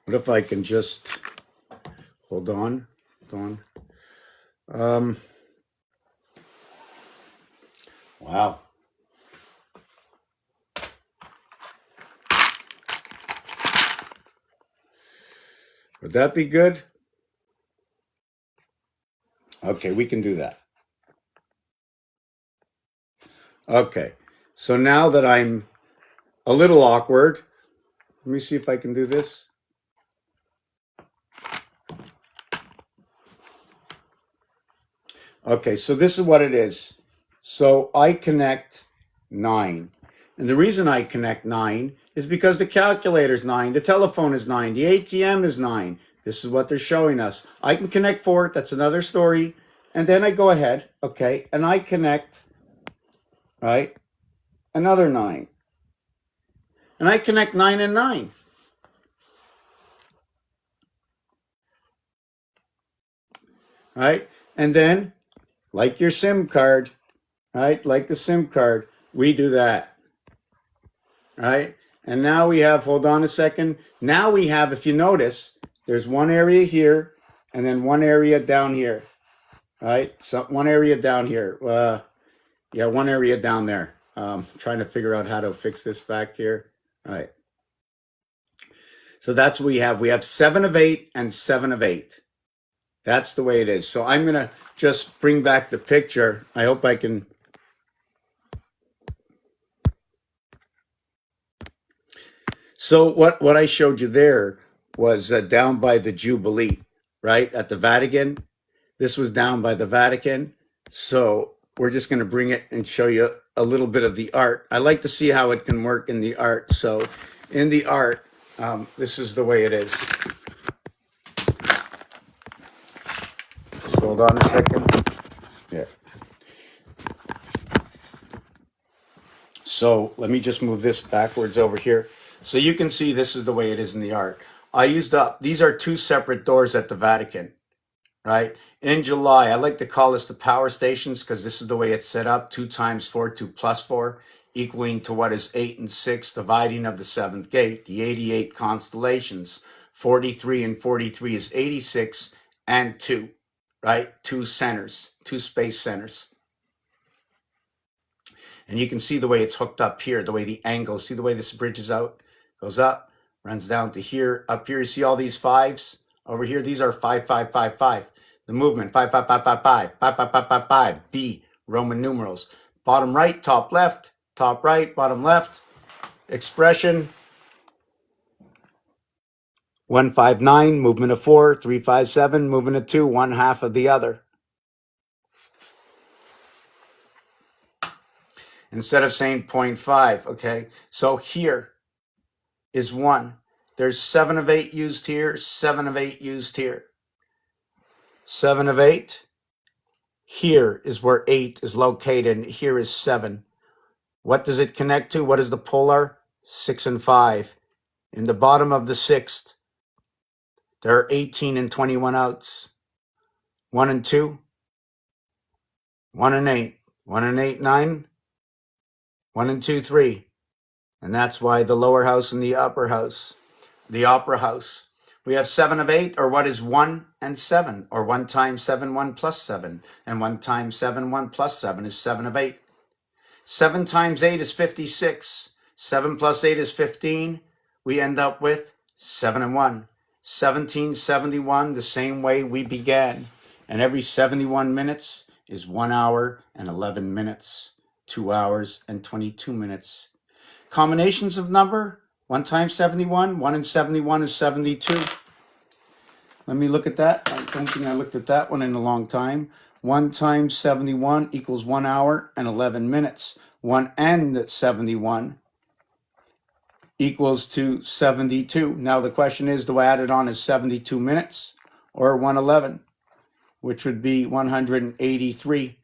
What if I can just hold on? Wow. Would that be good? Okay, we can do that. Okay, so now that I'm a little awkward, let me see if I can do this. Okay, so this is what it is. So I connect 9. And the reason I connect 9 is because the calculator is 9, the telephone is 9, the ATM is 9. This is what they're showing us. I can connect 4, that's another story. And then I go ahead, okay, and I connect, right, another 9. And I connect 9 and 9. Right? And then, like your SIM card, right, like the SIM card, we do that. Right? And now we have, hold on a second. Now we have, if you notice, there's one area here and then one area down here. Right? So one area down here. Yeah, one area down there. Trying to figure out how to fix this back here. All right. So that's what we have. We have 7 of 8 and 7 of 8. That's the way it is. So I'm going to just bring back the picture. I hope I can. So what I showed you there was down by the Jubilee, right, at the Vatican. This was down by the Vatican. So we're just going to bring it and show you a little bit of the art. I like to see how it can work in the art. So in the art, this is the way it is. Hold on a second. Yeah. So let me just move this backwards over here. So you can see this is the way it is in the art. I used up, these are 2 separate doors at the Vatican, right? In July, I like to call this the power stations because this is the way it's set up. 2 times 4, 2 plus 4, equaling to what is 8 and 6, dividing of the 7th gate, the 88 constellations. 43 and 43 is 86 and 2, right? 2 centers, 2 space centers. And you can see the way it's hooked up here, the way the angle, see the way this bridges out, goes up, runs down to here, up here. You see all these 5s over here? These are 5, 5, 5, 5. The movement, 5, 5, 5, 5, 5, 5, 5, 5, 5, 5, V, Roman numerals. Bottom right, top left, top right, bottom left. Expression, 159, movement of 4, 357, movement of 2, 1/2 of the other. Instead of saying 0.5, okay? So here is 1. There's 7 of 8 used here, 7 of 8 used here. 7 of 8. Here is where 8 is located, and here is 7. What does it connect to? What is the polar? 6 and 5. In the bottom of the 6th, there are 18 and 21 outs. 1 and 2. 1 and 8. 1 and 8, 9. 1 and 2, 3. And that's why the lower house and the upper house, the opera house. We have 7 of 8, or what is 1 and 7, or 1 times 7, 1 plus 7. And 1 times 7, 1 plus 7 is 7 of 8. 7 times 8 is 56. 7 plus 8 is 15. We end up with 7 and 1. 1771, the same way we began. And every 71 minutes is 1 hour and 11 minutes. 2 hours and 22 minutes. Combinations of number, 1 times 71, 1 and 71 is 72. Let me look at that. I don't think I looked at that one in a long time. 1 times 71 equals 1 hour and 11 minutes. 1 and 71 equals to 72. Now the question is, do I add it on as 72 minutes or 111, which would be 183.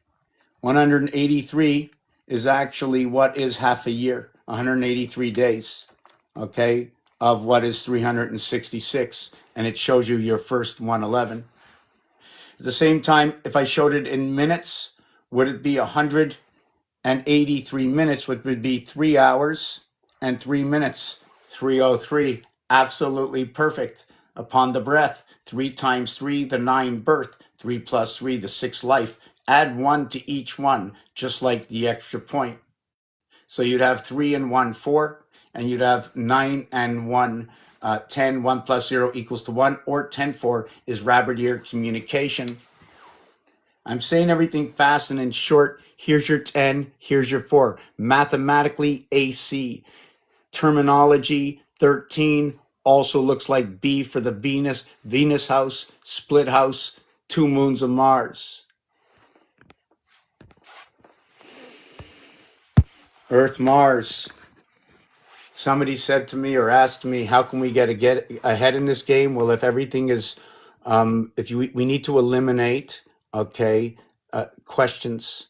183 is actually what is half a year, 183 days, okay, of what is 366, and it shows you your first 111. At the same time, if I showed it in minutes, would it be 183 minutes, which would be 3 hours and 3 minutes, 303, absolutely perfect. Upon the breath, 3 times 3, the 9 birth, 3 plus 3, the 6 life. Add 1 to each one, just like the extra point. So you'd have 3 and 1, 4, and you'd have 9 and 1, 10. 1 plus 0 equals to 1, or 10, 4 is rabbit ear communication. I'm saying everything fast and in short. Here's your 10, here's your 4. Mathematically, AC. Terminology, 13 also looks like B for the Venus house, split house, 2 moons of Mars. Earth, Mars. Somebody said to me or asked me, how can we get ahead in this game? Well, if everything is, we need to eliminate, okay, questions.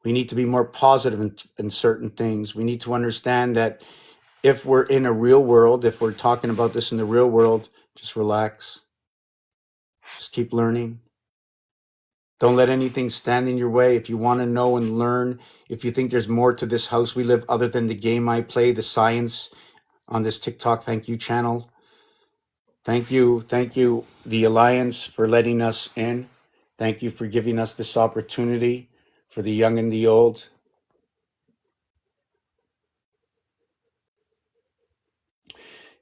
We need to be more positive in certain things. We need to understand that if we're in a real world, if we're talking about this in the real world, just relax. Just keep learning. Don't let anything stand in your way. If you want to know and learn, if you think there's more to this house we live other than the game I play, the science on this TikTok Thank You channel. Thank you, the Alliance, for letting us in. Thank you for giving us this opportunity for the young and the old.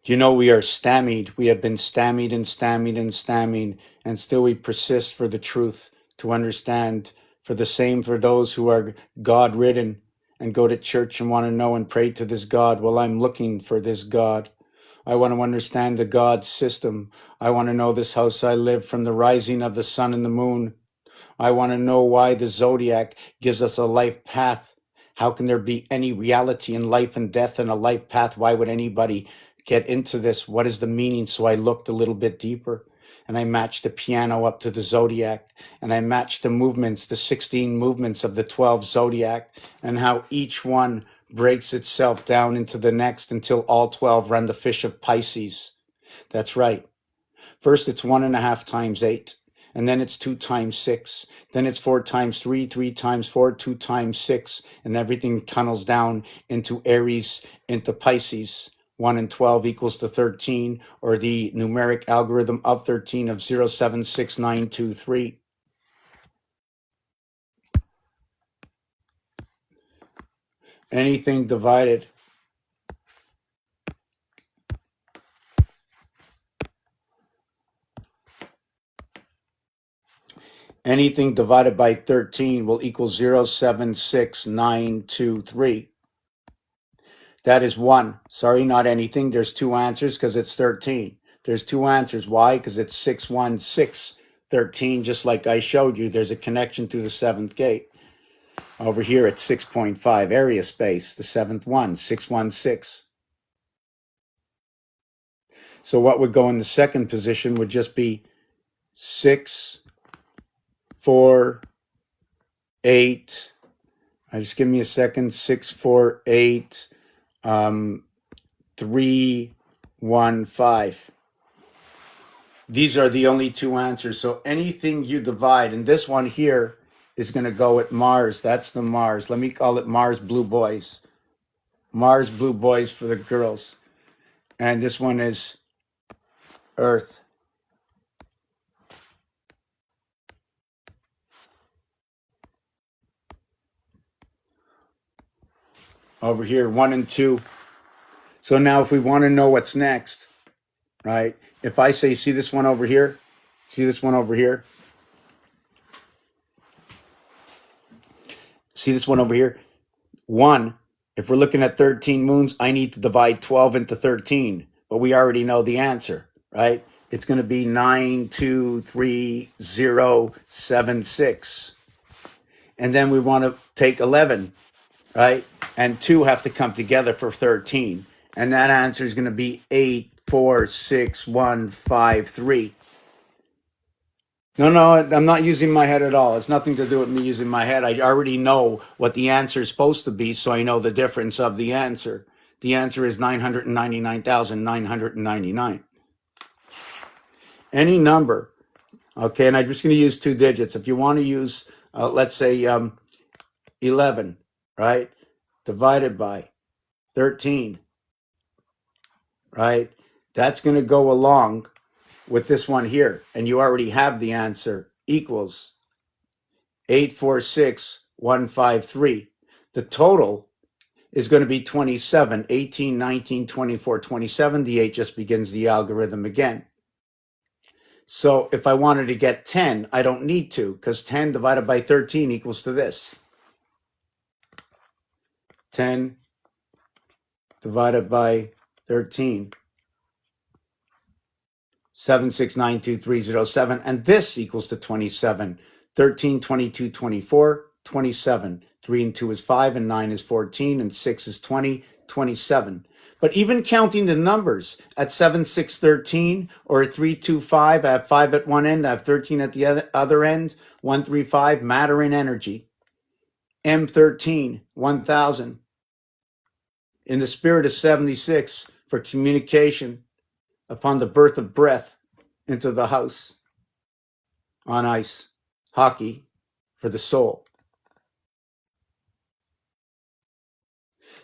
You know, we are stymied. We have been stymied and stymied and stymied, and still we persist for the truth to understand. For the same for those who are God ridden and go to church and want to know and pray to this God. Well, I'm looking for this God. I want to understand the God system. I want to know this house I live from the rising of the sun and the moon. I want to know why the zodiac gives us a life path. How can there be any reality in life and death and a life path? Why would anybody get into this? What is the meaning? So I looked a little bit deeper and I matched the piano up to the zodiac and I matched the movements, the 16 movements of the 12 zodiac, and how each one breaks itself down into the next until all 12 run the fish of Pisces. That's right. First, it's 1.5 times 8. And then it's 2 times 6. Then it's 4 times 3, 3 times 4, 2 times 6. And everything tunnels down into Aries, into Pisces. 1 and 12 equals to 13, or the numeric algorithm of 13 of 076923. Anything divided by 13 will equal 076923. That is 1. Sorry, not anything. There's 2 answers because it's 13. There's 2 answers. Why? Because it's 61613, just like I showed you. There's a connection to the 7th gate. Over here at 6.5, area space, the 7th one, 616. So what would go in the second position would just be 6, 4, 8. Just give me a second. 6, 4, 8, 3, 1, 5. These are the only 2 answers. So anything you divide, and this one here is going to go at Mars. That's the Mars. Let me call it Mars Blue Boys. Mars Blue Boys for the girls. And this one is Earth. Over here, 1 and 2. So now if we want to know what's next, right? If I say, see this one over here? See this one over here? See this one over here? 1, if we're looking at 13 moons, I need to divide 12 into 13. But we already know the answer, right? It's going to be 9, 2, 3, 0, 7, 6. And then we want to take 11, right? And 2 have to come together for 13. And that answer is going to be 8, 4, 6, 1, 5, 3. No, I'm not using my head at all. It's nothing to do with me using my head. I already know what the answer is supposed to be, so I know the difference of the answer. The answer is 999,999. Any number, okay, and I'm just going to use 2 digits. If you want to use, let's say 11, right, divided by 13, right, that's going to go along with this one here, and you already have the answer, equals 846153. The total is going to be 27, 18, 19, 24, 27. The 8 just begins the algorithm again. So if I wanted to get 10, I don't need to, because 10 divided by 13 equals to this. 10 divided by 13. 7692307, and this equals to 27. 13, 22, 24, 27. 3 and 2 is 5, and 9 is 14, and 6 is 20, 27. But even counting the numbers at 7, 6, 13, or at 3, 2, 5, I have 5 at one end, I have 13 at the other end, 1, 3, 5, matter and energy. M13, 1000. In the spirit of 76 for communication upon the birth of breath into the house. On ice, hockey for the soul.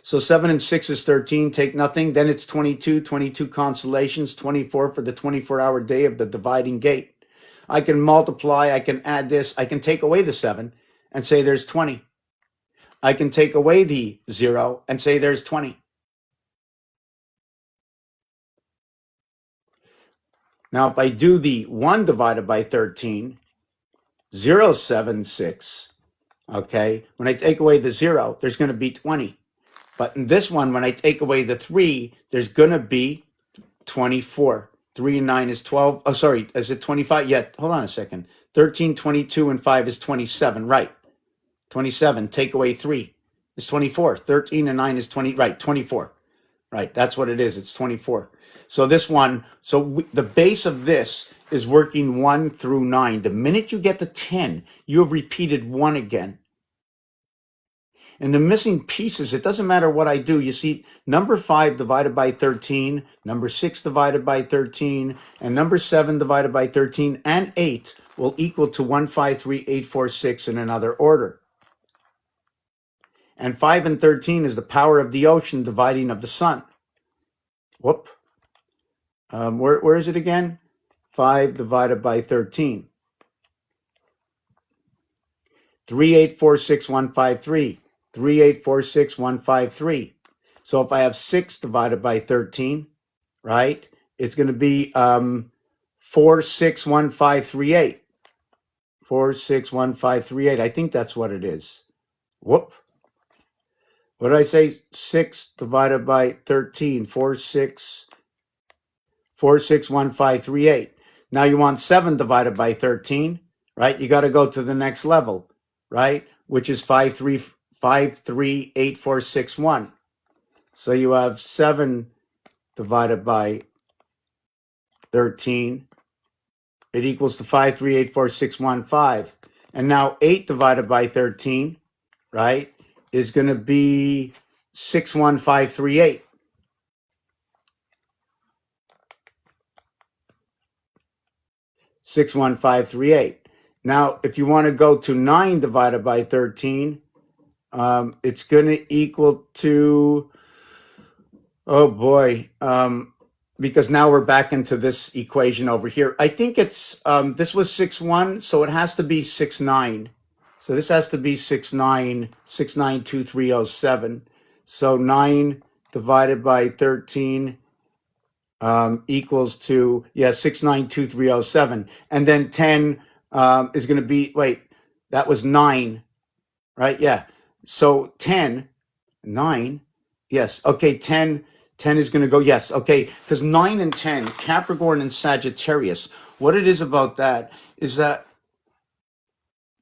So 7 and 6 is 13, take nothing. Then it's 22, 22 constellations, 24 for the 24-hour day of the dividing gate. I can multiply, I can add this, I can take away the 7 and say there's 20. I can take away the 0 and say there's 20. Now, if I do the 1 divided by 13, 0, 7, 6, okay? When I take away the 0, there's going to be 20. But in this one, when I take away the 3, there's going to be 24. 3 and 9 is 12. Oh, sorry, is it 25? Yeah, hold on a second. 13, 22, and 5 is 27, right? 27, take away 3 is 24. 13 and 9 is 20, right, 24. Right, that's what it is, it's 24. So this one, the base of this is working 1 through 9. The minute you get to 10, you have repeated 1 again. And the missing pieces, it doesn't matter what I do. You see, number 5 divided by 13, number 6 divided by 13, and number 7 divided by 13, and 8 will equal to 1, 5, 3, 8, 4, 6 in another order. And 5 and 13 is the power of the ocean dividing of the sun. Whoop. Where is it again? 5 divided by 13. 3, 8, 4, 6, 1, 5, 3. 3, 8, 4, 6, 1, 5, 3. So if I have 6 divided by 13, right, it's going to be 4, 6, 1, 5, 3, 8. 4, 6, 1, 5, 3, 8. I think that's what it is. Whoop. What did I say? 6 divided by 13. 4, 6, 1, 5, 3, 8. Now you want 7 divided by 13, right? You got to go to the next level, right? Which is 5, 3, 8, 4, 6, 1. So you have 7 divided by 13. It equals to 5, 3, 8, 4, 6, 1, 5. And now 8 divided by 13, right, is going to be 6, 1, 5, 3, 8. Six, 1, 5, 3, 8. Now, if you want to go to 9 divided by 13, it's going to equal to, oh boy, because now we're back into this equation over here. I think it's, this was 6, 1, so it has to be 6, 9. So this has to be 6, 9, 6, 9, 2, 3, 0, 7. So 9 divided by 13 equals to, 6, 9, 2, 3, 0, 7. And then 10 is going to be, wait, that was 9, right? Yeah. So 10, 9, yes. Okay, 10 is going to go, yes. Okay, because 9 and 10, Capricorn and Sagittarius, what it is about that is that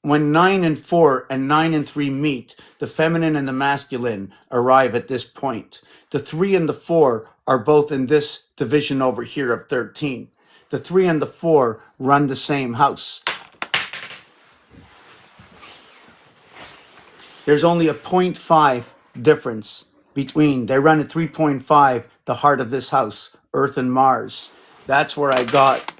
when 9 and 4 and 9 and 3 meet, the feminine and the masculine arrive at this point. The 3 and the 4 are both in this division over here of 13. The 3 and the 4 run the same house. There's only a 0.5 difference between, they run at 3.5, the heart of this house, Earth and Mars. That's where I got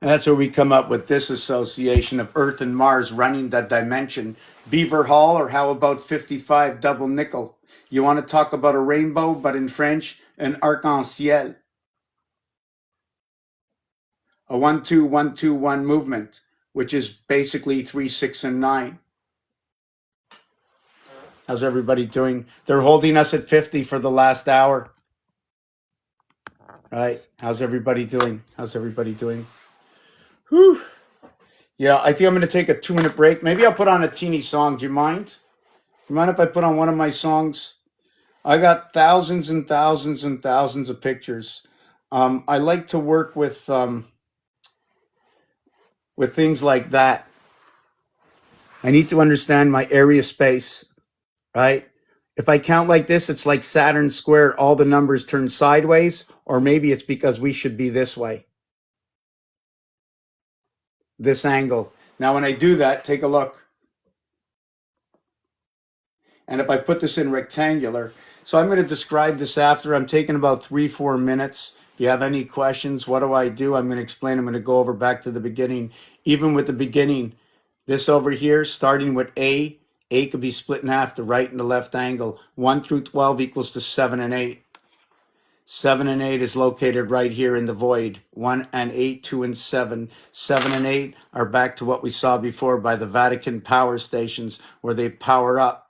and that's where we come up with this association of Earth and Mars running that dimension. Beaver Hall, or how about 55 double nickel? You want to talk about a rainbow, but in French, an arc-en-ciel. A 1, 2, 1, 2, 1 movement, which is basically 3, 6, and 9. How's everybody doing? They're holding us at 50 for the last hour. Right? How's everybody doing? How's everybody doing? Whew. Yeah, I think I'm going to take a 2-minute break. Maybe I'll put on a teeny song. Do you mind? Do you mind if I put on one of my songs? I got thousands and thousands and thousands of pictures I like to work with things like that. I need to understand my area space, right? If I count like this, it's like Saturn squared, all the numbers turn sideways, or maybe it's because we should be this way, this angle. Now, when I do that, take a look. And if I put this in rectangular, so I'm going to describe this after. I'm taking about 3-4 minutes. If you have any questions, what do? I'm going to explain. I'm going to go over back to the beginning. Even with the beginning, this over here, starting with A could be split in half, the right and the left angle. 1 through 12 equals to 7 and 8. 7 and 8 is located right here in the void. 1 and 8, 2 and 7. 7 and 8 are back to what we saw before by the Vatican power stations where they power up.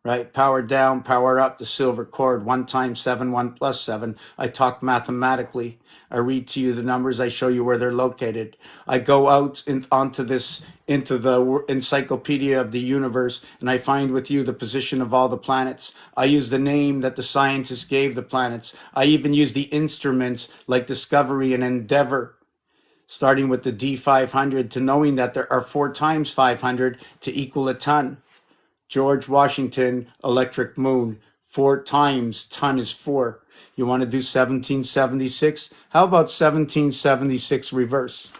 Right? Power down, power up, the silver cord. 1 times 7, 1 plus 7. I talk mathematically. I read to you the numbers. I show you where they're located. I go out onto this, into the encyclopedia of the universe, and I find with you the position of all the planets. I use the name that the scientists gave the planets. I even use the instruments like Discovery and Endeavor, starting with the D500 to knowing that there are 4 times 500 to equal a ton. George Washington, electric moon, 4 times ton is 4. You want to do 1776? How about 1776 reverse?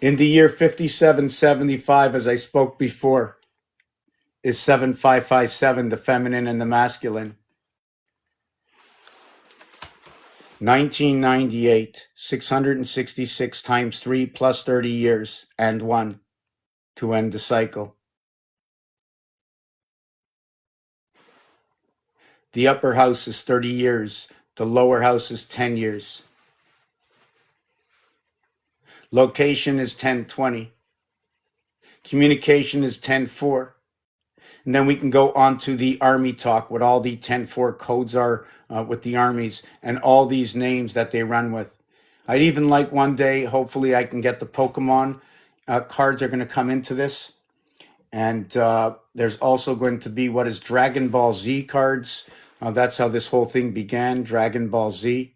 In the year 5775, as I spoke before, is 7557, the feminine and the masculine. 1998, 666 times 3 plus 30 years and 1 to end the cycle. The upper house is 30 years. The lower house is 10 years. Location is 1020. Communication is 10-4. And then we can go on to the Army talk, what all the 10-4 codes are with the armies and all these names that they run with. I'd even like one day, hopefully I can get the Pokemon cards are going to come into this. And there's also going to be what is Dragon Ball Z cards. That's how this whole thing began, Dragon Ball Z.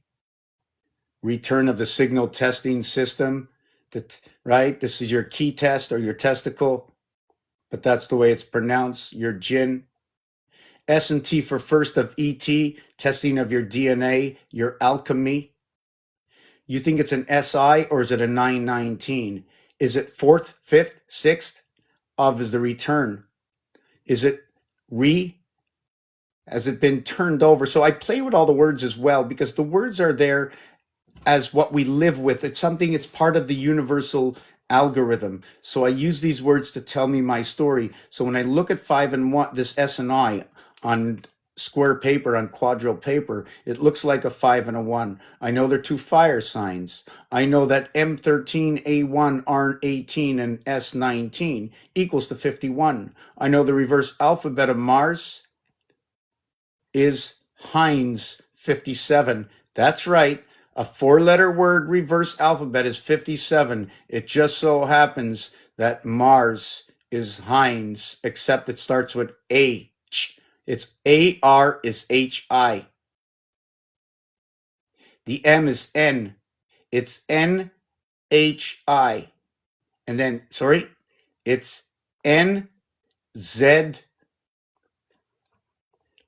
Return of the signal testing system. Right? This is your key test or your testicle, but that's the way it's pronounced, your Jin. S&T for first of ET, testing of your DNA, your alchemy. You think it's an SI or is it a 919? Is it 4th, 5th, 6th? Of is the return. Is it Has it been turned over? So I play with all the words as well because the words are there as what we live with. It's something, it's part of the universal algorithm. So I use these words to tell me my story. So when I look at 5 and 1, this S and I on square paper, on quadrille paper, it looks like a 5 and a 1. I know they're 2 fire signs. I know that M13, A1, R18, and S19 equals to 51. I know the reverse alphabet of Mars is Heinz 57. That's right. A 4-letter word reverse alphabet is 57. It just so happens that Mars is Heinz, except it starts with H. It's AR is HI. The M is N. It's NHI. And then, it's NZ.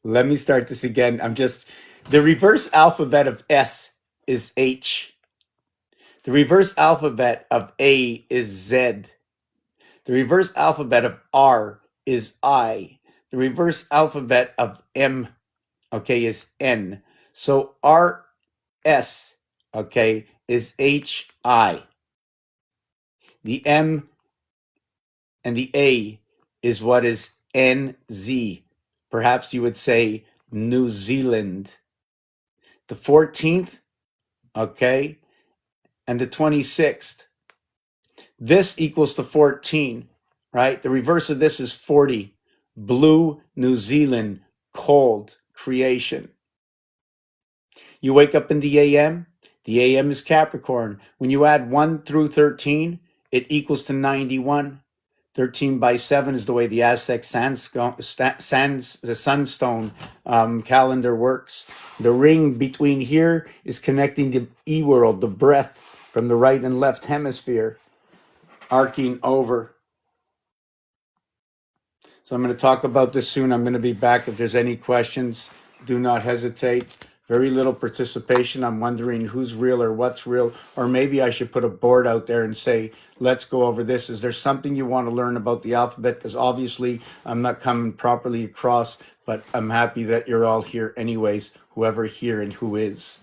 Let me start this again. The reverse alphabet of S is H. The reverse alphabet of A is Z. The reverse alphabet of R is I. The reverse alphabet of M, is N. So RS, is HI. The M and the A is what is NZ. Perhaps you would say New Zealand. The 14th, and the 26th. This equals to 14, right? The reverse of this is 40. Blue, New Zealand, cold, creation. You wake up in the AM is Capricorn. When you add 1 through 13, it equals to 91. 13 by 7 is the way the Aztec the sunstone calendar works. The ring between here is connecting the E world, the breath from the right and left hemisphere, arcing over. So I'm going to talk about this soon. I'm going to be back. If there's any questions, do not hesitate. Very little participation. I'm wondering who's real or what's real. Or maybe I should put a board out there and say, let's go over this. Is there something you want to learn about the alphabet? Because obviously I'm not coming properly across, but I'm happy that you're all here anyways, whoever here and who is.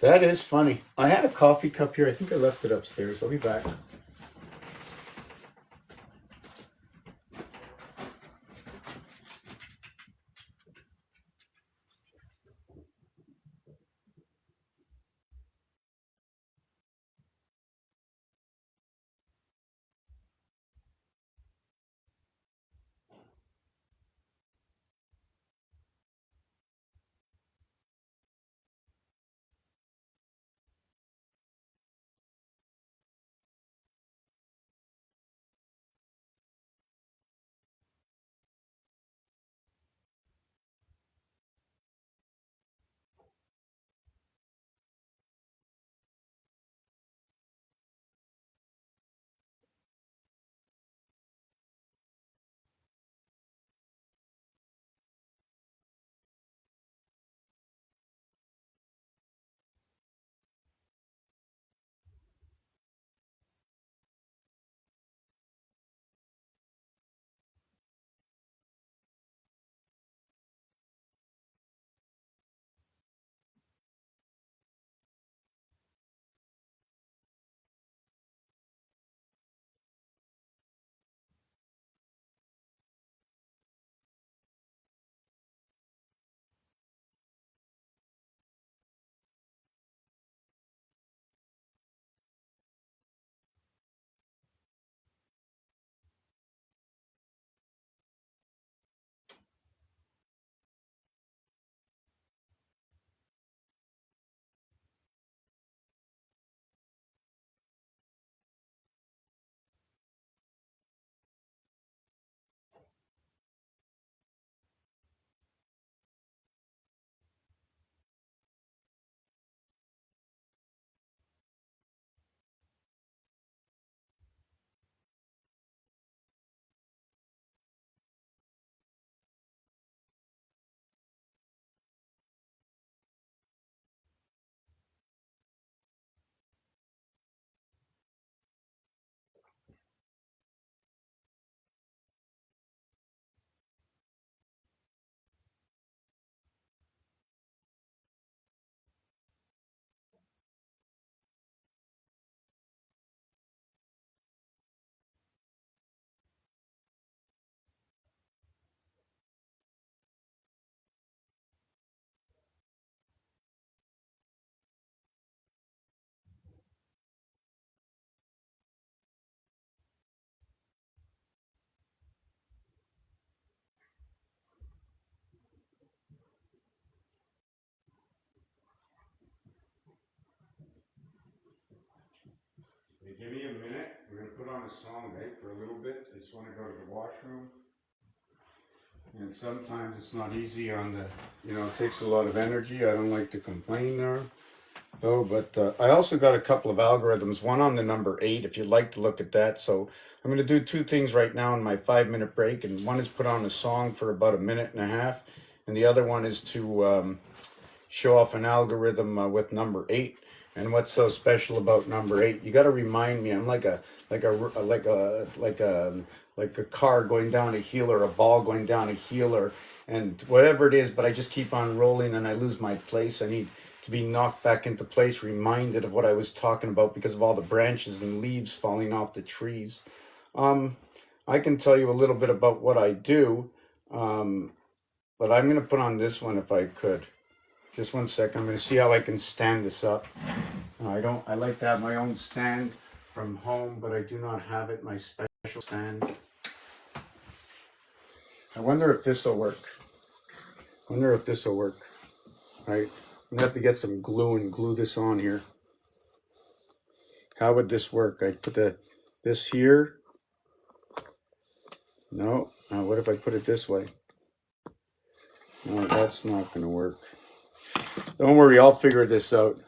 That is funny. I had a coffee cup here. I think I left it upstairs. I'll be back. Give me a minute. We're going to put on a song, right, for a little bit. I just want to go to the washroom. And sometimes it's not easy on the, it takes a lot of energy. I don't like to complain there. though, but I also got a couple of algorithms, one on the number 8, if you'd like to look at that. So I'm going to do two things right now in my 5-minute break, and one is put on a song for about a minute and a half, and the other one is to show off an algorithm with number 8. And what's so special about number 8? You got to remind me, I'm like a car going down a hill, or a ball going down a hill, or and whatever it is, but I just keep on rolling and I lose my place. I need to be knocked back into place, reminded of what I was talking about because of all the branches and leaves falling off the trees. I can tell you a little bit about what I do, but I'm going to put on this one if I could. Just 1 second. I'm going to see how I can stand this up. I like to have my own stand from home, but I do not have it, my special stand. I wonder if this will work. Wonder if this will work. Right? I'm gonna have to get some glue and glue this on here. How would this work? I put this here. No. What if I put it this way? No, that's not gonna work. Don't worry, I'll figure this out.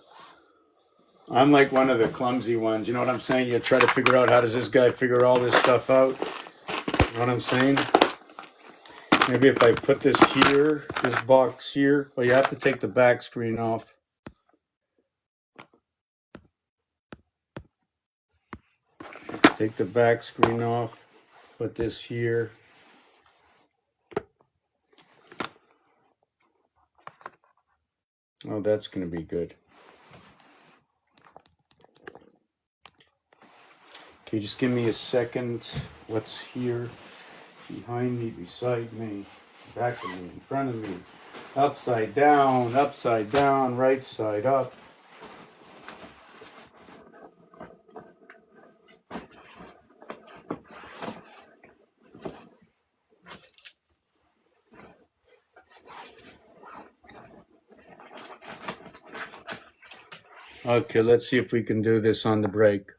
I'm like one of the clumsy ones. You know what I'm saying? You try to figure out how does this guy figure all this stuff out. You know what I'm saying? Maybe if I put this here, this box here. Well, you have to take the back screen off. Take the back screen off. Put this here. Oh, that's going to be good. Okay, just give me a second. What's here? Behind me, beside me, back of me, in front of me. Upside down, right side up. Okay, let's see if we can do this on the break.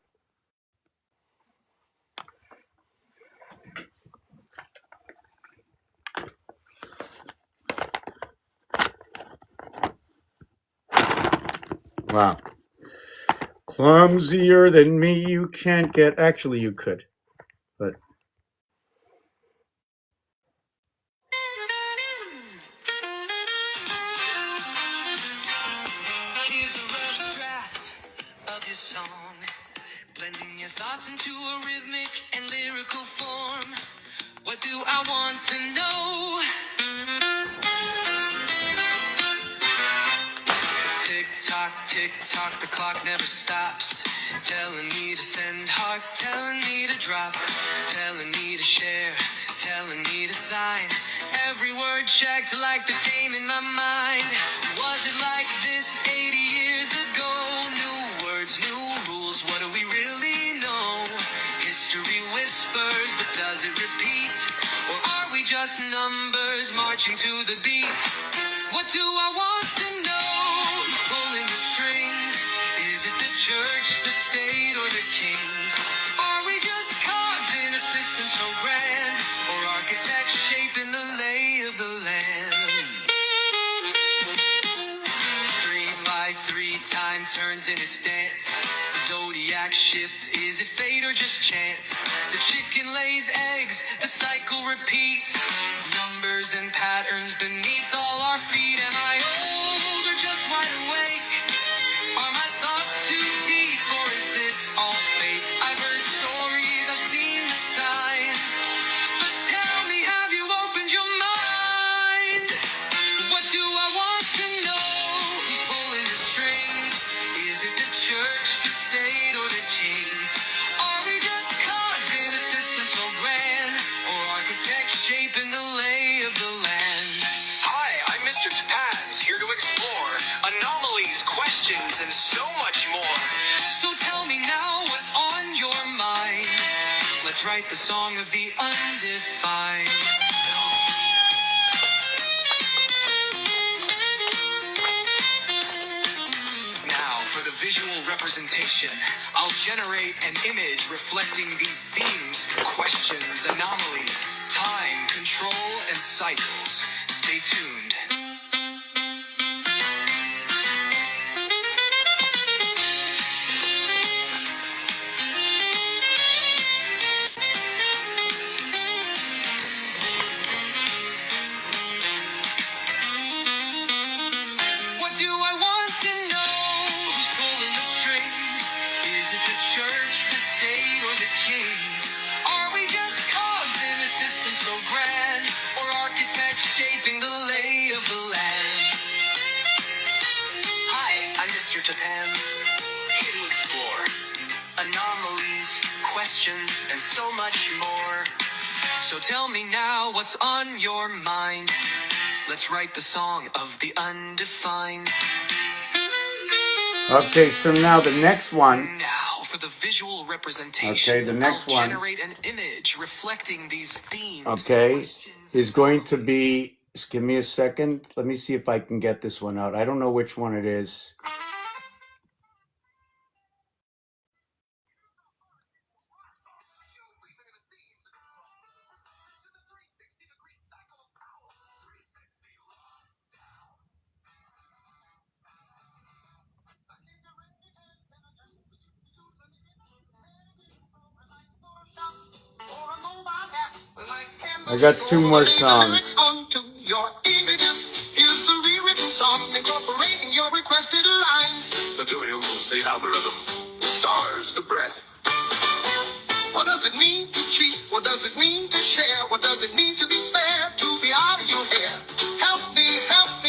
Wow. Clumsier than me, you can't get. Actually, you could. But. Here's a rough draft of your song, blending your thoughts into a rhythmic and lyrical form. What do I want to know? Tick tock, the clock never stops. Telling me to send hearts, telling me to drop, telling me to share, telling me to sign. Every word checked like the tame in my mind. Was it like this 80 years ago? New words, new rules, what do we really know? History whispers, but does it repeat? Or are we just numbers marching to the beat? What do I want to know? Who's pulling the strings? Is it the church, the state, or the kings? Are we just cogs in a system so grand? Or architects shaping the lay of the land? 3 by 3 time turns in its dance. Zodiac shifts, is it fate or just chance? The chicken lays eggs, the cycle repeats. Numbers and patterns beneath all our feet. Am I old or just wide awake? Are my thoughts too deep or is this all fake? I've heard stories, I've seen the signs, but tell me, have you opened your mind? What do I want to know? Who's pulling the strings? Is it the church, the state, or the kings? Are we just cogs in a system so grand? Or architects shaping the lay of the land? Hi, I'm Mr. Topaz, here to explore anomalies, questions, and so much more. So tell me now what's on your mind. Let's write the song of the undefined. Now, for the visual representation, I'll generate an image reflecting these themes, questions, anomalies, time, control, and cycles. Stay tuned. What do I want to know? Who's pulling the strings? Is it the church, the state, or the kings? Are we just cogs in a system so grand? Or architects shaping the lay of the land? Hi, I'm Mr. Topaz, here to explore anomalies, questions, and so much more. So tell me now what's on your mind. Let's write the song of the undefined. Okay, so now the next one. Now for the visual representation. Okay, the next I'll one. generate an image reflecting these themes. Okay, is going to be Just give me a second. Let me see if I can get this one out. I don't know which one it is. I got two more songs. Onto your images. Here's the rewritten song incorporating your requested lines. The video, the algorithm, the stars, the breath. What does it mean to cheat? What does it mean to share? What does it mean to be fair? To be out of your hair? Help me,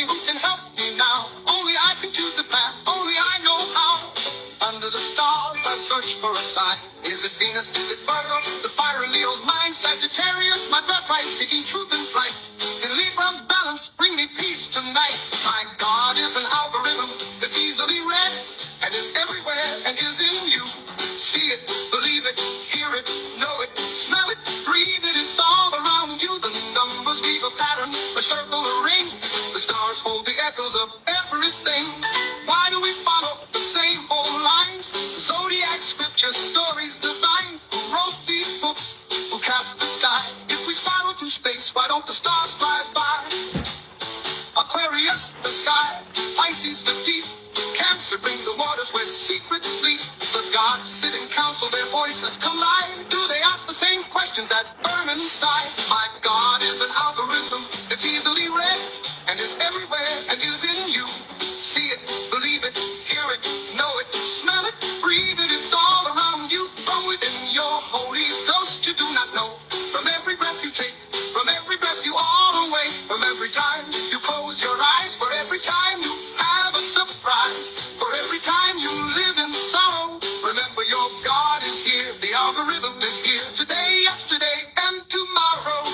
who can help me now? Only I can choose the path, only I know how. Under the stars, I search for a sign. Is it Venus? Is it Virgo? The fire in Leo's mind. Sagittarius, my birthright, seeking truth in flight. In Libra's balance, bring me peace tonight. My God is an algorithm that's easily read and is everywhere and is in you. See it, believe it, hear it, know it, smell it, breathe it. It's all around you. The numbers weave a pattern, a circle, a ring. The stars hold the echoes of everything. Why do we follow the same old lines? Zodiac scripture, stories divine. Who wrote these books? Who cast the sky? If we spiral through space, why don't the stars drive by? Aquarius, the sky. Pisces, the deep. Cancer, bring the waters where secrets sleep. The gods sit in council, their voices collide. Do they ask the same questions that burn inside? My God is an algorithm that's easily read and is everywhere and is in you. See it, believe it, hear it, know it, smell it, breathe it. It's all around you. From within your Holy Ghost you do not know. From every breath you take, from every breath you are away. From every time you close your eyes, for every time you have a surprise, for every time you live in sorrow, remember your God is here. The algorithm is here today, yesterday, and tomorrow.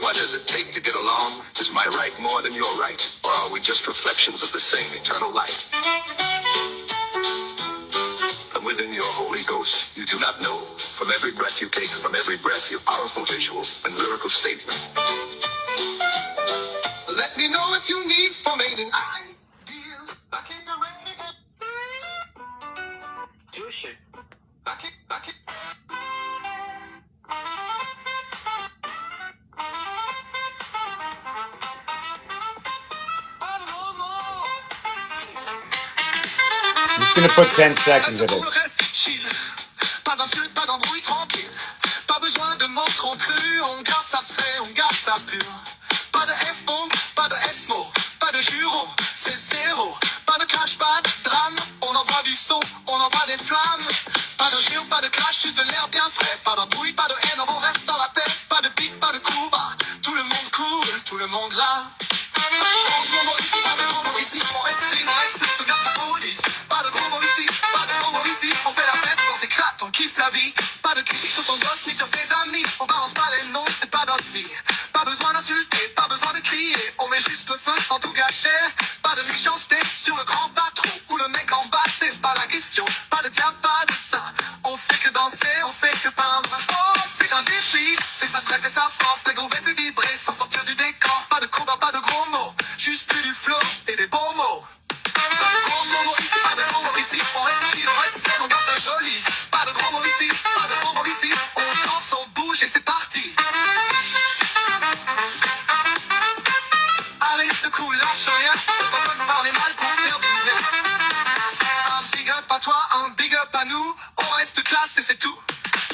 What does it take to get along? Is my right more than your right? Or are we just reflections of the same eternal light? And within your Holy Ghost, you do not know. From every breath you take, from every breath, your powerful visual and lyrical statement. Let me know if you need formatting ideas. Back in the ready. Do shit. Back it. I'm just going to put 10 seconds of it. Reste chill. Pas d'insultes, pas d'embrouille, tranquille. Pas besoin de mots trop crus. On garde ça frais, on garde ça pur. Pas de F-bomb, pas de S-mot, pas de juron, c'est zéro. Pas de crash, pas de drame. On envoie du son, on envoie des flammes. Pas de jure, pas de crash, juste de l'air bien frais. Pas d'embrouille, pas de haine, on reste dans la paix. Pas de pique, pas de coup bas. Tout le monde cool, tout le monde là. Pas de gros mots ici, pas de gros mots ici. Mon esprit, mon esprit, regarde sa folie. Pas de gros mots ici, pas de gros mots ici. On fait la fête, on s'éclate, on kiffe la vie. Pas de critique sur ton gosse ni sur tes amis. On balance pas les noms, c'est pas notre vie. Pas besoin d'insulter, pas besoin de crier. On met juste le feu sans tout gâcher. Pas de méchanceté sur le grand patron ou le mec en bas, c'est pas la question. Pas de diable, pas de ça. On fait que danser, on fait que peindre. Oh, c'est un défi. Fais ça frais, fais ça fort. Fais gros, fais vibrer sans sortir du décor. Pas de combat, pas de gros mots. Juste du flow et des beaux mots. Pas de gros mots ici, pas de gros mots ici. On reste chill, on reste zen, on garde ça joli. Pas de gros mots ici, pas de gros mots ici. On danse, on bouge et c'est parti. Allez, secoue, lâche rien. Besoin de parler mal pour faire du bien. Un big up à toi, un big up à nous. On reste classe et c'est tout.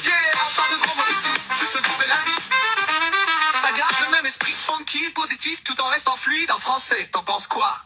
Yeah, pas de gros mots ici, juste le groupe et la vie. Ça garde le même esprit funky, positif, tout en restant fluide en français. T'en penses quoi?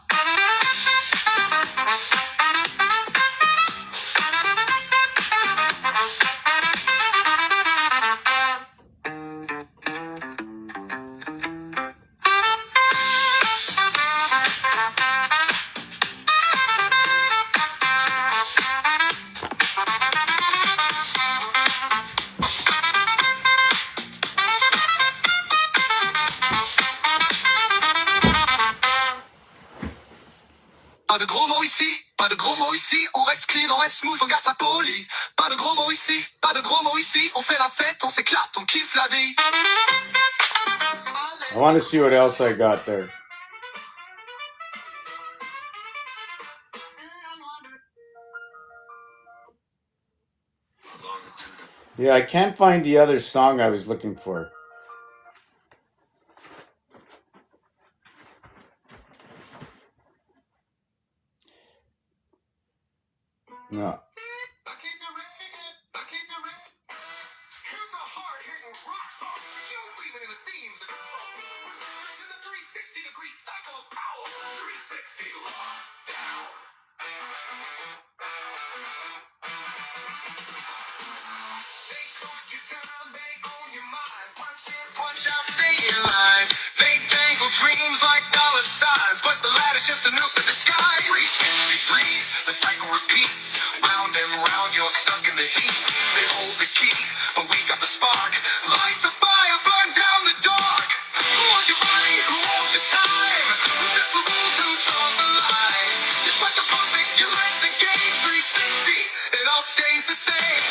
Pas de gros mots ici, pas de gros mots ici. On reste clean, on reste smooth, on garde sa poli. Pas de gros mots ici, pas de gros mots ici. On fait la fête, on s'éclate, on kiffe la vie. I want to see what else I got there. Yeah, I can't find the other song I was looking for. No. Here's a hard-hitting rock song. You leaving in the themes of control. Resistance in the 360-degree cycle of power. 360 lockdown. They talk you down, they own your mind. Punch in, punch out, stay in line. They dangle dreams like dollar signs, but the ladder's just a noose in the sky. 360 degrees, the cycle repeats. Round and round, you're stuck in the heat. They hold the key, but we got the spark. Light the fire, burn down the dark. Who owns your body? Who owns your time? Who sets the rules? Who draws the line? Just like the puppet, you let the game. 360, it all stays the same.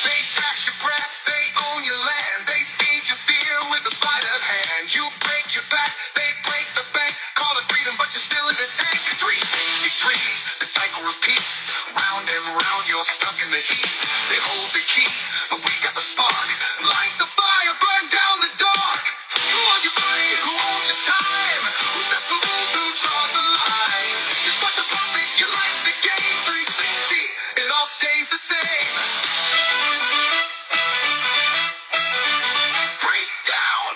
They tax your breath, they own your land. They feed your fear with a sleight of hand. You break your back, they break the bank. Call it freedom, but you're still in the tank. 360 degrees, the cycle repeats. Round and round, you're stuck in the heat. They hold the key, but we got the spark. Light the fire, burn down the dark. Who owns your body? Who owns your time? Who sets the rules? Who draws the line? Just like the puppet, you like the game. 360, it all stays the same. Breakdown.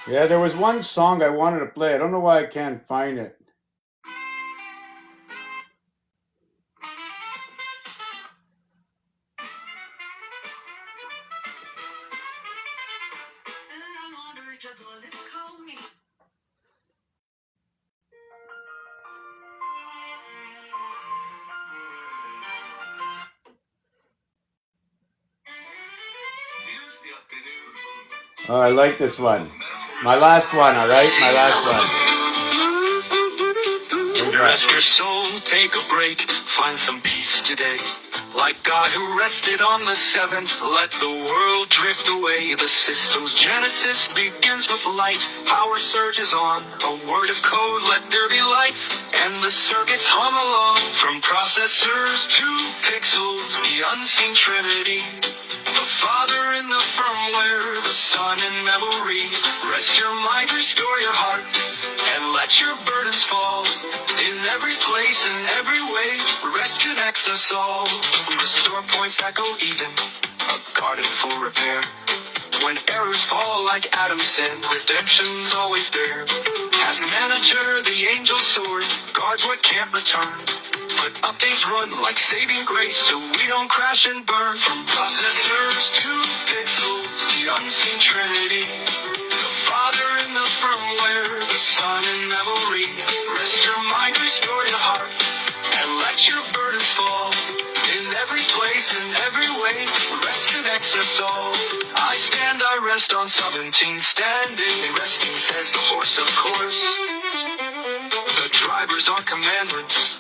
Yeah, there was one song I wanted to play. I don't know why I can't find it. Oh, I like this one. My last one, all right? My last one. Rest your soul, take a break, find some peace today. Like God who rested on the seventh, let the world drift away. The system's genesis begins with light. Power surges on, a word of code, let there be light. And the circuits hum along, from processors to pixels, the unseen trinity. The Father in the firmware, the Son in memory. Rest your mind, restore your heart, and let your burdens fall. In every place and every way, rest connects us all. Restore points echo Eden, a garden for repair. When errors fall like Adam's sin, redemption's always there. As manager, the angel sword guards what can't return. But updates run like saving grace, so we don't crash and burn. From processors to pixels, the unseen trinity. The Father in the firmware, the Son in memory. Rest your mind, restore your heart, and let your burdens fall. In every place, in every way, rest connects us all. I stand, I rest on 17, standing, resting, says the horse, of course. The drivers are commandments,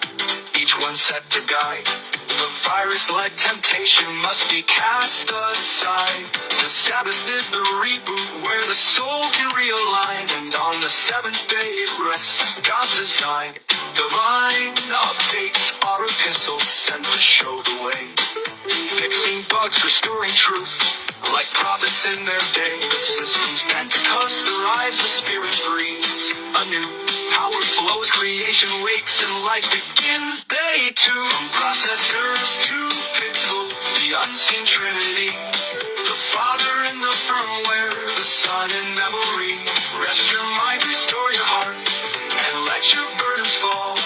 each one set to guide. The virus-like temptation must be cast aside. The Sabbath is the reboot where the soul can realign. And on the seventh day it rests, God's design. Divine updates are epistles sent to show the way. Fixing bugs, restoring truth, like prophets in their day. The system's Pentecost arrives, the Spirit breathes anew. Power flows, creation wakes, and life begins day two. From processors to pixels, the unseen trinity. The Father in the firmware, the Son in memory. Rest your mind, restore your heart, and let your burdens fall.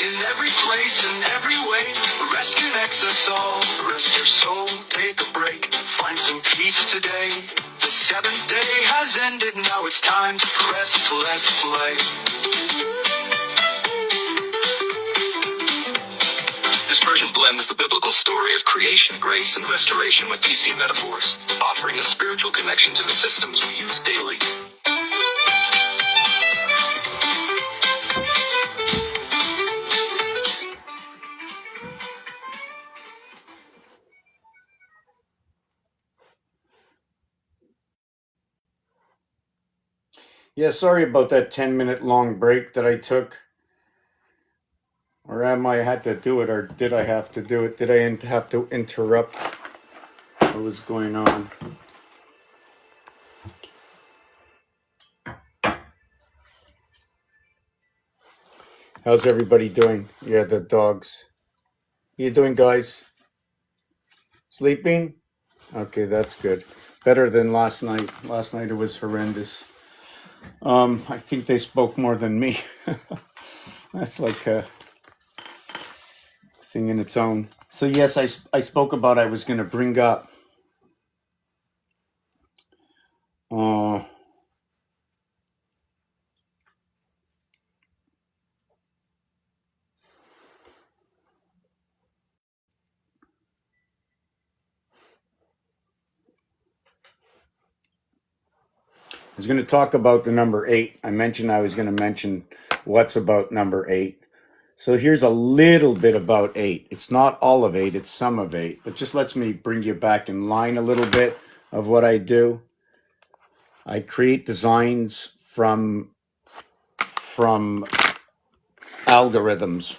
In every place, in every way, rest connects us all. Rest your soul, take a break, find some peace today. The seventh day has ended, now it's time to press, play. This version blends the biblical story of creation, grace, and restoration with PC metaphors, offering a spiritual connection to the systems we use daily. Yeah, sorry about that 10-minute long break that I took. Or am I had to do it, or did I have to do it? Did I have to interrupt? What was going on? How's everybody doing? Yeah, the dogs. How you doing, guys? Sleeping? Okay, that's good. Better than last night. Last night it was horrendous. I think they spoke more than me. That's like a thing in its own. So yes, I spoke about I was going to bring up uh, I was going to talk about the number 8. I mentioned I was going to mention what's about number 8. So here's a little bit about 8. It's not all of 8, it's some of 8, but just lets me bring you back in line a little bit of what I do. I create designs from algorithms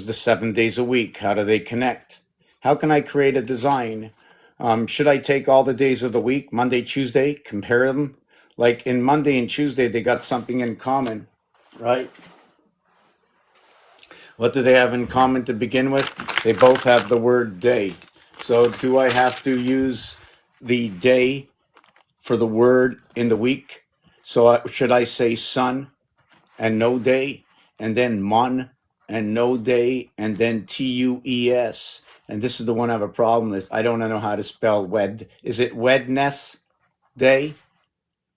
to 7 days a week. How do they connect? How can I create a design? Should I take all the days of the week, Monday, Tuesday, compare them? Like in Monday and Tuesday, they got something in common, right? What do they have in common to begin with? They both have the word day. So do I have to use the day for the word in the week? So should I say sun and no day, and then mon and no day, and then TUES? And this is the one I have a problem with. I don't know how to spell wed. Is it Wednesday?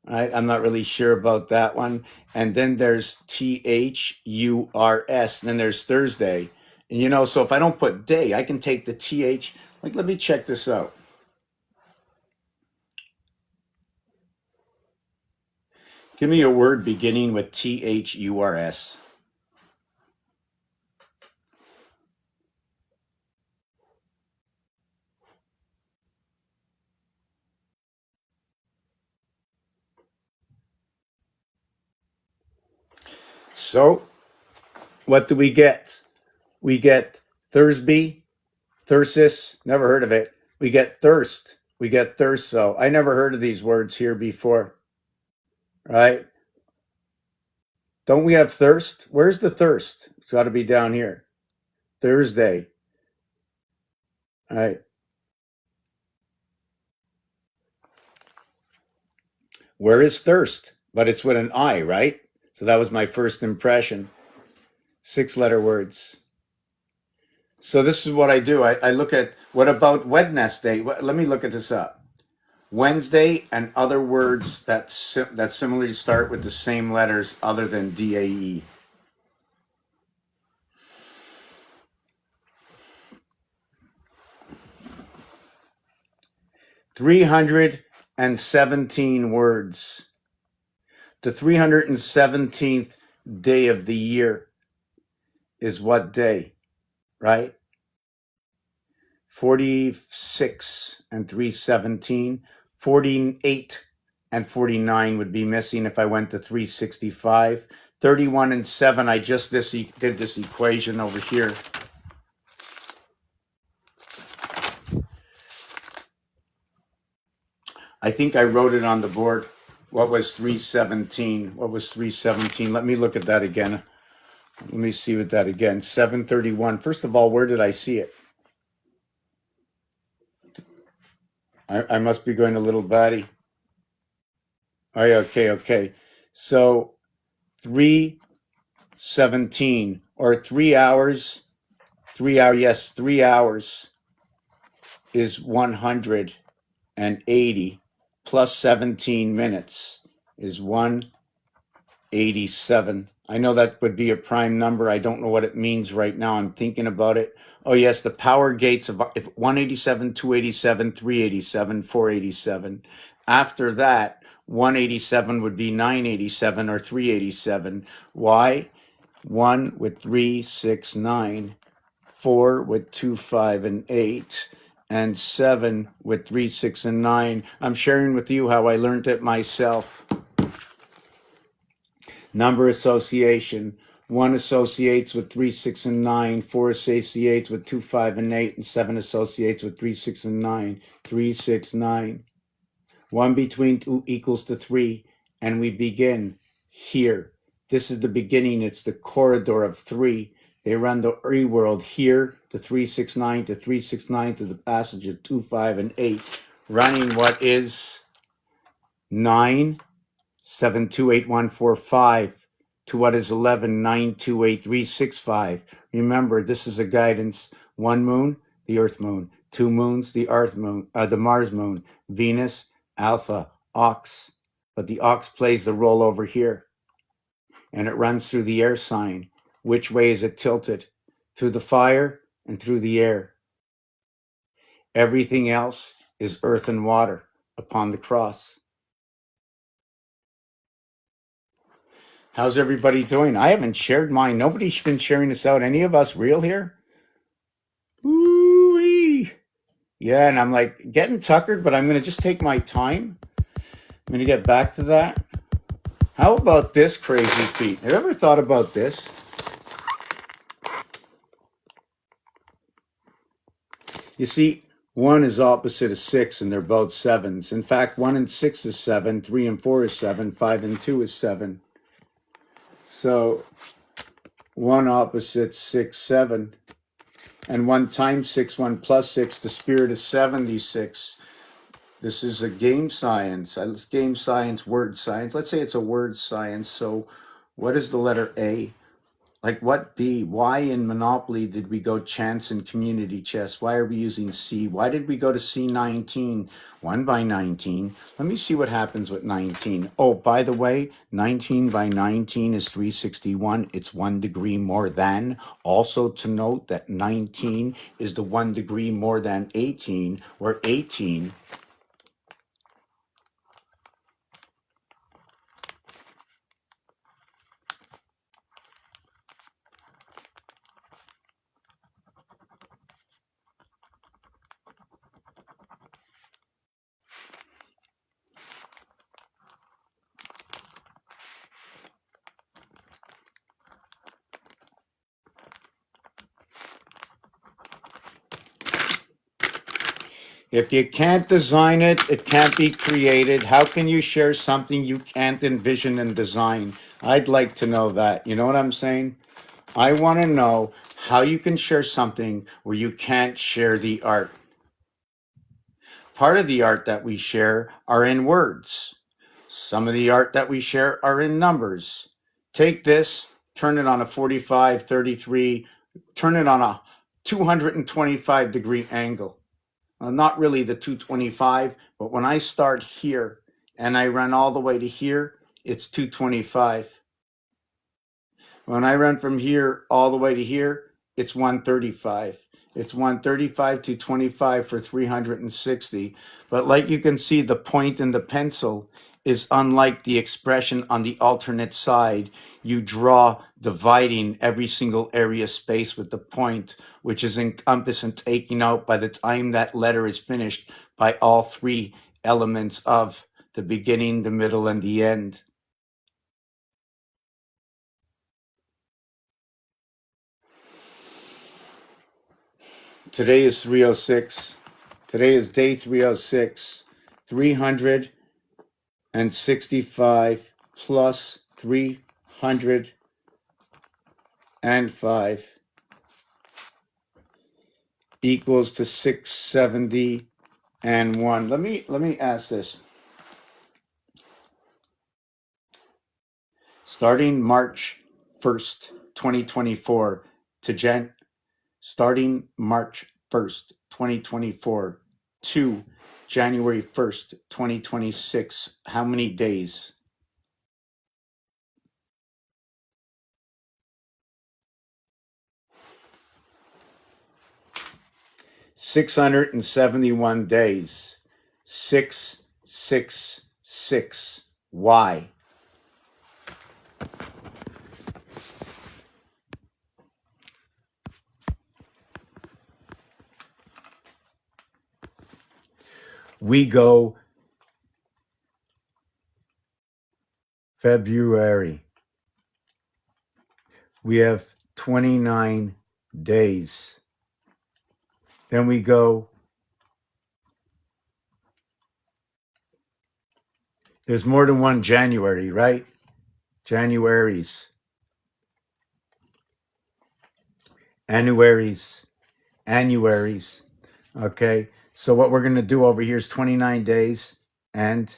Right? I'm not really sure about that one. And then there's THURS. And then there's Thursday. And you know, so if I don't put day, I can take the TH. Like, let me check this out. Give me a word beginning with THURS. So, what do we get? We get Thursby, Thyrsis, never heard of it. We get thirst. We get thirso. I never heard of these words here before, right? Don't we have thirst? Where's the thirst? It's got to be down here. Thursday. All right. Where is thirst? But it's with an I, right? So that was my first impression. 6-letter words. So this is what I do. I look at, what about Wednesday? Let me look at this up. Wednesday and other words that similarly start with the same letters other than DAE. $317 words. The 317th day of the year is what day, right? 46 and 317. 48 and 49 would be missing if I went to 365. 31 and 7, I just did this equation over here. I think I wrote it on the board. What was 317? What was 317? Let me look at that again. Let me see what that again. 731. First of all, where did I see it? I must be going a little batty. Oh, yeah, okay. So 317 or 3 hours. 3 hours, yes, 3 hours is 180 plus 17 minutes is 187. I know that would be a prime number. I don't know what it means right now. I'm thinking about it. Oh, yes, the power gates of 187, 287, 387, 487. After that, 187 would be 987 or 387. Why? 1 with 3, 6, 9. 4 with 2, 5, and 8. And 7 with 3, 6, and 9. I'm sharing with you how I learned it myself. Number association. 1 associates with 3, 6, and 9. 4 associates with 2, 5, and 8. And 7 associates with 3, 6, and 9. 3, 6, 9. 1 between 2 equals to 3. And we begin here. This is the beginning. It's the corridor of 3. They run the world here to 369 to 369 to the passage of 2, 5, and 8. Running what is 9, 7, 2, 8, 1, 4, 5 to what is 11, 9, 2, 8, 3, 6, 5. Remember, this is a guidance. 1 moon, the Earth moon. 2 moons, the the Mars moon. Venus, Alpha, Ox. But the Ox plays the role over here. And it runs through the air sign. Which way is it tilted? Through the fire and through the air. Everything else is earth and water upon the cross. How's everybody doing? I haven't shared mine. Nobody's been sharing this out. Any of us real here? Ooh-wee. Yeah, and I'm like getting tuckered, but I'm going to just take my time. I'm going to get back to that. How about this crazy feat? Have you ever thought about this? You see, 1 is opposite of 6, and they're both 7s. In fact, 1 and 6 is 7, 3 and 4 is 7, 5 and 2 is 7. So 1 opposite 6, 7. And 1 times 6, 1 plus 6, the spirit is 76. This is a game science. It's game science, word science. Let's say it's a word science. So what is the letter A? Like what B? Why in Monopoly did we go chance in community chess? Why are we using C? Why did we go to C19? 1 by 19. Let me see what happens with 19. Oh, by the way, 19 by 19 is 361. It's 1 degree more than. Also to note that 19 is the 1 degree more than 18, where 18 If you can't design it, it can't be created. How can you share something you can't envision and design? I'd like to know that. You know what I'm saying? I want to know how you can share something where you can't share the art. Part of the art that we share are in words. Some of the art that we share are in numbers. Take this, turn it on a 45, 33, turn it on a 225 degree angle. Not really the 225, but when I start here and I run all the way to here, it's 225. When I run from here all the way to here, it's 135. It's 135 to 25 for 360. But like you can see, the point in the pencil is unlike the expression on the alternate side. You draw dividing every single area space with the point, which is encompassed and taken out by the time that letter is finished by all 3 elements of the beginning, the middle, and the end. Today is 306. Today is day 306. 365 plus 305 equals to 671. Let me ask this. Starting March 1st, 2024 to starting March 1st, 2024 to January 1st, 2026, how many days? $671 days. 666. Why? We go February, we have 29 days. Then we go, there's more than one January, right? Januaries, annuaries, annuaries. Okay, so what we're going to do over here is 29 days and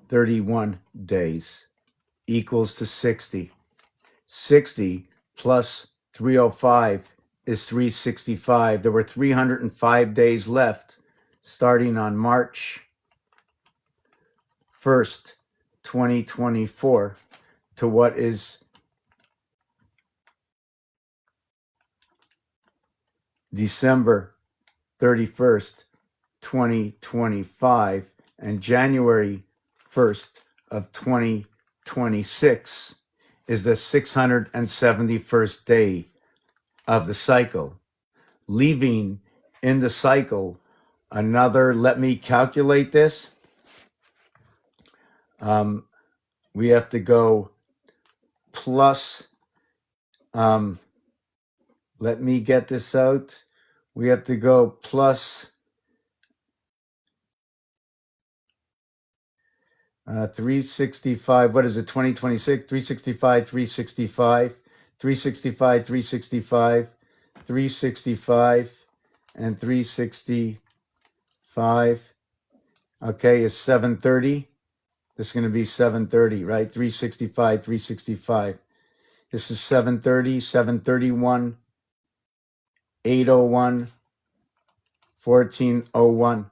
31 days equals to 60. 60 plus 305 is 365. There were 305 days left starting on March 1st, 2024 to what is December 31st, 2025, and January 1st of 2026 is the 671st day of the cycle, leaving in the cycle another, let me calculate this. We have to go plus, let me get this out. We have to go plus 365. What is it? 2026, 365, 365, 365, 365, 365, and 365. Okay, is 730. This is going to be 730, right? 365, 365. This is 730, 731, 801, 1401.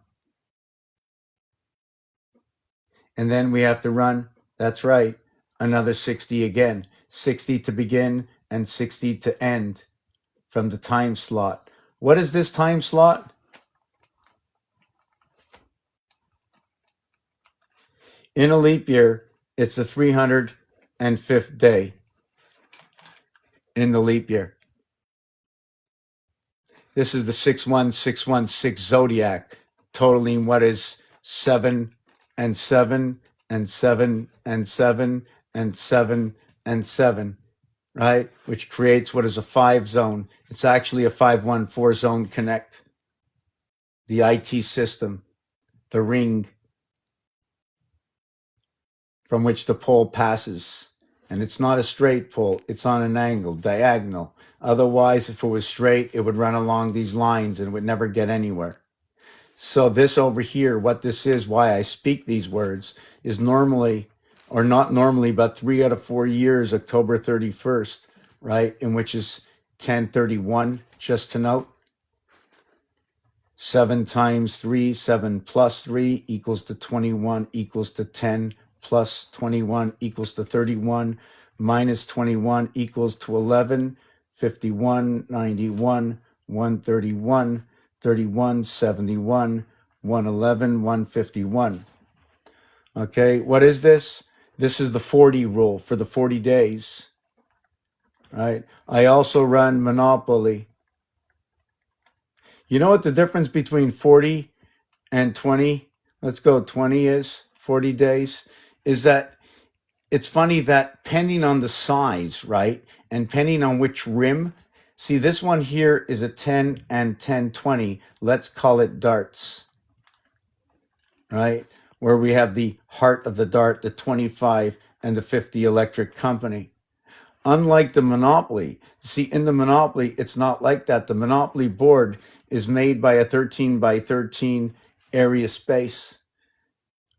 And then we have to run, that's right, another 60 again. 60 to begin and 60 to end from the time slot. What is this time slot? In a leap year, it's the 305th day in the leap year. This is the 61616 zodiac, totaling what is 7 and 7 and 7 and 7 and 7 and 7, right? Which creates what is a 5 zone. It's actually a 514 zone connect. The IT system, the ring from which the pole passes. And it's not a straight pole, it's on an angle, diagonal. Otherwise, if it was straight, it would run along these lines and would never get anywhere. So this over here, what this is, why I speak these words, is normally, or not normally, but 3 out of 4 years, October 31st, right? In which is 1031, just to note. 7 times 3, 7 plus 3 equals to 21 equals to 10 plus 21 equals to 31 minus 21 equals to 11, 51, 91, 131, 31, 71, 111, 151. Okay, what is this? This is the 40 rule for the 40 days, right? I also run Monopoly. You know what the difference between 40 and 20, let's go 20 is, 40 days, is that it's funny that depending on the size, right, and depending on which rim, see this one here is a 10 and 10, 20. Let's call it darts, right, where we have the heart of the dart, the 25 and the 50 electric company. Unlike the Monopoly, see in the Monopoly, it's not like that. The Monopoly board is made by a 13 by 13 area space,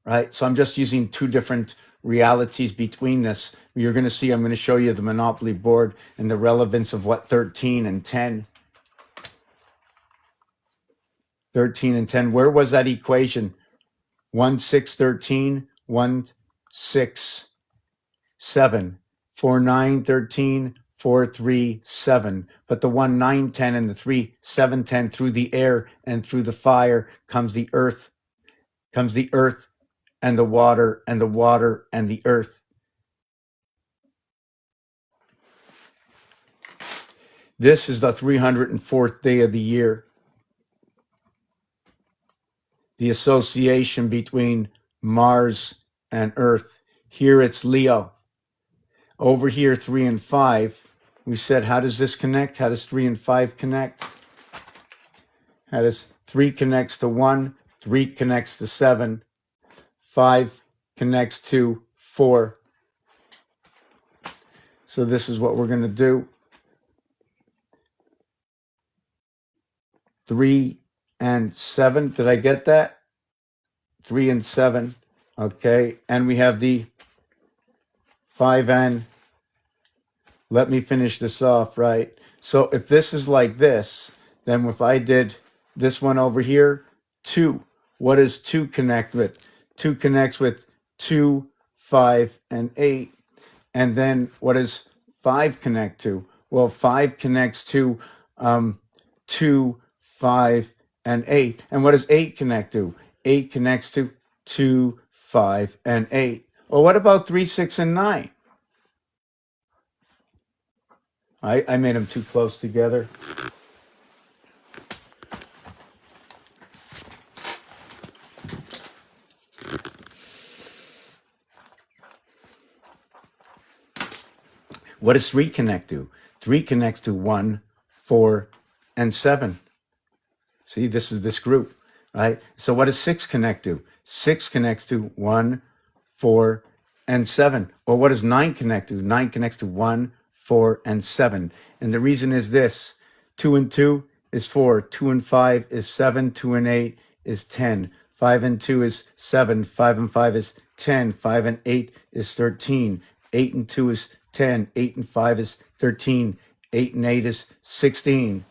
right? So I'm just using two different realities between this. You're going to see, I'm going to show you the Monopoly board and the relevance of what 13 and 10. 13 and 10, where was that equation? 1, 6, 13, 1, 6, 7, 4, 9, 13, 4, 3, 7. But the 1, 9, 10 and the 3, 7, 10 through the air and through the fire comes the earth and the water and the water and the earth. This is the 304th day of the year. The association between Mars and Earth. Here it's Leo. Over here, 3 and 5, we said, how does this connect? How does 3 and 5 connect? How does 3 connects to 1, 3 connects to 7, 5 connects to 4. So this is what we're going to do. 3 and 7. Did I get that? 3 and 7. Okay. And we have the 5 and, let me finish this off, right? So if this is like this, then if I did this one over here, 2. What does 2 connect with? 2 connects with 2, 5, and 8. And then what does 5 connect to? Well, 5 connects to 2, 5, and 8. And what does 8 connect to? 8 connects to 2, 5, and 8. Well, what about 3, 6, and 9? I made them too close together. What does 3 connect to? 3 connects to 1, 4, and 7. See, this is this group, right? So what does 6 connect to? 6 connects to 1, 4, and 7. Well, what does 9 connect to? 9 connects to 1, 4, and 7. And the reason is this. 2 and 2 is 4. 2 and 5 is 7. 2 and 8 is 10. 5 and 2 is 7. 5 and 5 is 10. 5 and 8 is 13. 8 and 2 is 10. 8 and 5 is 13. 8 and 8 is 16.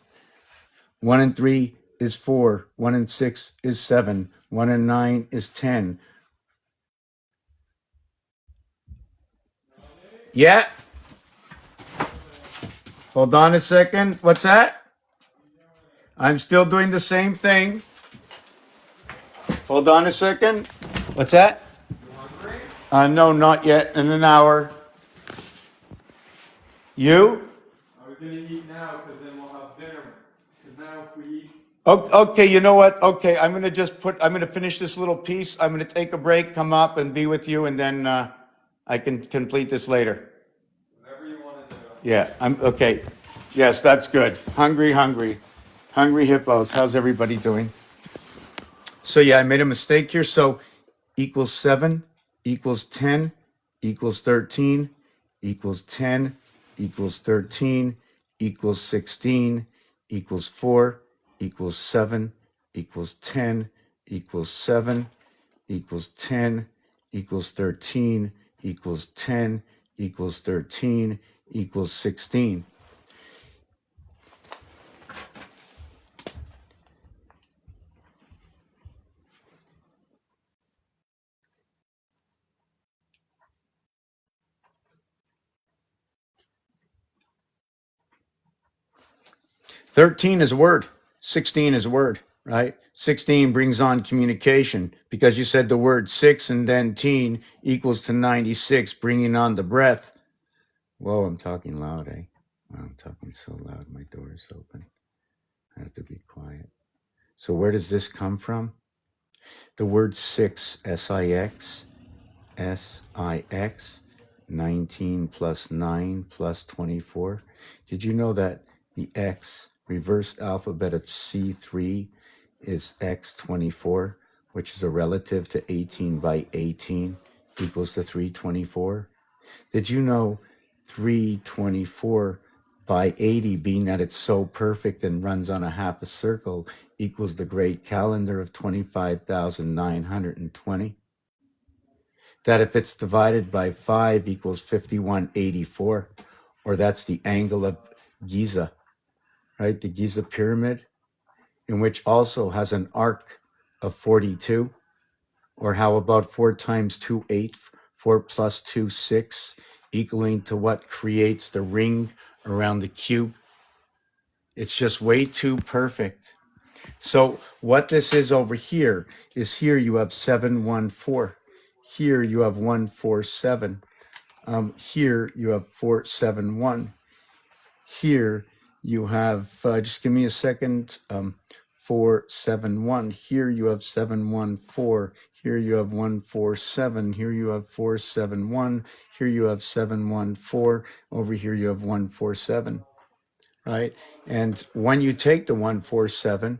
1 and 3 is 4. 1 and 6 is 7. 1 and 9 is 10. Yeah. Hold on a second. What's that? I'm still doing the same thing. Hold on a second. What's that? No, not yet. In an hour. You? I was gonna eat now, because then we'll have dinner. Because now if we eat, Okay, you know what? Okay, I'm gonna finish this little piece. I'm gonna take a break, come up and be with you, and then I can complete this later. whatever you wanna do. Yeah, I'm okay. Yes, that's good. Hungry hippos. How's everybody doing? So yeah, I made a mistake here. So equals 7 equals 10 equals 13 equals 10 equals 13 equals 16 equals 4 equals 7 equals 10 equals 7 equals 10 equals 13 equals 10 equals 13 equals 16. Thirteen is a word. 16 is a word, right? 16 brings on communication because you said the word 6 and then teen equals to 96, bringing on the breath. Whoa, I'm talking loud, eh? Wow, I'm talking so loud. My door is open. I have to be quiet. So where does this come from? The word 6, S-I-X, S-I-X, 19 plus 9 plus 24. Did you know that the X reversed alphabet of C3 is X24, which is a relative to 18 by 18 equals to 324? Did you know 324 by 80, being that it's so perfect and runs on a half a circle, equals the great calendar of 25,920? That if it's divided by 5 equals 5184, or that's the angle of Giza, right? The Giza pyramid, in which also has an arc of 42. Or how about 4 times 2, 8, 4 plus 2, 6, equaling to what creates the ring around the cube? It's just way too perfect. So what this is over here is here you have 714. Here you have 147. Here you have 471. Here you have, just give me a second, 471. Here you have 714. Here you have 147. Here you have 471. Here you have 714. Over here you have 147. Right? And when you take the 147,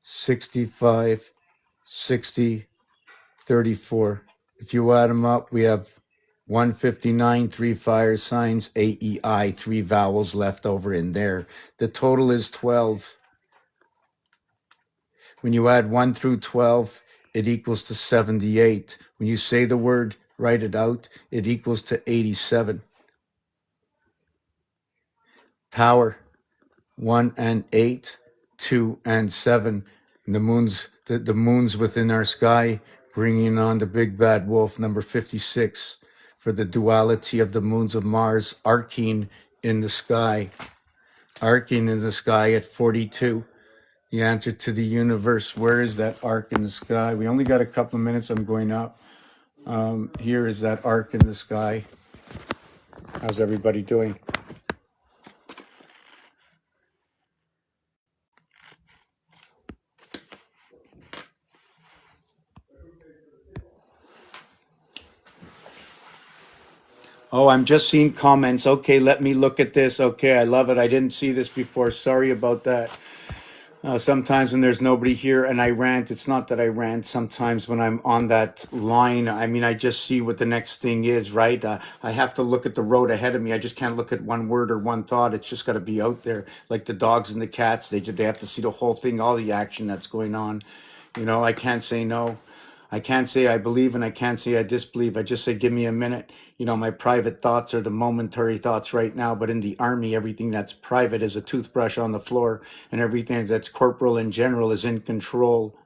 $65, $60, $34. If you add them up, we have 159, 3 fire signs, AEI, 3 vowels left over in there. The total is 12. When you add 1 through 12, it equals to 78. When you say the word, write it out, it equals to 87. Power, 1 and 8, 2 and 7. And the moon's within our sky, bringing on the big bad wolf, number 56, for the duality of the moons of Mars, arcing in the sky. Arcing in the sky at 42. The answer to the universe. Where is that arc in the sky? We only got a couple of minutes. I'm going up. Here is that arc in the sky. How's everybody doing? Oh, I'm just seeing comments. Okay, let me look at this. Okay, I love it. I didn't see this before. Sorry about that. Sometimes when there's nobody here and I rant, it's not that I rant. Sometimes when I'm on that line, I mean, I just see what the next thing is, right? I have to look at the road ahead of me. I just can't look at one word or one thought. It's just got to be out there. Like the dogs and the cats, they have to see the whole thing, all the action that's going on. You know, I can't say no. I can't say I believe and I can't say I disbelieve. I just say, give me a minute. You know, my private thoughts are the momentary thoughts right now. But in the army, everything that's private is a toothbrush on the floor, and everything that's corporal and general is in control.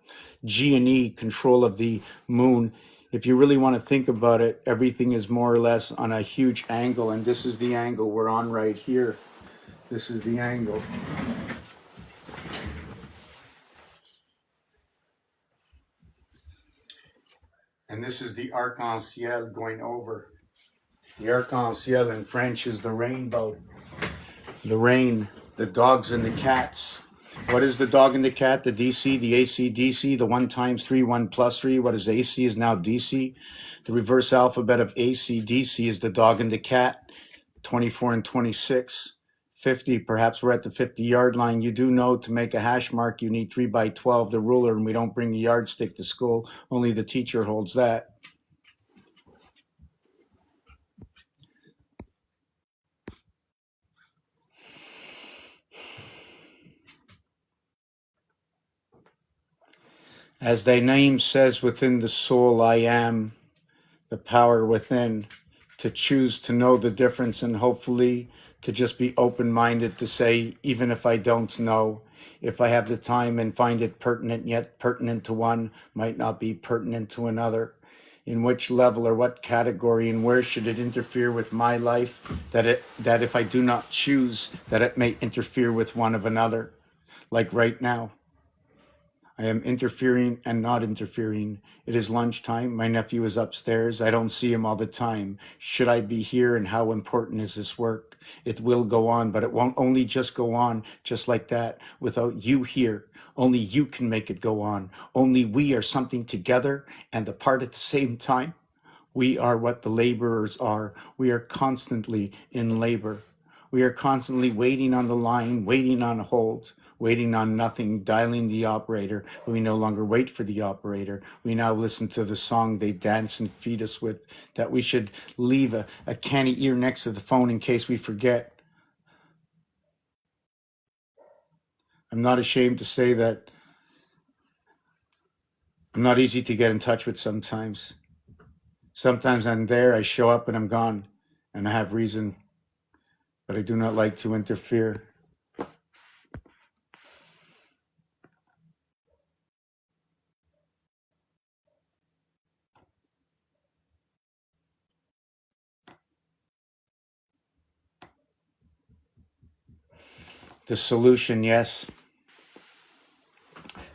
G&E, control of the moon. If you really want to think about it, everything is more or less on a huge angle. And this is the angle we're on right here. This is the angle. And this is the arc-en-ciel going over. The arc-en-ciel in French is the rainbow. The rain, the dogs and the cats. What is the dog and the cat? The DC, the AC, DC, the 1 times 3, 1 plus 3. What is AC is now DC. The reverse alphabet of AC, DC is the dog and the cat. 24 and 26. 50, perhaps we're at the 50-yard line. You do know to make a hash mark, you need 3 by 12, the ruler, and we don't bring the yardstick to school. Only the teacher holds that. As thy name says, within the soul I am, the power within, to choose to know the difference and hopefully to just be open-minded to say, even if I don't know, if I have the time and find it pertinent, yet pertinent to one might not be pertinent to another. In which level or what category and where should it interfere with my life, that if I do not choose, that it may interfere with one of another. Like right now, I am interfering and not interfering. It is lunchtime. My nephew is upstairs. I don't see him all the time. Should I be here, and how important is this work? It will go on, but it won't only just go on just like that without you here. Only you can make it go on. Only we are something together and apart at the same time. We are what the laborers are. We are constantly in labor. We are constantly waiting on the line, waiting on hold, waiting on nothing, dialing the operator. But we no longer wait for the operator. We now listen to the song they dance and feed us with, that we should leave a canny ear next to the phone in case we forget. I'm not ashamed to say that I'm not easy to get in touch with sometimes. Sometimes I'm there, I show up and I'm gone, and I have reason, but I do not like to interfere. The solution, yes.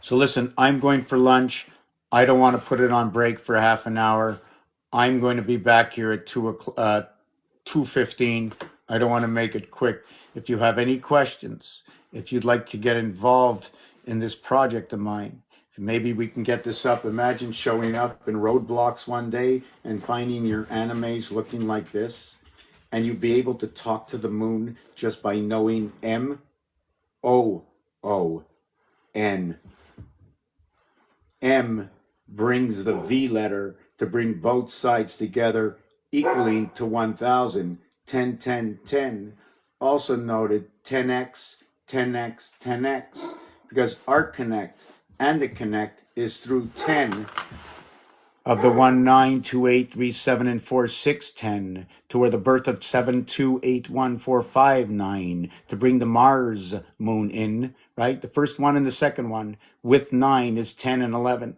So listen, I'm going for lunch. I don't want to put it on break for half an hour. I'm going to be back here at 2:15. I don't want to make it quick. If you have any questions, if you'd like to get involved in this project of mine, maybe we can get this up. Imagine showing up in Roadblocks one day and finding your animes looking like this, and you'd be able to talk to the moon just by knowing MOON. M brings the V letter to bring both sides together, equaling to 1000. 10, 10, 10. Also noted 10x, 10x, 10x, because Art Connect and the Connect is through 10 of the 1, 9, 2, 8, 3, 7, and 4, 6, 10, to where the birth of 7, 2, 8, 1, 4, 5, 9, to bring the Mars moon in, right? The first one and the second one with 9 is 10 and 11.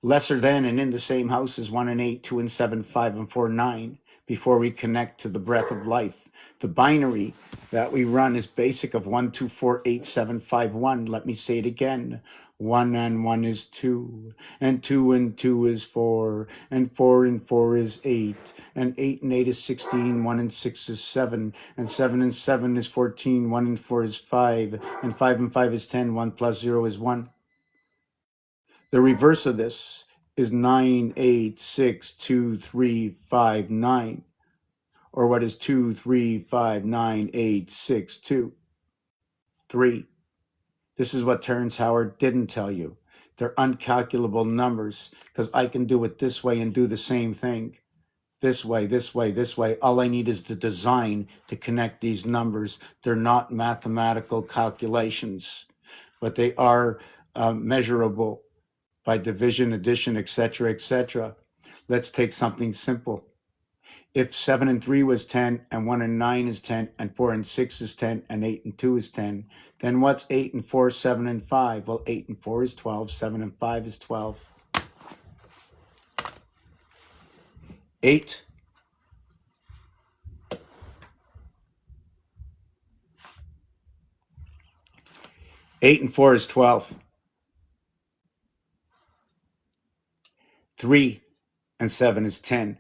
Lesser than and in the same house is 1 and 8, 2 and 7, 5 and 4, 9, before we connect to the breath of life. The binary that we run is basic of 1, 2, 4, 8, 7, 5, 1. Let me say it again. 1 and 1 is 2, and 2 and 2 is 4, and 4 and 4 is 8, and 8 and 8 is 16, 1 and 6 is 7, and 7 and 7 is 14, 1 and 4 is 5, and 5 and 5 is 10, 1 plus 0 is 1. The reverse of this is 9, 8, 6, 2, 3, 5, 9. Or what is 2, 3, 5, 9, 8, 6, 2, 3. This is what Terrence Howard didn't tell you. They're uncalculable numbers, because I can do it this way and do the same thing. This way, this way, this way. All I need is the design to connect these numbers. They're not mathematical calculations, but they are measurable by division, addition, etc., etc. Let's take something simple. If 7 and 3 was 10, and 1 and 9 is 10, and 4 and 6 is 10, and 8 and 2 is 10, then what's 8 and 4, 7 and 5? Well, 8 and 4 is 12, 7 and 5 is 12. 8 and 4 is 12. 3 and 7 is 10.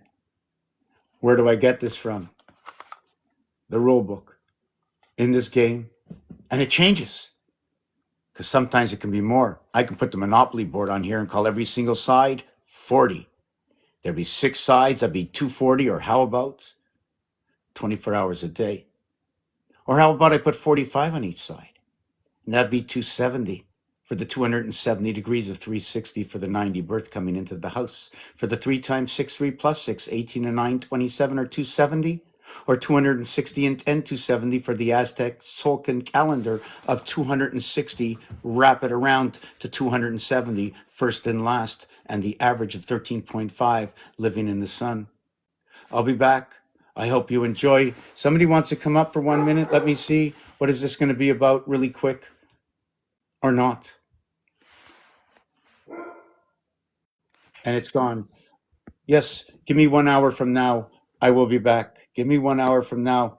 Where do I get this from? The rule book. In this game. And it changes. Because sometimes it can be more. I can put the Monopoly board on here and call every single side 40. There'd be 6 sides, that'd be 240, or how about 24 hours a day? Or how about I put 45 on each side? And that'd be 270 for the 270 degrees of 360 for the 90 birth coming into the house. For the 3 times 6, 3 plus 6, 18 and 9, 27, or 270. Or 260 and 10, 270 for the Aztec Tzolk'in calendar of 260, wrap it around to 270, first and last, and the average of 13.5 living in the sun. I'll be back. I hope you enjoy. Somebody wants to come up for 1 minute. Let me see. What is this going to be about really quick or not? And it's gone. Yes, give me 1 hour from now. I will be back. Give me 1 hour from now.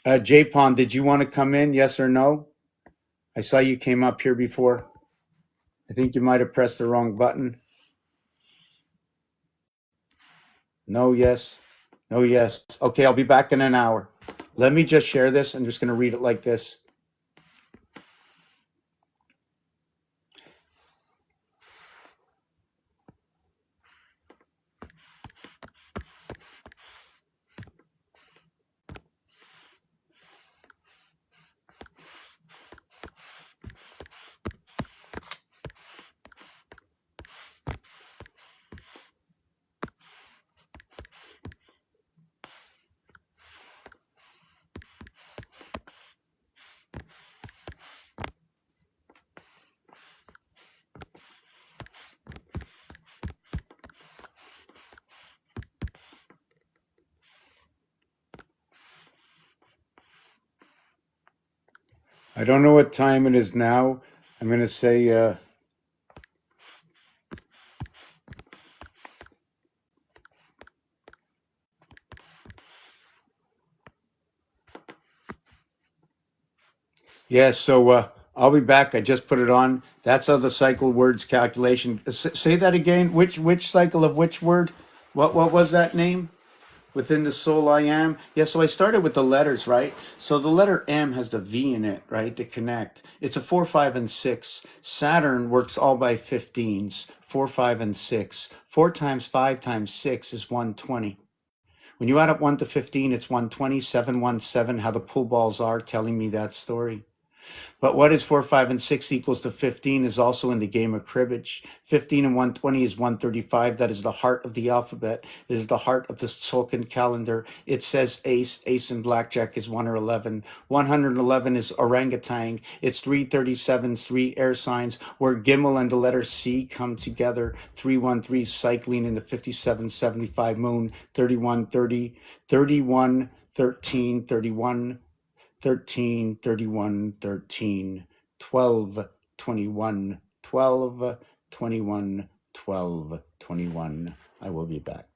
J-Pon, did you want to come in? Yes or no? I saw you came up here before. I think you might have pressed the wrong button. No, yes. No, yes. Okay, I'll be back in an hour. Let me just share this. I'm just going to read it like this. I don't know what time it is now. I'm going to say... Yeah, so I'll be back. I just put it on. That's how the cycle words calculation. Say that again. Which cycle of which word? What was that name? Within the soul I am. Yeah, so I started with the letters, right? So the letter M has the V in it, right? To connect. It's a 4, 5, and 6. Saturn works all by 15s. 4, 5, and 6. 4 times 5 times 6 is 120. When you add up 1 to 15, it's 120. 717, how the pool balls are telling me that story. But what is 4, 5, and 6 equals to 15 is also in the game of cribbage. 15 and 120 is 135. That is the heart of the alphabet. It is the heart of the Tzolk'in calendar. It says ace. Ace in blackjack is 1 or 11. 111 is orangutan. It's 337, 3 air signs where Gimel and the letter C come together. 313 cycling in the 5775 moon. 3130, 31, 13, 31. 13, 31, 13, 12, 21, 12, 21, 12, 21. I will be back.